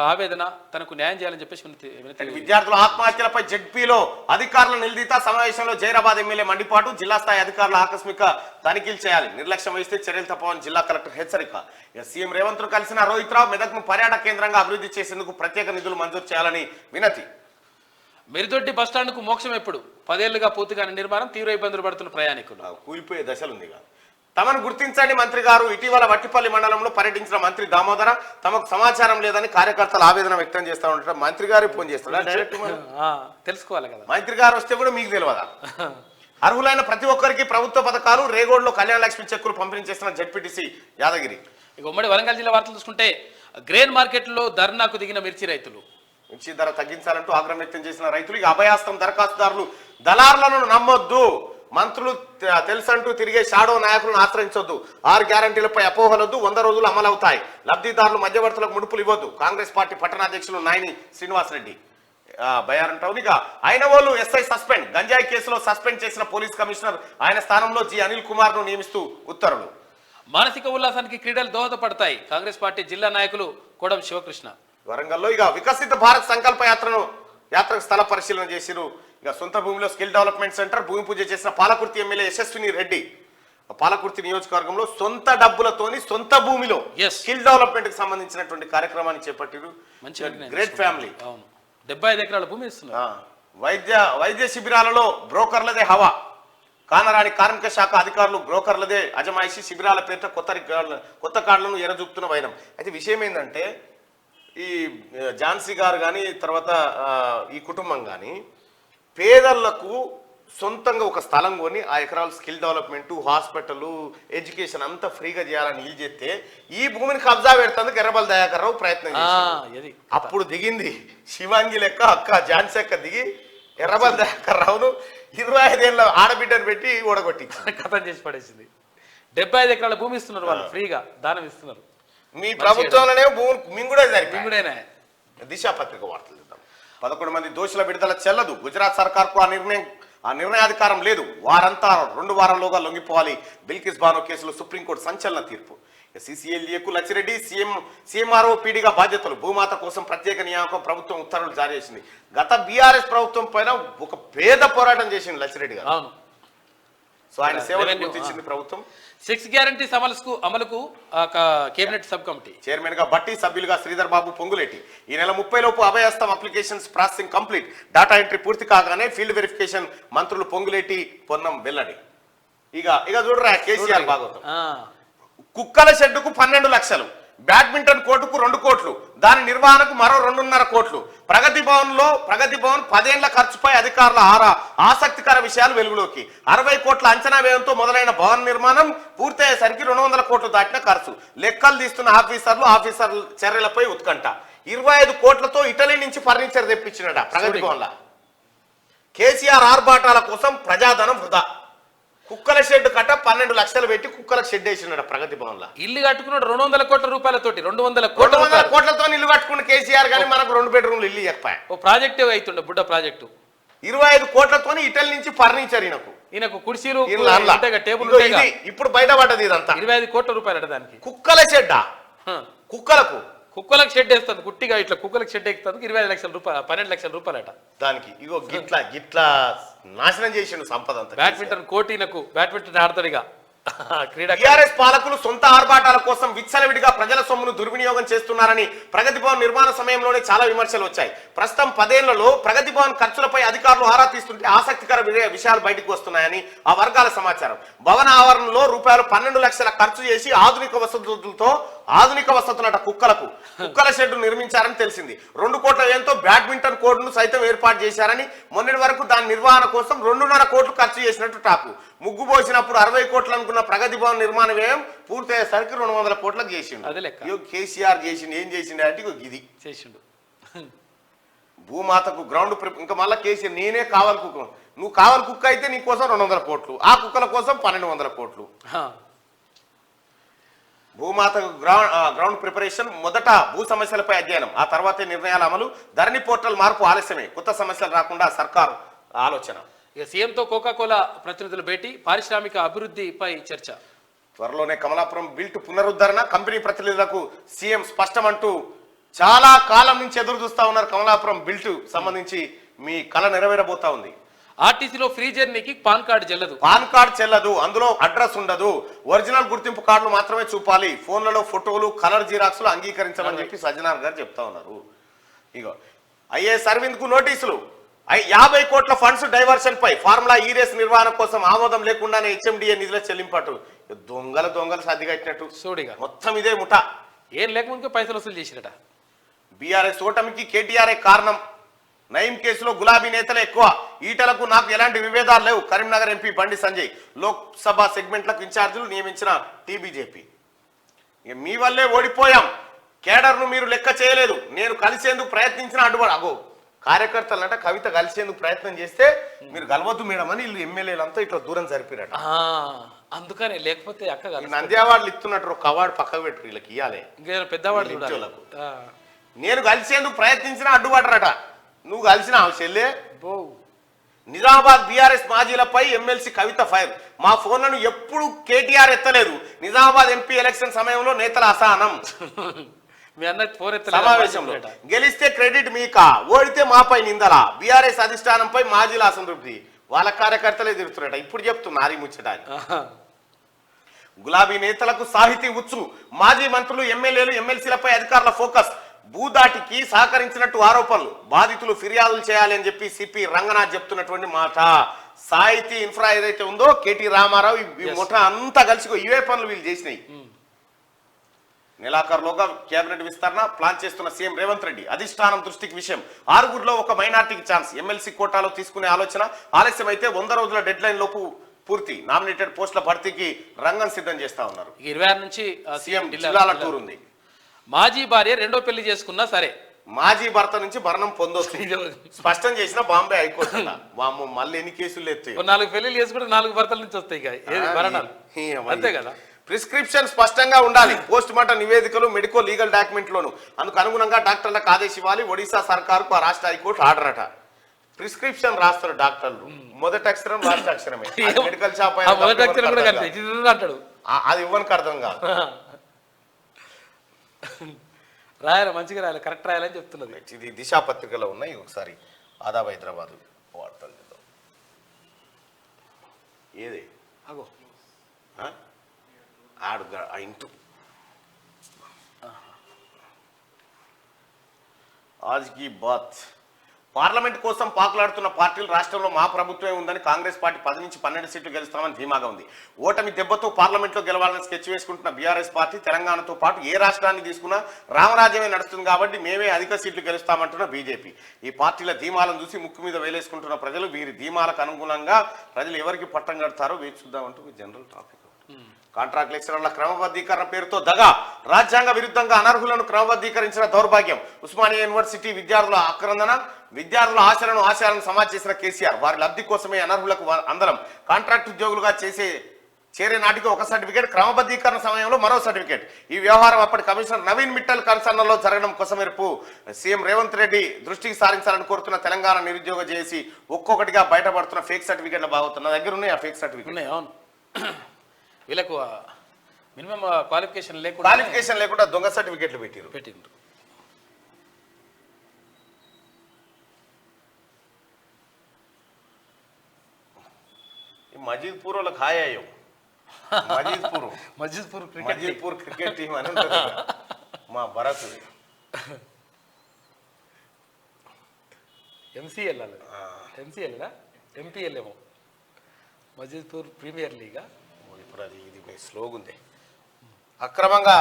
ఆవేదన, తనకు న్యాయం చేయాలని చెప్పేసి విద్యార్థుల ఆత్మహత్యలపై జెడ్పీలో అధికారుల నిలదీత. సమావేశంలో జైరాబాద్ ఎమ్మెల్యే మండిపాటు, జిల్లా స్థాయి అధికారుల ఆకస్మిక తనిఖీలు చేయాలి, నిర్లక్ష్యం వహిస్తే చర్యలు తప్పవని జిల్లా కలెక్టర్ హెచ్చరిక. సీఎం రేవంత్ ను కలిసిన రోహిత్ రావు మెదక్ను పర్యాటక కేంద్రంగా అభివృద్ధి చేసేందుకు ప్రత్యేక నిధులు మంజూరు చేయాలని వినతి. మిరిదొడ్డి బస్టాండ్కు మోక్షం ఎప్పుడు, 10 ఏళ్లుగా పూర్తిగానే నిర్మాణం, తీవ్ర ఇబ్బందులు పడుతున్న ప్రయాణికులు. కూలిపోయే దశలుంది. తమను గుర్తించండి మంత్రి గారు. ఇటీవల వట్టిపల్లి మండలంలో పర్యటించిన మంత్రి దామోదర తమకు సమాచారం లేదని కార్యకర్తలు ఆవేదన వ్యక్తం చేస్తూ ఉంటారు. మంత్రి గారు ఫోన్ చేస్తారు, డైరెక్ట్ తెలుసుకోవాలి కదా. మంత్రి గారు వస్తే కూడా మీకు తెలియదా? అర్హులైన ప్రతి ఒక్కరికి ప్రభుత్వ పథకాలు, రేగోడ్లో కళ్యాణ లక్ష్మి చెక్కులు పంపిణీ చేసిన జెడ్పీటీసీ యాదగిరి. ఇక ఉమ్మడి వరంగల్ జిల్లా వార్తలు చూసుకుంటే గ్రెయిన్ మార్కెట్లో ధర్నాకు దిగిన మిర్చి రైతులు. మిర్చి ధర తగ్గించాలంటూ ఆగ్రహం వ్యక్తం చేసిన రైతులు. ఇక అభయాస్తం దరఖాస్తుదారులు దళారులను నమ్మొద్దు, మంత్రులు తెలుసంటూ తిరిగే షాడో నాయకులను ఆశ్రయించొద్దు, 6 గ్యారంటీలపై అపోహలొద్దు, 100 రోజులు అమలవుతాయి, లబ్ధిదారులు మధ్యవర్తులకు ముడుపులు ఇవ్వద్దు. కాంగ్రెస్ పార్టీ పట్టణాధ్యక్షులు నాయని శ్రీనివాస్ రెడ్డి బయారం టౌన్. ఇక అయినవోలు ఎస్ఐ సస్పెండ్, గంజాయి కేసులో సస్పెండ్ చేసిన పోలీస్ కమిషనర్ ఆయన స్థానంలో జి అనిల్ కుమార్ ను నియమిస్తూ ఉత్తర్వులు. మానసిక ఉల్లాసానికి క్రీడలు దోహదపడతాయి, కాంగ్రెస్ పార్టీ జిల్లా నాయకులు కోడం శివకృష్ణ. వరంగల్లో ఇక వికసిత భారత్ సంకల్ప యాత్రకు స్థల పరిశీలన చేసిరు. ఇక సొంత భూమిలో స్కిల్ డెవలప్మెంట్ సెంటర్ భూమి పూజ చేసిన పాలకుర్తి ఎమ్మెల్యే యశస్విని రెడ్డి. పాలకుర్తి నియోజకవర్గంలో సొంత డబ్బులతోని సొంత భూమిలో స్కిల్ డెవలప్మెంట్ కి సంబంధించినటువంటి కార్యక్రమాన్ని చేపట్టిరు. Great family. 75 ఎకరాల భూమి ఇస్తున్నారు. వైద్య శిబిరాలలో బ్రోకర్లదే హవా, కానరాని కార్మిక శాఖ అధికారులు బ్రోకర్లదే అజమాయిషి, శిబిరాల పేరుతో కొత్త కార్డులను ఎరచూపుతున్న వైనం. అయితే విషయం ఏంటంటే ఈ ఝాన్సీ గారు కానీ తర్వాత ఈ కుటుంబం కానీ పేదలకు సొంతంగా ఒక స్థలం కొని ఆ ఎకరాలు స్కిల్ డెవలప్మెంట్, హాస్పిటల్, ఎడ్యుకేషన్ అంతా ఫ్రీగా చేయాలని వీలు చేస్తే ఈ భూమిని కబ్జా పెడతానికి ఎర్రబల్ దయాకర్ రావు ప్రయత్నం చేశారు. అప్పుడు దిగింది శివాంగి లెక్క అక్క ఝాన్సీ అక్క దిగి ఎర్రబల్ దయాకర్ రావును 25 ఏళ్ళ ఆడబిడ్డను పెట్టి ఓడగొట్టి కథం చేసి పడేసింది. 75 ఎకరాల భూమి ఇస్తున్నారు వాళ్ళు, ఫ్రీగా దానం ఇస్తున్నారు. మీ ప్రభుత్వంలోనే మేము కూడా సరిపోయి మింగుడేనా దిశ పత్రిక వార్తలు చూద్దాం. 11 మంది దోషుల విడుదల చెల్లదు. గుజరాత్ సర్కార్కు ఆ నిర్ణయాధికారం లేదు. వారంతా 2 వారాల్లోగా లొంగిపోవాలి. బిల్కిస్ బానో కేసులో సుప్రీంకోర్టు సంచలన తీర్పు. సిసిఎల్ఏకు లచ్చిరెడ్డి సీఎంఆర్ఓ పీడీగా బాధ్యతలు. భూమాత కోసం ప్రత్యేక నియామకం ప్రభుత్వం ఉత్తర్వులు జారీ చేసింది. గత బీఆర్ఎస్ ప్రభుత్వం పైన ఒక పేద పోరాటం చేసింది లచ్చిరెడ్డి గారు. అవును. సో ఆయన సేవలు గుర్తించింది ప్రభుత్వం. 6 గ్యారంటీస్ అమలుకు కేబినెట్ సబ్ కమిటీ చైర్మన్ గా బట్టి, సభ్యులుగా శ్రీధర్ బాబు, పొంగులేటి. ఈ నెల 30 లోపు Abhayahastam applications processing complete. Data entry పూర్తి కాగానే ఫీల్డ్ వెరిఫికేషన్. మంత్రులు పొంగులేటి, పొన్నం వెల్లడి. ఇక చూడరా కేసీఆర్ భాగవతం. కుక్కల షెడ్డుకు 12 లక్షలు, బ్యాడ్మింటన్ కోర్టుకు 2 కోట్లు, దాని నిర్వహణకు మరో 2.5 కోట్లు. ప్రగతి భవన్ 10 ఏళ్ల ఖర్చుపై అధికారుల ఆసక్తికర విషయాలు వెలుగులోకి. 60 కోట్ల అంచనా వ్యయంతో మొదలైన భవన నిర్మాణం పూర్తయ్యేసరికి 200 కోట్లు దాటిన ఖర్చు. లెక్కలు తీస్తున్న ఆఫీసర్ల చర్యలపై ఉత్కంఠ. 25 కోట్లతో ఇటలీ నుంచి ఫర్నిచర్ తెప్పించినట ప్రగతి భవన్ల. కేసీఆర్ ఆర్భాటాల కోసం ప్రజాధనం వృధా. కుక్కల షెడ్ కట్ట 12 లక్షలు పెట్టి కుక్కల షెడ్ వేసినాడు ప్రగతి భవన్ లో. ఇల్లు కట్టుకున్నాడు 200 కోట్ల రూపాయలతోటి. 200 కోట్లతో ఇల్లు కట్టుకున్న కేసీఆర్ గానీ మనకు 2 బెడ్రూమ్లు ఇల్లు చెప్పాయి. ఓ ప్రాజెక్టు అవుతుండే బుడ్డ ప్రాజెక్టు. 25 కోట్లతో ఇటలీ నుంచి ఫర్నిచర్ ఈయనకు కుర్చీలు టేబుల్. ఇప్పుడు బయటపడ్డది ఇదంతా. 25 కోట్ల రూపాయలు దానికి. కుక్కల షెడ్ కుక్కలకు షెడ్ వేస్తుంది. కుట్టిగా ఇట్లా కుక్కలకు షెడ్ ఎక్కుతుంది. 25 లక్షల రూపాయలు, 12 లక్షల రూపాయలట దానికి. గిట్లా నాశనం చేసిండు సంపద అంతా. బ్యాడ్మింటన్ కోటీలకు బ్యాడ్మింటన్ ఆడతాడుగా. టీఆర్ఎస్ పాలకులు సొంత ఆర్భాటాల కోసం విచ్చలవిడిగా ప్రజల సొమ్మును దుర్వినియోగం చేస్తున్నారని ప్రగతి భవన్ నిర్మాణ సమయంలోనే చాలా విమర్శలు వచ్చాయి. ప్రస్తుతం 10 ఏళ్లలో ప్రగతి భవన్ ఖర్చులపై అధికారులు ఆరా తీస్తుంటే ఆసక్తికర విషయాలు బయటకు వస్తున్నాయని ఆ వర్గాల సమాచారం. భవన ఆవరణలో రూపాయలు 12 లక్షల ఖర్చు చేసి ఆధునిక వసతులట కుక్కల షెడ్ నిర్మించారని తెలిసింది. 2 కోట్ల వ్యయంతో బ్యాడ్మింటన్ కోర్టును సైతం ఏర్పాటు చేశారని, మొన్నటి వరకు దాని నిర్వహణ కోసం 2.5 కోట్లు ఖర్చు చేసినట్టు టాకు. ముగ్గు పోసినప్పుడు 60 కోట్లు అనుకున్న ప్రగతి భవన్ నిర్మాణ వ్యయం పూర్తయ్యేసరికి 200 కోట్లకు చేసిండు. అదే లెక్క. కేసీఆర్ చేసిండు. ఏం చేసిండు అంటే ఇది చేసిండు. భూమాతకు గ్రౌండ్ ఇంకా మళ్ళీ కేసీఆర్ నేనే కావాలి కుక్క, నువ్వు కావాలి కుక్క అయితే నీ కోసం 200 కోట్లు, ఆ కుక్కల కోసం 1200 కోట్లు. భూమాతకు గ్రౌండ్ ప్రిపరేషన్. మొదట భూ సమస్యలపై అధ్యయనం, ఆ తర్వాతే నిర్ణయాల అమలు. ధరణి పోర్టల్ మార్పు ఆలస్యమే. కొత్త సమస్యలు రాకుండా సర్కారు ఆలోచన. ఇక సీఎంతో కోకాకోలా ప్రతినిధులు భేటీ. పారిశ్రామిక అభివృద్ధిపై చర్చ. త్వరలోనే కమలాపురం బిల్ట్ పునరుద్ధరణ. కంపెనీ ప్రతినిధులకు సీఎం స్పష్టమంటూ చాలా కాలం నుంచి ఎదురు చూస్తా ఉన్నారు. కమలాపురం బిల్ట్ సంబంధించి మీ కళ నెరవేరబోతా ఉంది. ఆర్టీసీలో ఫ్రీ జర్నీకి పాన్ కార్డు చెల్లదు. అందులో అడ్రస్ ఉండదు. ఒరిజినల్ గుర్తింపు కార్డులు మాత్రమే చూపాలి. ఫోన్లలో ఫోటోలు, కలర్ జిరాక్స్లు అంగీకరించమని చెప్పి సజ్జనార్ గారు చెప్తా ఉన్నారు. ఇగో ఐఏఎస్ అరవింద్ కు నోటీసులు. 50 కోట్ల ఫండ్స్ డైవర్షన్ పై ఫార్ములా ఈ రేస్ నిర్వహణ కోసం ఆమోదం లేకుండానే హెచ్ఎండిఏ నిధుల చెల్లింపటు. దొంగలు సర్దిగట్టినట్టు సోడిగా మొత్తం ఇదే ముఠా. ఏం లేకుండా పైసలు వసూలు చేసిరట. బీఆర్ఎస్ ఓటమికి కేటీఆర్ఏ కారణం. నయీం కేసులో గులాబీ నేతలే ఎక్కువ. ఈటలకు నాకు ఎలాంటి విభేదాలు లేవు. కరీంనగర్ ఎంపీ బండి సంజయ్. లోక్సభ సెగ్మెంట్లకు ఇన్ఛార్జీలు నియమించిన టీబీజేపీ. మీ వల్లే ఓడిపోయాం. కేడర్ను మీరు లెక్క చేయలేదు. నేను కలిసేందుకు ప్రయత్నించిన అగో కార్యకర్తలంట కవిత కలిసేందుకు ప్రయత్నం చేస్తే మీరు కలవద్దు మేడం అని వీళ్ళు ఎమ్మెల్యేలంతా ఇట్లా దూరం జరిపిరట. అందుకనే లేకపోతే అక్క నంద్యావాళ్ళు ఇస్తున్నట్టు ఒక అవార్డు పక్కకు పెట్టు వీళ్ళకి ఇవ్వాలి. పెద్దవాళ్ళు నేను కలిసేందుకు ప్రయత్నించిన అడ్డుపడరట. నువ్వు కలిసిన చెల్లె. నిజామాబాద్ బీఆర్ఎస్ మాజీలపై ఎమ్మెల్సీ కవిత ఫైర్. మా ఫోన్లను ఎప్పుడు కేటీఆర్ ఎత్తలేదు. నిజామాబాద్ ఎంపీ ఎలక్షన్ సమయంలో నేతల అసహనం. సమావేశంలో గెలిస్తే క్రెడిట్ మీకా, ఓడితే మాపై నిందల. బీఆర్ఎస్ అధిష్టానంపై మాజీల అసంతృప్తి. వాళ్ళ కార్యకర్తలే తిరుగుతున్నట. ఇప్పుడు చెప్తున్నారు ముచ్చటాన్ని. గులాబీ నేతలకు సాహితీ ఉచ్చు. మాజీ మంత్రులు, ఎమ్మెల్యేలు, ఎమ్మెల్సీలపై అధికారుల ఫోకస్. భూదాటికి సహకరించినట్టు ఆరోపణలు. బాధితులు ఫిర్యాదులు చేయాలి అని చెప్పి సిపి రంగనాథ్ చెప్తున్నటువంటి మాట. సాహితీ ఇన్ఫ్రా ఏదైతే ఉందో కేటీ రామారావు ఈ ముఠ అంతా కలిసి ఇవే పనులు వీళ్ళు చేసినాయి. నెలాఖరులోగా కేబినెట్ విస్తరణ ప్లాన్ చేస్తున్న సీఎం రేవంత్ రెడ్డి. అధిష్టానం దృష్టికి విషయం. 6గురిలో ఒక మైనార్టీకి ఛాన్స్. ఎమ్మెల్సీ కోటాలో తీసుకునే ఆలోచన. ఆలస్యం అయితే 100 రోజుల డెడ్ లైన్ లోపు పూర్తి. నామినేటెడ్ పోస్టుల భర్తీకి రంగం సిద్ధం చేస్తా ఉన్నారు. 26 నుంచి సీఎం జిల్లాల టూర్ ఉంది. మాజీ భార్య రెండో పెళ్లి చేసుకున్నా సరే మాజీ భర్త నుంచి భరణం పొందొస్తుంది స్పష్టం చేసిన బాంబే హైకోర్టు. మళ్ళీ ఎన్ని కేసులు ఎత్తాయి. 4 పెళ్లిలు చేసుకుంటే 4 భర్తల నుంచి వస్తాయి భరణాలు. అంతే కదా. ప్రిస్క్రిప్షన్ స్పష్టంగా ఉండాలి. పోస్ట్ మార్టం నివేదికలు, మెడికో లీగల్ డాక్యుమెంట్లోను అందుకు అనుగుణంగా డాక్టర్లకు ఆదేశం ఇవ్వాలి. ఒడిశా సర్కారుకు ఆ రాష్ట్ర హైకోర్టు ఆర్డర్ అట. ప్రిస్క్రిప్షన్ రాస్తారు డాక్టర్లు, మొదటి అక్షరం లాస్ట్ అక్షరమే. మెడికల్ షాప్ అంటాడు, అది ఇవ్వనికి అర్థం కాదు. రాయాలి, మంచిగా రాయాలి, కరెక్ట్ రాయాలని చెప్తున్నది. ఇది దిశా పత్రికలో ఉన్నాయి. ఒకసారి ఆదాబ్ హైదరాబాద్ వార్తలు చూద్దాం. ఏది అగో ఆడు ఇంటూ ఆజ్ కీ బాత్. పార్లమెంట్ కోసం పాకులాడుతున్న పార్టీలు రాష్ట్రంలో మా ప్రభుత్వమే ఉందని కాంగ్రెస్ పార్టీ 10 నుంచి 12 సీట్లు గెలుస్తామని ధీమాగా ఉంది. ఓటమి దెబ్బతో పార్లమెంట్లో గెలవాలని స్కెచ్ వేసుకుంటున్న బీఆర్ఎస్ పార్టీ తెలంగాణతో పాటు ఏ రాష్ట్రాన్ని తీసుకున్నా రామరాజ్యమే నడుస్తుంది కాబట్టి మేమే అధిక సీట్లు గెలుస్తామంటున్న బీజేపీ. ఈ పార్టీల ధీమాలను చూసి ముక్కు మీద వేలేసుకుంటున్న ప్రజలు వీరి ధీమాలకు అనుగుణంగా ప్రజలు ఎవరికి పట్టం కడతారో వేచి చూద్దామంటూ జనరల్ టాపిక్. కాంట్రాక్ట్ లెక్చరర్ల క్రమబద్ధీకరణ పేరుతో దగా, రాజ్యాంగ విరుద్ధంగా అనర్హులను క్రమబద్ధీకరించిన దౌర్భాగ్యం. ఉస్మానియా యూనివర్సిటీ విద్యార్థుల ఆక్రందన, విద్యార్థుల ఆశలను సమాజ్ చేసిన కేసీఆర్ వారి లబ్ధి కోసమే అనర్హులకు అందరం. కాంట్రాక్ట్ ఉద్యోగులుగా చేరే నాటికి ఒక సర్టిఫికేట్, క్రమబద్ధీకరణ సమయంలో మరో సర్టిఫికేట్. ఈ వ్యవహారం అప్పటి కమిషనర్ నవీన్ మిట్టల్ కన్సర్న్లో జరగడం కొసమెరుపు సీఎం రేవంత్ రెడ్డి దృష్టికి సారించాలని కోరుతున్న తెలంగాణ నిరుద్యోగ చేసి ఒక్కొక్కటిగా బయటపడుతున్న ఫేక్ సర్టిఫికేట్ల బాగుతున్న దగ్గర ఉన్నాయి. ఆ ఫేక్ సర్టిఫికేట్ అవును, వీళ్ళకు మినిమం క్వాలిఫికేషన్ లేకుండా దొంగ సర్టిఫికేట్లు పెట్టిండ్రు. మజీద్పూర్ వాళ్ళకి హాయ్ అయ్యో. మజీద్పూర్ క్రికెట్ టీం అని ఉంటుంది మా భరత్. ఎంపీఎల్ ఏమో మజీద్పూర్ ప్రీమియర్ లీగా. ఇప్పుడు అది ఇది స్లోగా ఉంది. అక్రమంగా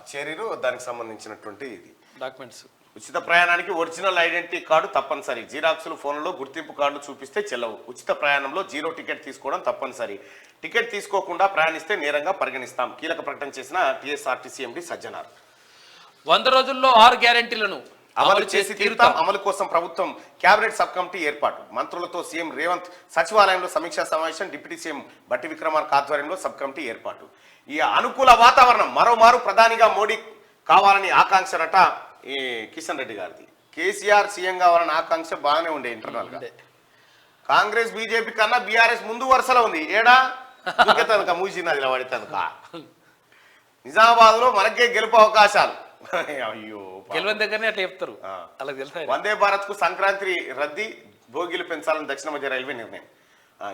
చేరిరు, దానికి సంబంధించినటువంటి ఇది డాక్యుమెంట్స్. ఉచిత ప్రయాణానికి ఒరిజినల్ ఐడెంటిటీ కార్డు తప్పనిసరి. జీరాక్సులు ఫోన్లలో గుర్తింపు కార్డు చూపిస్తే చెల్లవు. ఉచిత ప్రయాణంలో 0 టికెట్ తీసుకోవడం తప్పనిసరి. టికెట్ తీసుకోకుండా ప్రయాణిస్తే నేరంగా పరిగణిస్తాం. కీలక ప్రకటన చేసిన టీఎస్ఆర్టీసీ ఎండీ సజ్జనార్. 100 రోజుల్లో 6 గ్యారెంటీలను అమలు చేసి తీరుతాం. అమలు కోసం ప్రభుత్వం కేబినెట్ సబ్ కమిటీ ఏర్పాటు. మంత్రులతో సీఎం రేవంత్ సచివాలయంలో సమీక్షా సమావేశం. డిప్యూటీ సీఎం బట్టి విక్రమార్క ఆధ్వర్యంలో సబ్ కమిటీ ఏర్పాటు. ఈ అనుకూల వాతావరణం మరోమారు ప్రధానిగా మోడీ కావాలని ఆకాంక్షనట ఈ కిషన్ రెడ్డి గారిది. కేసీఆర్ సీఎం కావాలని ఆకాంక్ష బాగానే ఉండే ఇంటర్నల్ గా. కాంగ్రెస్ బీజేపీ కన్నా బీఆర్ఎస్ ముందు వరుసలో ఉంది. ఏడా తనక మూసినది పడితనుక. నిజామాబాద్ లో మనకే గెలుపు అవకాశాలు. అయ్యో, గెలవని దగ్గరనే అట్లా చెప్తారు. అలా తెలుసు. వందే భారత్ కు సంక్రాంతి రద్దీ, భోగిలు పెంచాలని దక్షిణ మధ్య రైల్వే నిర్ణయం.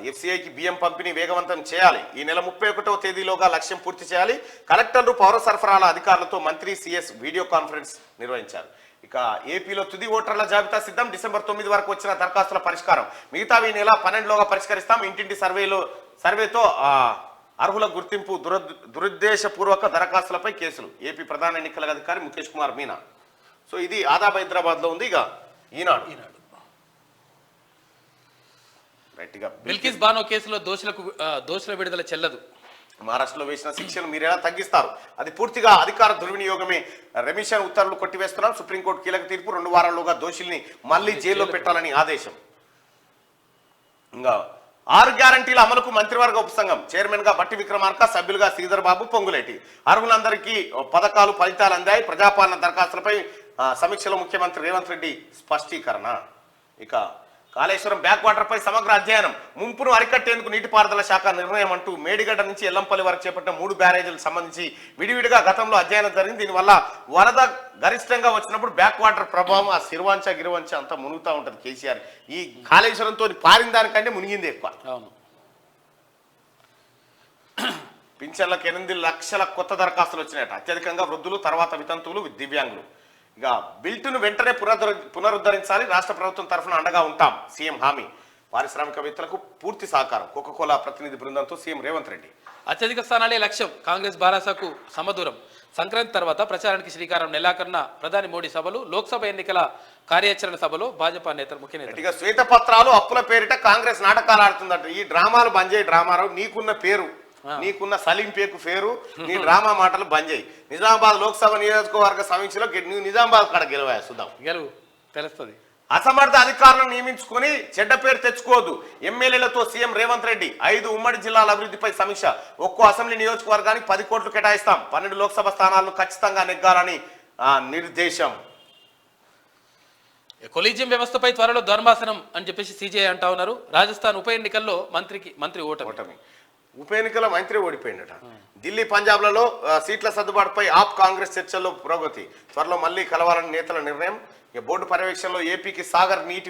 ఎఫ్సీఐకి బియ్యం పంపిణీ వేగవంతం చేయాలి. ఈ నెల 31వ తేదీలోగా లక్ష్యం పూర్తి చేయాలి. కలెక్టర్లు, పౌర సరఫరాల అధికారులతో మంత్రి సిఎస్ వీడియో కాన్ఫరెన్స్ నిర్వహించారు. ఇక ఏపీలో తుది ఓటర్ల జాబితా సిద్ధం. డిసెంబర్ 9 వరకు వచ్చిన దరఖాస్తుల పరిష్కారం. మిగతావి ఈ నెల 12లోగా పరిష్కరిస్తాం. ఇంటింటి సర్వేతో అర్హుల గుర్తింపు, దురుద్దేశపూర్వక దరఖాస్తులపై కేసులు. ఏపీ ప్రధాన ఎన్నికల అధికారి ముఖేష్ కుమార్ మీనా. సో ఇది ఆదాబ్ హైదరాబాద్ లో ఉంది. ఇక ఈనాడు బిల్కిస్ బానో కేసులో దోషుల విడుదల చెల్లదు. మహారాష్ట్రలో వేసిన శిక్షను మీరు ఎలా తగ్గిస్తారు? అది పూర్తిగా అధికార దుర్వినియోగమే. రెమిషన్ ఉత్తర్వులు కొట్టివేస్తున్నాం. సుప్రీంకోర్టు కీలక తీర్పు. 2 వారాల్లోగా దోషుల్ని మళ్లీ జైల్లో పెట్టాలని ఆదేశం. ఇంకా 6 గ్యారంటీల అమలుకు మంత్రివర్గ ఉపసంఘం. చైర్మన్ గా బట్టి విక్రమార్క, సభ్యులుగా శ్రీధర్ బాబు, పొంగులేటి. అర్హులందరికీ పథకాలు, ఫలితాలు అందాయి. ప్రజాపాలన దరఖాస్తులపై సమీక్షలో ముఖ్యమంత్రి రేవంత్ రెడ్డి స్పష్టీకరణ. ఇక కాళేశ్వరం బ్యాక్ వాటర్ పై సమగ్ర అధ్యయనం. ముంపును అరికట్టేందుకు నీటిపారుదల శాఖ నిర్ణయం అంటూ మేడిగడ్డ నుంచి ఎల్లంపల్లి వరకు చేపట్టిన 3 బ్యారేజీలకు సంబంధించి విడివిడిగా గతంలో అధ్యయనం జరిగింది. దీనివల్ల వరద గరిష్టంగా వచ్చినప్పుడు బ్యాక్ వాటర్ ప్రభావం ఆ సిరివంచ గిరివంచ అంతా మునుగుతూ ఉంటుంది. కేసీఆర్ ఈ కాళేశ్వరంతో పారిన దానికంటే మునిగింది ఎక్కువ. పింఛన్లకు 8 లక్షల కొత్త దరఖాస్తులు వచ్చినాయట. అత్యధికంగా వృద్ధులు, తర్వాత వితంతువులు, దివ్యాంగులు. ఇక బిల్టును వెంటనే పునరుద్ధరించాలి. రాష్ట్ర ప్రభుత్వం తరఫున అండగా ఉంటాం. సీఎం హామీ. పారిశ్రామికవేత్తలకు పూర్తి సహకారం. కోకాకోలా ప్రతినిధి బృందంతో సీఎం రేవంత్ రెడ్డి. అత్యధిక స్థానాలే లక్ష్యం. కాంగ్రెస్ బారాసాకు సమదూరం. సంక్రాంతి తర్వాత ప్రచారానికి శ్రీకారం. నెలాఖరున ప్రధాని మోడీ సభలు. లోక్సభ ఎన్నికల కార్యాచరణ సభలో భాజపా నేతలు, ముఖ్య నేతలు. ఇక శ్వేతపత్రాలు, అప్పుల పేరిట కాంగ్రెస్ నాటకాలు ఆడుతుందట. ఈ డ్రామాలు బంద్ చేయి. డ్రామారావు, నీకున్న పేరు, నీకున్న సలీం పేకు పేరు, నీ డ్రామా మాటలు బంద్ చేయి. నిజామాబాద్ లోక్సభ నియోజకవర్గ సమీక్షలో నువ్వు నిజామాబాద్ కాడ గెలవా చూద్దాం. గెలువు తెలుస్తుంది. అసమర్థ అధికారులను నియమించుకొని చెడ్డ పేరు తెచ్చుకోవద్దు. ఎమ్మెల్యేలతో సీఎం రేవంత్ రెడ్డి 5 ఉమ్మడి జిల్లాల అభివృద్ధిపై సమీక్ష. ఒక్కో అసెంబ్లీ నియోజకవర్గానికి 10 కోట్లు కేటాయిస్తాం. 12 లోక్సభ స్థానాలను ఖచ్చితంగా నెగ్గాలని నిర్దేశం. కొలీజియం వ్యవస్థపై త్వరలో ధర్మాసనం అని చెప్పేసి సీజేఐ అంటా ఉన్నారు. రాజస్థాన్ ఉప ఎన్నికల్లో మంత్రి ఓటమి. ఉప ఎన్నికల మంత్రి ఓడిపోయిందట. ఢిల్లీ పంజాబ్లలో సీట్ల సర్దుబాటుపై ఆప్ కాంగ్రెస్ చర్చల్లో పురోగతి. త్వరలో మళ్ళీ కలవాలని నేతల నిర్ణయం. బోర్డు పర్యవేక్షణలో ఏపీకి సాగర్ నీటి